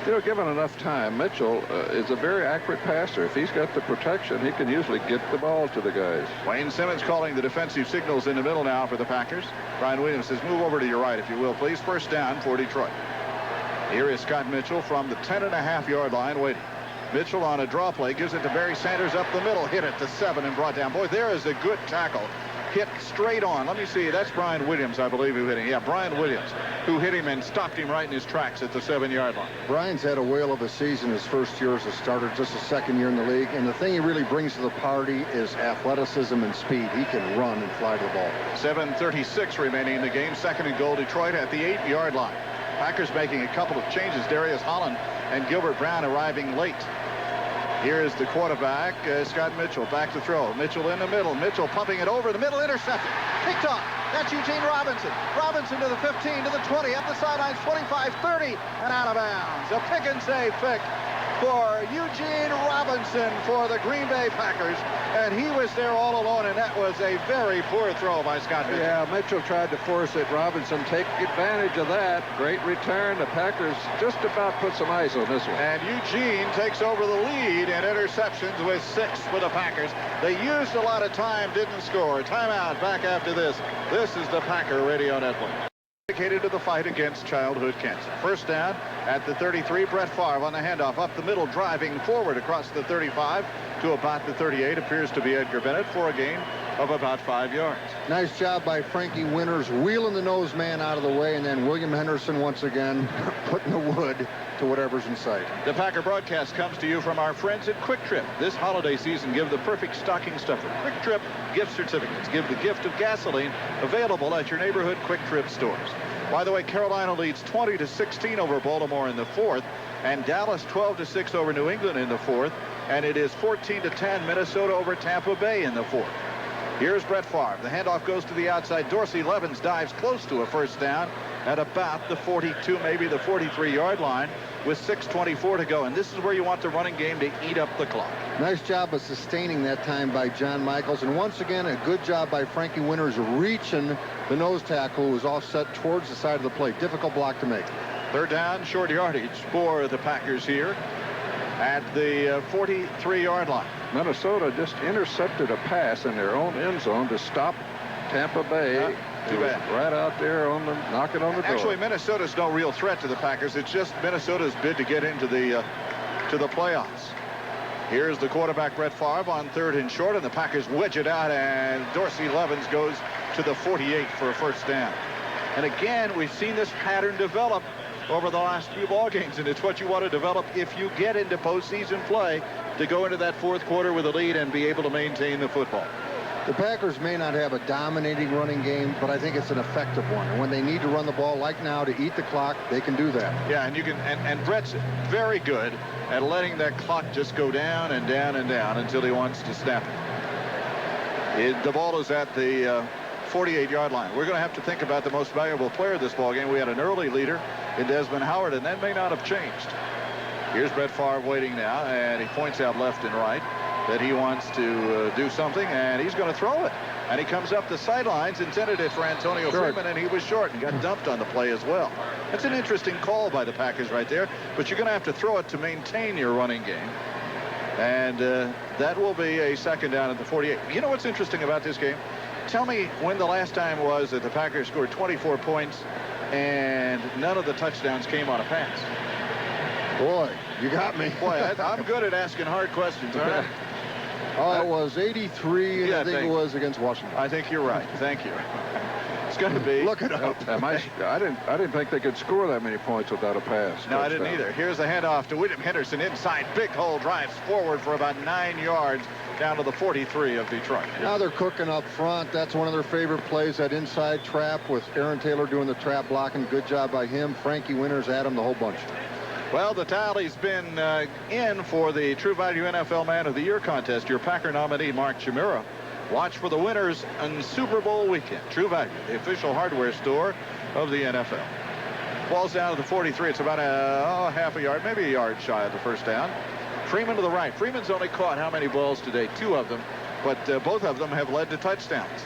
You know, given enough time, Mitchell is a very accurate passer. If he's got the protection, he can usually get the ball to the guys. Wayne Simmons calling the defensive signals in the middle now for the Packers. Brian Williams says, move over to your right, if you will, please. First down for Detroit. Here is Scott Mitchell from the 10.5-yard line waiting. Mitchell on a draw play gives it to Barry Sanders up the middle. Hit it to 7 and brought down. Boy, there is a good tackle. Hit straight on. Let me see. That's Brian Williams, I believe, who hit him. Yeah, Brian Williams, who hit him and stopped him right in his tracks at the 7-yard line. Brian's had a whale of a season his first year as a starter, just his second year in the league. And the thing he really brings to the party is athleticism and speed. He can run and fly to the ball. 7:36 remaining in the game. Second and goal, Detroit at the 8-yard line. Packers making a couple of changes. Darius Holland and Gilbert Brown arriving late. Here's the quarterback, Scott Mitchell, back to throw. Mitchell in the middle. Mitchell pumping it over the middle, intercepted. Picked off. That's Eugene Robinson. Robinson to the 15, to the 20, up the sidelines, 25, 30, and out of bounds. A pick and save pick for Eugene Robinson for the Green Bay Packers. And he was there all alone, and that was a very poor throw by Scott Mitchell. Yeah, Mitchell tried to force it. Robinson take advantage of that. Great return. The Packers just about put some ice on this one. And Eugene takes over the lead in interceptions with 6 for the Packers. They used a lot of time, didn't score. Timeout back after this. This is the Packer Radio Network. Dedicated to the fight against childhood cancer. First down at the 33. Brett Favre on the handoff up the middle, driving forward across the 35 to about the 38. Appears to be Edgar Bennett for a gain of about 5 yards. Nice job by Frankie Winters wheeling the nose man out of the way, and then William Henderson once again putting the wood to whatever's in sight. The Packer broadcast comes to you from our friends at Quick Trip. This holiday season, give the perfect stocking stuffer. Quick Trip gift certificates. Give the gift of gasoline, available at your neighborhood Quick Trip stores. By the way, Carolina leads 20-16 over Baltimore in the 4th, and Dallas 12-6 over New England in the 4th, and it is 14-10 Minnesota over Tampa Bay in the 4th. Here's Brett Favre. The handoff goes to the outside. Dorsey Levens dives close to a first down at about the 42, maybe the 43-yard line with 6:24 to go. And this is where you want the running game to eat up the clock. Nice job of sustaining that time by John Michaels. And once again, a good job by Frankie Winters reaching the nose tackle who was offset towards the side of the plate. Difficult block to make. Third down, short yardage for the Packers here at the 43-yard line. Minnesota just intercepted a pass in their own end zone to stop Tampa Bay. Too bad. Right out there on the knocking on the door. Actually, Minnesota's no real threat to the Packers. It's just Minnesota's bid to get into the playoffs. Here's the quarterback, Brett Favre, on third and short, and the Packers wedge it out, and Dorsey Levens goes to the 48 for a first down. And again, we've seen this pattern develop over the last few ball games, and it's what you want to develop if you get into postseason play, to go into that fourth quarter with a lead and be able to maintain the football. The Packers may not have a dominating running game, but I think it's an effective one. And when they need to run the ball like now to eat the clock, they can do that. Yeah, and you can. And Brett's very good at letting that clock just go down and down and down until he wants to snap it. The ball is at the 48-yard line. We're going to have to think about the most valuable player of this ball game. We had an early leader in Desmond Howard, and that may not have changed. Here's Brett Favre waiting now, and he points out left and right that he wants to do something, and he's going to throw it. And he comes up the sidelines, intended it for Antonio Freeman, and he was short and got dumped on the play as well. That's an interesting call by the Packers right there, but you're going to have to throw it to maintain your running game. And that will be a second down at the 48. You know what's interesting about this game? Tell me when the last time was that the Packers scored 24 points and none of the touchdowns came on a pass. Boy, you got me. Boy, I'm good at asking hard questions, aren't I? Oh, it was 83, and yeah, I think it was against Washington. I think you're right. Thank you. It's going to be. Look it up. I didn't think they could score that many points without a pass. No, I didn't either. Here's the handoff to William Henderson inside. Big hole, drives forward for about 9 yards down to the 43 of Detroit. Now they're cooking up front. That's one of their favorite plays, that inside trap with Aaron Taylor doing the trap blocking. Good job by him. Frankie Winters, Adam, the whole bunch. Well, the tally's been in for the True Value NFL Man of the Year contest. Your Packer nominee, Mark Chimera. Watch for the winners on Super Bowl weekend. True Value, the official hardware store of the NFL. Ball's down to the 43. It's about a half a yard, maybe a yard shy of the first down. Freeman to the right. Freeman's only caught how many balls today? 2 of them, but both of them have led to touchdowns.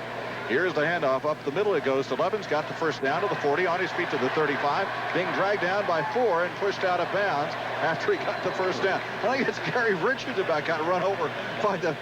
Here's the handoff up the middle. It goes to Levin's. Got the first down to the 40. On his feet to the 35. Being dragged down by 4 and pushed out of bounds after he got the first down. I think it's Gary Richards about got run over by the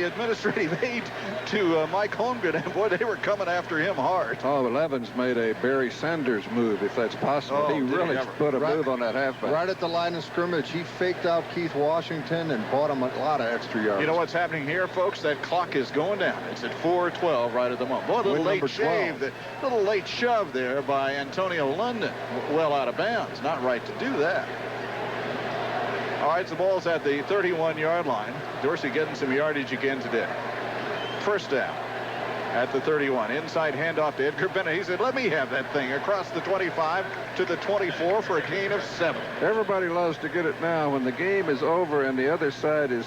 administrative aide to Mike Holmgren. And boy, they were coming after him hard. Oh, Levin's made a Barry Sanders move, if that's possible. He really put a move on that halfback. Right at the line of scrimmage, he faked out Keith Washington and bought him a lot of extra yards. You know what's happening here, folks? That clock is going down. It's at 4:12 right at the moment. Boy, a little late shove there by Antonio London. Well out of bounds. Not right to do that. All right, the ball's at the 31-yard line. Dorsey getting some yardage again today. First down at the 31. Inside handoff to Edgar Bennett. He said, let me have that thing across the 25 to the 24 for a gain of 7. Everybody loves to get it now when the game is over and the other side is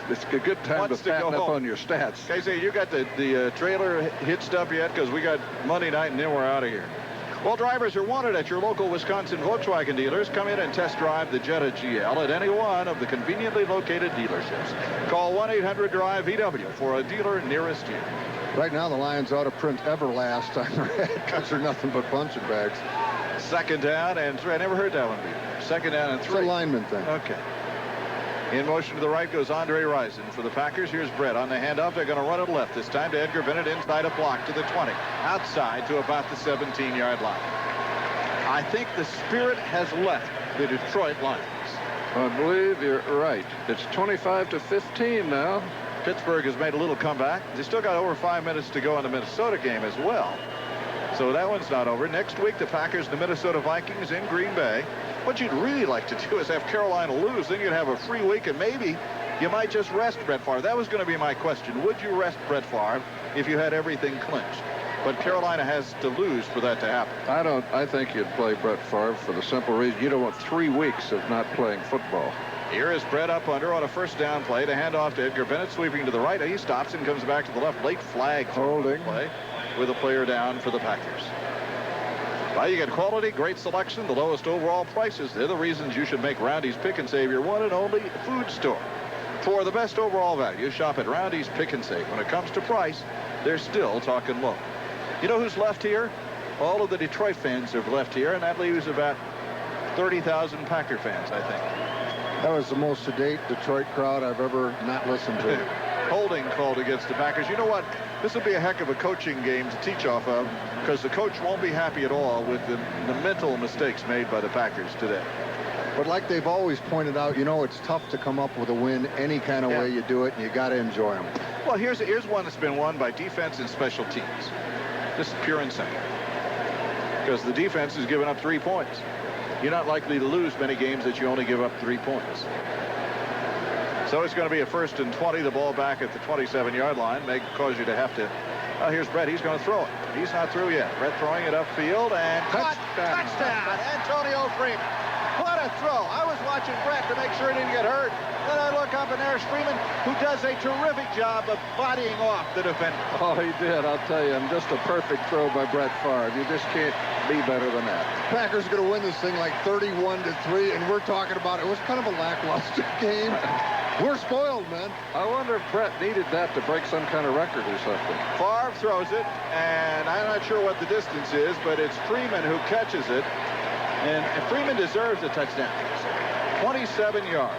it's a good time to fatten up on your stats. Casey, you got the trailer hitched up yet? Because we got Monday night and then we're out of here. Well, drivers are wanted at your local Wisconsin Volkswagen dealers. Come in and test drive the Jetta GL at any one of the conveniently located dealerships. Call 1-800-DRIVE-VW for a dealer nearest you. Right now, the Lions ought to print Everlast on their head because they're nothing but punching bags. Second down and 3. I never heard that one before. Second down and 3. It's a lineman thing. Okay. In motion to the right goes Andre Rison for the Packers. Here's Brett on the handoff. They're going to run it left this time to Edgar Bennett inside a block to the 20. Outside to about the 17-yard line. I think the spirit has left the Detroit Lions. I believe you're right. It's 25-15 now. Pittsburgh has made a little comeback. They still got over 5 minutes to go in the Minnesota game as well. So that one's not over. Next week, the Packers, the Minnesota Vikings in Green Bay. What you'd really like to do is have Carolina lose. Then you'd have a free week, and maybe you might just rest Brett Favre. That was going to be my question. Would you rest Brett Favre if you had everything clinched? But Carolina has to lose for that to happen. I think you'd play Brett Favre for the simple reason you don't want 3 weeks of not playing football. Here is Brett up under on a first down play to hand off to Edgar Bennett, sweeping to the right. He stops and comes back to the left. Late flag holding play with a player down for the Packers. Well, you get quality, great selection, the lowest overall prices. They're the reasons you should make Roundy's Pick and Save your one and only food store. For the best overall value, shop at Roundy's Pick and Save. When it comes to price, they're still talking low. You know who's left here? All of the Detroit fans have left here, and that leaves about 30,000 Packer fans, I think. That was the most sedate Detroit crowd I've ever not listened to. Holding called against the Packers. You know what? This will be a heck of a coaching game to teach off of, because the coach won't be happy at all with the mental mistakes made by the Packers today. But like they've always pointed out, you know, it's tough to come up with a win any kind of way you do it, and you got to enjoy them. Well, here's one that's been won by defense and special teams. This is pure and simple. Because the defense has given up 3 points. You're not likely to lose many games that you only give up 3 points. So it's going to be a 1st and 20. The ball back at the 27-yard line may cause you to have to. Here's Brett. He's going to throw it. He's not through yet. Brett throwing it upfield and touchdown. Antonio Freeman. What a throw. I was watching Brett to make sure he didn't get hurt. Then I look up and there's Freeman, who does a terrific job of bodying off the defender. Oh, he did. I'll tell you. And just a perfect throw by Brett Favre. You just can't be better than that. Packers are going to win this thing like 31-3, and we're talking about it was kind of a lackluster game. We're spoiled, man. I wonder if Brett needed that to break some kind of record or something. Favre throws it, and I'm not sure what the distance is, but it's Freeman who catches it. And Freeman deserves a touchdown. 27 yards.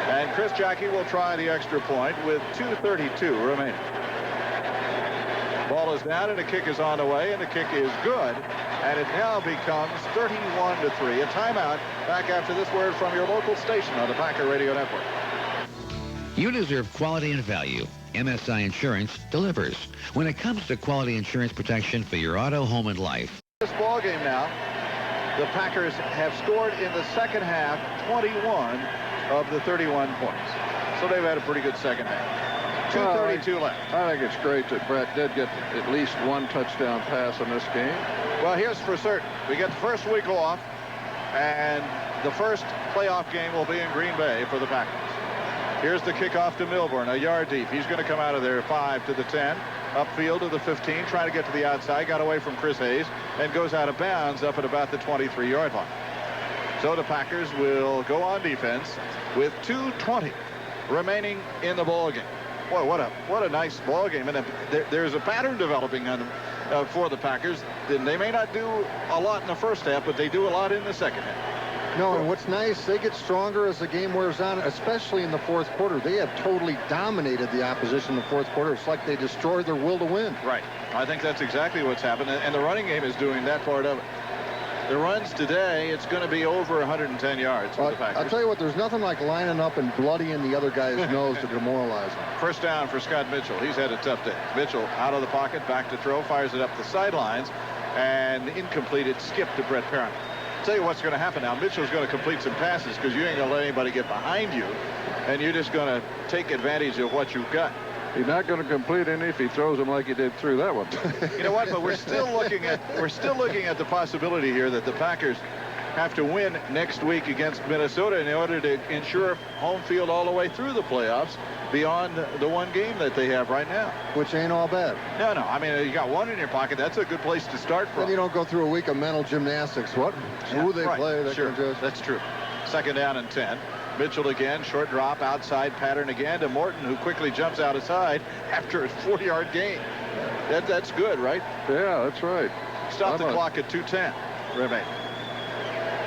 And Chris Jackie will try the extra point with 2:32 remaining. Ball is down, and the kick is on the way, and the kick is good. And it now becomes 31-3. A timeout. Back after this word from your local station on the Packer Radio Network. You deserve quality and value. MSI Insurance delivers. When it comes to quality insurance protection for your auto, home, and life. This ball game now, the Packers have scored in the second half 21 of the 31 points. So they've had a pretty good second half. 2:32 left. I think it's great that Brett did get at least one touchdown pass in this game. Well, here's for certain. We get the first week off, and the first playoff game will be in Green Bay for the Packers. Here's the kickoff to Milburn, a yard deep. He's going to come out of there 5 to the 10, upfield to the 15, trying to get to the outside, got away from Chris Hayes, and goes out of bounds up at about the 23-yard line. So the Packers will go on defense with 2:20 remaining in the ball game. Boy, what a nice ball game, and there's a pattern developing for the Packers. They may not do a lot in the first half, but they do a lot in the second half. No, and what's nice, they get stronger as the game wears on, especially in the fourth quarter. They have totally dominated the opposition in the fourth quarter. It's like they destroyed their will to win. Right. I think that's exactly what's happened, and the running game is doing that part of it. The runs today, it's going to be over 110 yards for the Packers. I'll tell you what, there's nothing like lining up and bloodying the other guy's nose to demoralize him. First down for Scott Mitchell. He's had a tough day. Mitchell out of the pocket, back to throw, fires it up the sidelines, and incomplete. It skipped to Brett Perriman. I'll tell you what's going to happen now. Mitchell's going to complete some passes because you ain't going to let anybody get behind you, and you're just going to take advantage of what you've got. He's not going to complete any if he throws them like he did through that one. You know what? But we're still looking at the possibility here that the Packers have to win next week against Minnesota in order to ensure home field all the way through the playoffs beyond the one game that they have right now. Which ain't all bad. No. I mean, you got one in your pocket. That's a good place to start from. And you don't go through a week of mental gymnastics. Who they play. Sure. That's true. Second down and 10. Mitchell again, short drop, outside pattern again to Morton, who quickly jumps outside after a 4-yard gain. That's good, right? Yeah, that's right. Stop the clock at 2:10 remaining.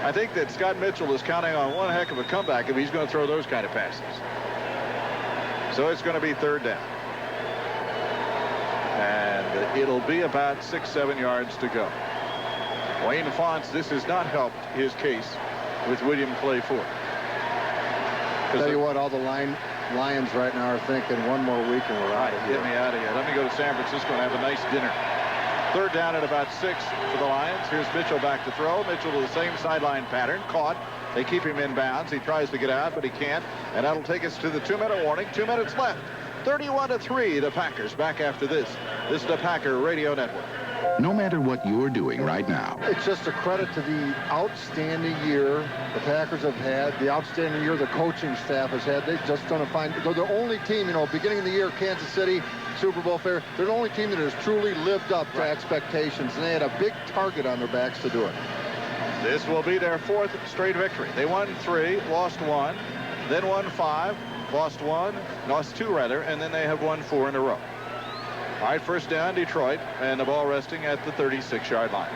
I think that Scott Mitchell is counting on one heck of a comeback if he's going to throw those kind of passes. So it's going to be third down. And it'll be about 6-7 yards to go. Wayne Fonts, this has not helped his case with William Clay Ford. Tell you what, all the Lions right now are thinking one more week and we're out of here. Get me out of here. Let me go to San Francisco and have a nice dinner. Third down at about 6 for the Lions. Here's Mitchell back to throw. Mitchell to the same sideline pattern. Caught. They keep him in bounds. He tries to get out, but he can't. And that'll take us to the 2-minute warning. 2 minutes left. 31-3, the Packers back after this. This is the Packer Radio Network. No matter what you're doing right now. It's just a credit to the outstanding year the Packers have had, the outstanding year the coaching staff has had. They've just done a fine. They're the only team, beginning of the year, Kansas City, Super Bowl favorite. They're the only team that has truly lived up to expectations, and they had a big target on their backs to do it. This will be their 4th straight victory. They won 3, lost 1, then won 5, lost 1, lost 2 rather, and then they have won 4 in a row. All right, first down, Detroit, and the ball resting at the 36-yard line.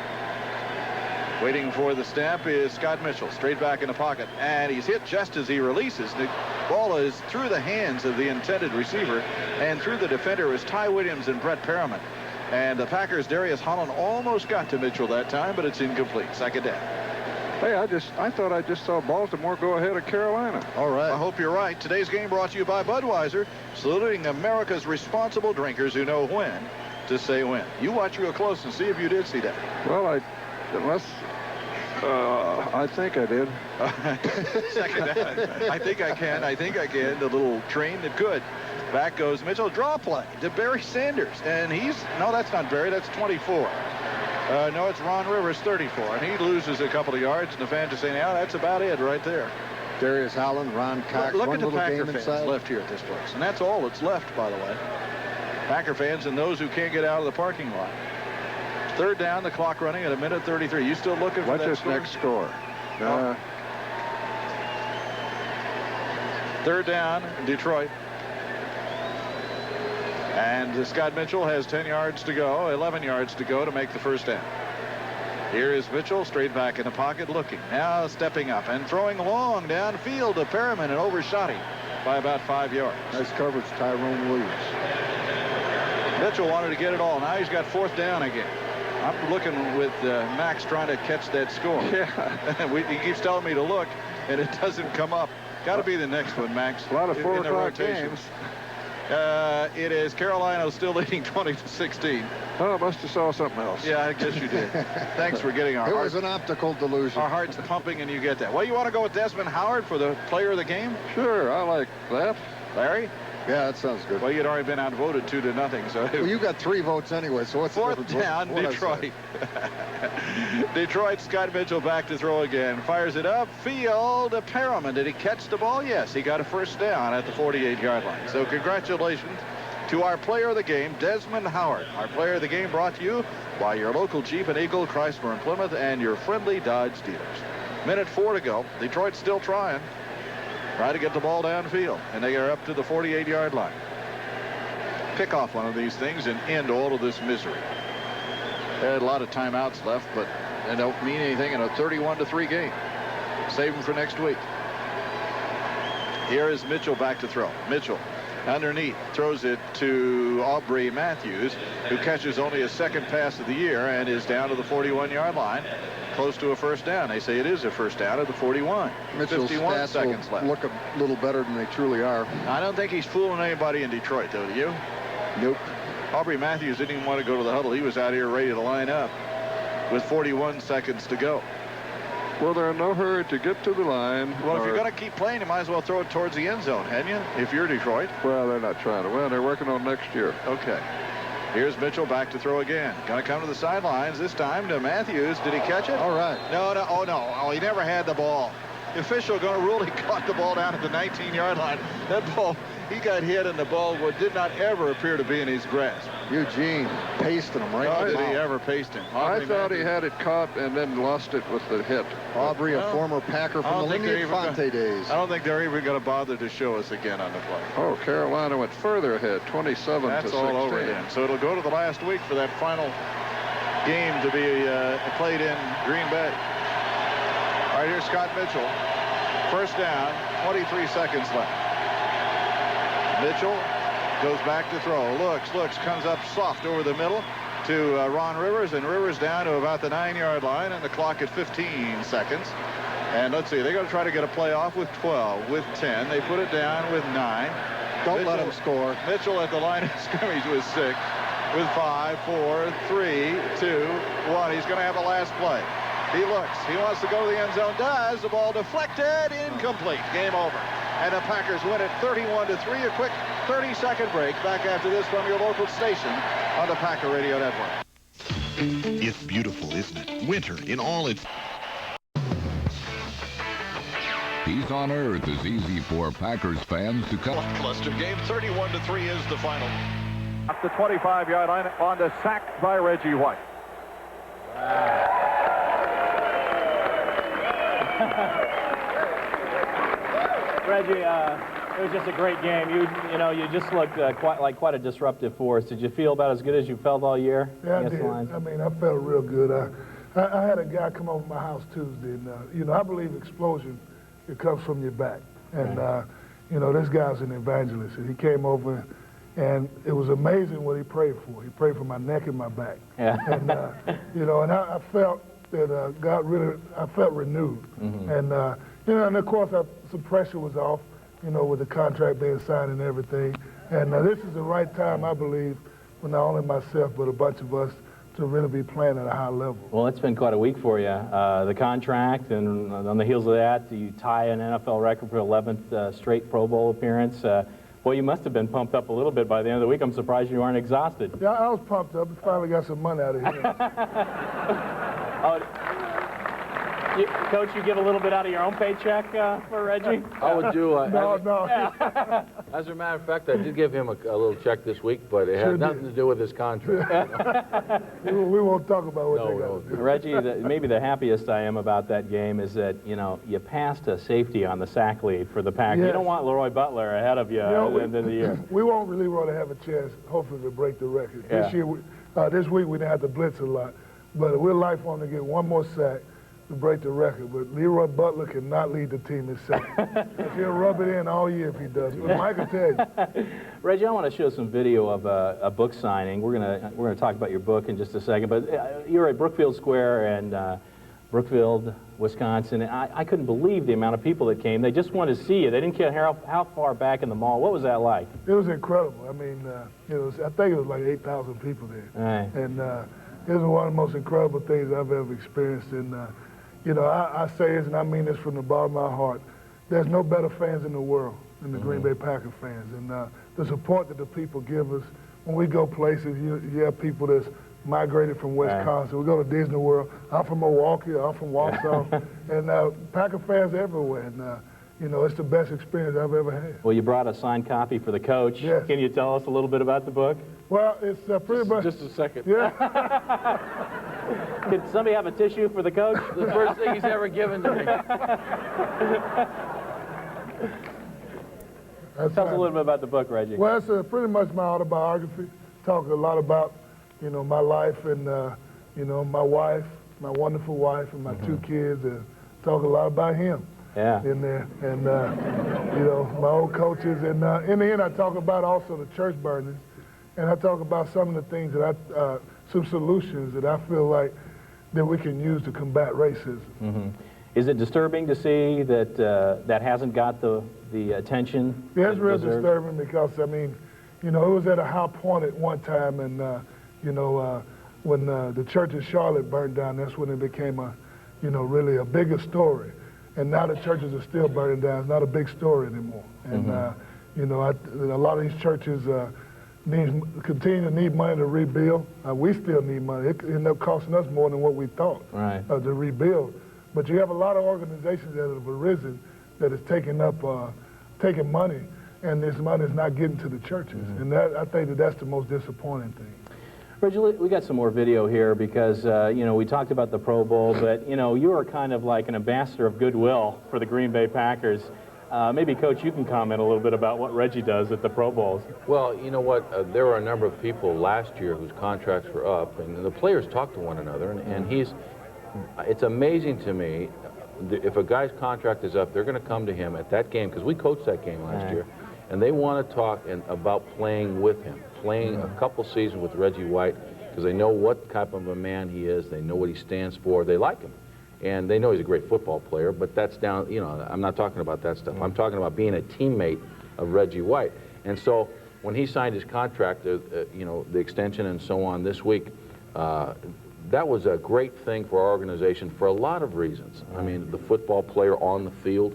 Waiting for the snap is Scott Mitchell, straight back in the pocket, and he's hit just as he releases. The ball is through the hands of the intended receiver, and through the defender is Ty Williams and Brett Perriman. And the Packers' Darius Holland almost got to Mitchell that time, but it's incomplete. Second down. Hey, I thought I just saw Baltimore go ahead of Carolina. All right. I hope you're right. Today's game brought to you by Budweiser, saluting America's responsible drinkers who know when to say when. You watch real close and see if you did see that. Well, I think I did. Second down. I think I can. I think I can. The little train that could. Back goes Mitchell. Draw play to Barry Sanders. And no, that's not Barry. That's 24. No, it's Ron Rivers, 34. And he loses a couple of yards. And the fans are saying, yeah, that's about it right there. Darius Holland, Ron Cox, Look one at the little Packer game fans inside. left here at this place. And that's all that's left, by the way. Packer fans and those who can't get out of the parking lot. Third down, the clock running at 1:33. You still looking for What's that this score? next score? Third down, Detroit. And Scott Mitchell has 10 yards to go, 11 yards to go to make the first down. Here is Mitchell, straight back in the pocket, looking. Now stepping up and throwing long downfield to Perriman, and overshot him by about 5 yards. Nice coverage, Tyrone Williams. Mitchell wanted to get it all. Now he's got fourth down again. I'm looking with Max trying to catch that score. Yeah. He keeps telling me to look, and it doesn't come up. Got to be the next one, Max. A lot of 4 o'clock rotations. games. It is Carolina still leading 20-16. Oh, I must have saw something else. Yeah, I guess you did. Thanks for getting our It hearts. was an optical delusion. Our hearts pumping, and you get that. Well, you want to go with Desmond Howard for the player of the game? Sure, I like that. Larry? Yeah, that sounds good. Well, you'd already been outvoted 2-0. So well, you got 3 votes anyway, so what's fourth the difference? down, What Detroit. Detroit, Scott Mitchell back to throw again. Fires it up, field to Perriman. Did he catch the ball? Yes, he got a first down at the 48-yard line. So congratulations to our player of the game, Desmond Howard. Our player of the game brought to you by your local Jeep and Eagle, Chrysler and Plymouth, and your friendly Dodge dealers. Minute 4 to go. Detroit's still trying to get the ball downfield, and they are up to the 48-yard line. Pick off one of these things and end all of this misery. They had a lot of timeouts left, but they don't mean anything in a 31-3 game. Save them for next week. Here is Mitchell back to throw. Mitchell underneath, throws it to Aubrey Matthews, who catches only his second pass of the year and is down to the 41-yard line, close to a first down. They say it is a first down at the 41. Mitchell's 51 seconds left. Look a little better than they truly are. I don't think he's fooling anybody in Detroit, though, do you? Nope. Aubrey Matthews didn't even want to go to the huddle. He was out here ready to line up with 41 seconds to go. Well, they're in no hurry to get to the line. Well, if you're going to keep playing, you might as well throw it towards the end zone, hadn't you? If you're Detroit. Well, they're not trying to win. They're working on next year. Okay. Here's Mitchell back to throw again. Going to come to the sidelines this time to Matthews. Did he catch it? All right. No. Oh, no. Oh, he never had the ball. The official going to rule he caught the ball down at the 19-yard line. That ball, he got hit, and the ball did not ever appear to be in his grasp. Eugene pasted him right How in the did he mouth. ever paste him? I thought he had it caught and then lost it with the hit. Aubrey, a former Packer from the Lindy Fonte days. I don't think they're even going to bother to show us again on the play. Oh, Carolina went further ahead, 27 to 16. That's all over then. So it'll go to the last week for that final game to be played in Green Bay. All right, here's Scott Mitchell. First down, 23 seconds left. Mitchell goes back to throw. Looks, comes up soft over the middle to Ron Rivers, and Rivers down to about the 9-yard line, and the clock at 15 seconds. And let's see, they're going to try to get a playoff with 12, with 10. They put it down with 9. Don't let him score. Mitchell at the line of scrimmage with 6, with 5, 4, 3, 2, 1. He's going to have a last play. He looks. He wants to go to the end zone. Does. The ball deflected. Incomplete. Game over. And the Packers win it 31-3. A quick 30-second break. Back after this from your local station on the Packer Radio Network. It's beautiful, isn't it? Winter in all its... Peace on earth is easy for Packers fans to come. Cluster game. 31-3 is the final. At the 25-yard line, on the sack by Reggie White. Reggie, it was just a great game. You just looked quite a disruptive force. Did you feel about as good as you felt all year? Yeah, I did. I mean, I felt real good. I had a guy come over to my house Tuesday, and I believe explosion, it comes from your back. And this guy's an evangelist, and he came over, and it was amazing what he prayed for. He prayed for my neck and my back. Yeah. And and I felt that God really, I felt renewed. Mm-hmm. And and of course, some pressure was off, with the contract being signed and everything. And this is the right time, I believe, for not only myself, but a bunch of us to really be playing at a high level. Well, it's been quite a week for you. The contract, and on the heels of that, you tie an NFL record for 11th straight Pro Bowl appearance. Boy, you must have been pumped up a little bit by the end of the week. I'm surprised you aren't exhausted. Yeah, I was pumped up. We finally got some money out of here. Coach, you give a little bit out of your own paycheck for Reggie? I would do. No. As a matter of fact, I did give him a little check this week, but it had nothing to do with his contract. We won't talk about what they got to do. Reggie, maybe the happiest I am about that game is that, you know, you passed a safety on the sack lead for the Packers. Yes. You don't want Leroy Butler ahead of you at the end of the year. We won't really want to have a chance, hopefully, to break the record. Yeah. This week, we didn't have to blitz a lot, but we're life on to get one more sack to break the record, but Leroy Butler cannot lead the team in sacks. He'll rub it in all year if he does. But Mike will tell you. Reggie, I want to show some video of a book signing. We're gonna talk about your book in just a second, but you're at Brookfield Square and Brookfield, Wisconsin. And I couldn't believe the amount of people that came. They just wanted to see you. They didn't care how far back in the mall. What was that like? It was incredible. I mean, I think it was like 8,000 people there. Right. And it was one of the most incredible things I've ever experienced. And I say this, and I mean this from the bottom of my heart. There's no better fans in the world than the Green Bay Packers fans. And the support that the people give us, when we go places, you have people that's migrated from Wisconsin. We go to Disney World. I'm from Milwaukee. I'm from Wausau. And Packer fans everywhere. And, it's the best experience I've ever had. Well, you brought a signed copy for the coach. Yes. Can you tell us a little bit about the book? Well, it's pretty much... Just a second. Yeah. Could somebody have a tissue for the coach? The first thing he's ever given to me. Tell us a little bit about the book, Reggie. Well, it's pretty much my autobiography. Talk a lot about, my life and, my wife, my wonderful wife, and my two kids. And talk a lot about him. Yeah. In there, and my old coaches, and in the end, I talk about also the church burnings, and I talk about some of the things that some solutions that I feel like that we can use to combat racism. Mm-hmm. Is it disturbing to see that that hasn't got the attention? Yeah, it's real disturbing because it was at a high point at one time, and when the church in Charlotte burned down, that's when it became really a bigger story. And now the churches are still burning down. It's not a big story anymore. And, a lot of these churches continue to need money to rebuild. We still need money. It ended up costing us more than what we thought to rebuild. But you have a lot of organizations that have arisen that is taking money, and this money is not getting to the churches. And I think that's the most disappointing thing. Reggie, we got some more video here because, we talked about the Pro Bowl, but, you are kind of like an ambassador of goodwill for the Green Bay Packers. Maybe, Coach, you can comment a little bit about what Reggie does at the Pro Bowls. Well, you know what? There were a number of people last year whose contracts were up, and the players talk to one another, and it's amazing to me, if a guy's contract is up, they're going to come to him at that game, because we coached that game last year, and they want to talk about playing with him, playing a couple seasons with Reggie White, because they know what type of a man he is, they know what he stands for, they like him. And they know he's a great football player, but that's down, I'm not talking about that stuff. I'm talking about being a teammate of Reggie White. And so when he signed his contract, the extension and so on this week, that was a great thing for our organization for a lot of reasons. I mean, the football player on the field,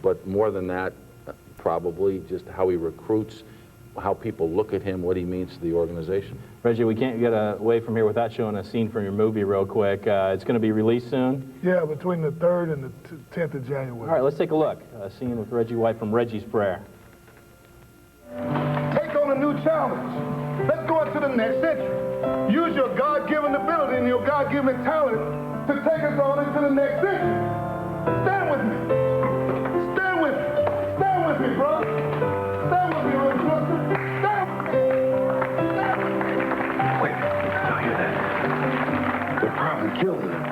but more than that, probably just how he recruits, how people look at him, what he means to the organization. Reggie, we can't get away from here without showing a scene from your movie real quick. It's going to be released soon? Yeah, between the 3rd and the 10th of January. All right, let's take a look. A scene with Reggie White from Reggie's Prayer. Take on a new challenge. Let's go into the next century. Use your God-given ability and your God-given talent to take us on into the next century. Stand with me. Stand with me. Stand with me, bro. Stand with me, Red Brooklyn. Stand with me. Stand with me. Wait, now hear that. They're probably killing him.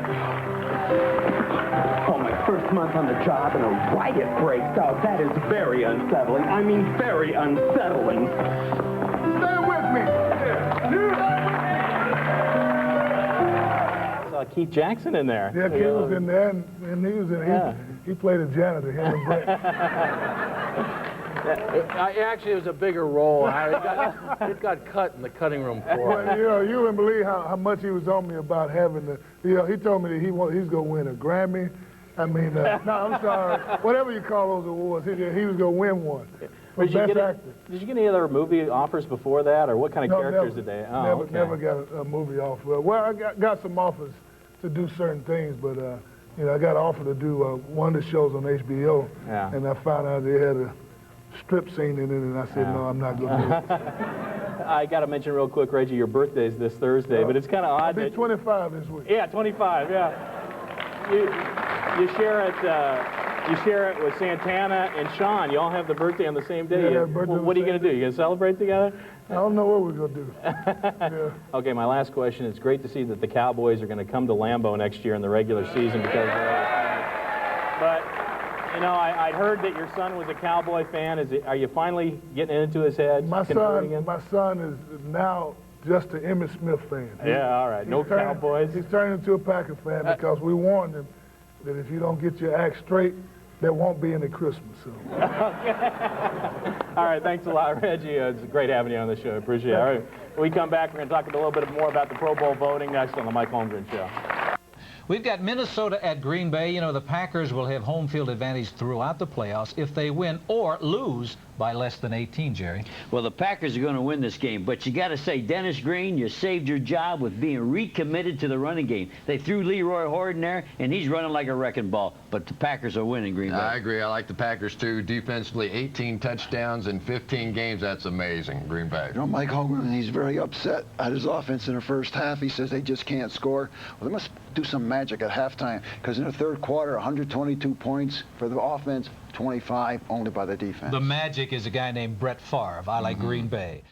Oh, my first month on the job and a riot breaks out. That is very unsettling. I mean, very unsettling. Stand with me. Keith Jackson in there. Yeah, Keith was in there, and he was in. He played a janitor, him and Brett. Actually, it was a bigger role. It got cut in the cutting room floor. Well, you know, you wouldn't believe how much he was on me about having the, you know, he told me that he's going to win a Grammy. I mean, no, I'm sorry, whatever you call those awards, he was going to win one. Did you get any other movie offers before that, or what kind of characters did they? Oh, never got a movie offer. Well, I got some offers to do certain things, but you know, I got an offer to do one of the shows on HBO, and I found out they had a strip scene in it, and I said, no, I'm not going to do it. I got to mention real quick, Reggie, your birthday's this Thursday, but it's kind of odd. I'll be 25 this week. Yeah, 25. Yeah. You share it with Santana and Sean. You all have the birthday on the same day. Yeah, what are you going to do? You going to celebrate together? I don't know what we're going to do. Yeah. Okay, my last question. It's great to see that the Cowboys are going to come to Lambeau next year in the regular season because but, you know, I heard that your son was a Cowboy fan. Are you finally getting it into his head? My son is now just an Emmitt Smith fan. Yeah, all right. No Cowboys. He's turned into a Packer fan because we warned him that if you don't get your act straight, there won't be any Christmas. So. All right, thanks a lot, Reggie. It's great having you on the show. Appreciate it. All right, when we come back, we're going to talk a little bit more about the Pro Bowl voting next on the Mike Holmgren Show. We've got Minnesota at Green Bay. You know, the Packers will have home field advantage throughout the playoffs if they win or lose by less than 18, Jerry. Well, the Packers are going to win this game, but you got to say, Dennis Green, you saved your job with being recommitted to the running game. They threw Leroy Horton there, and he's running like a wrecking ball, but the Packers are winning, Green Bay. I agree. I like the Packers, too. Defensively, 18 touchdowns in 15 games. That's amazing, Green Bay. You know, Mike Holmgren, he's very upset at his offense in the first half. He says they just can't score. Well, they must do some magic at halftime, because in the third quarter, 122 points for the offense, 25 only by the defense. The magic is a guy named Brett Favre. I like Green Bay.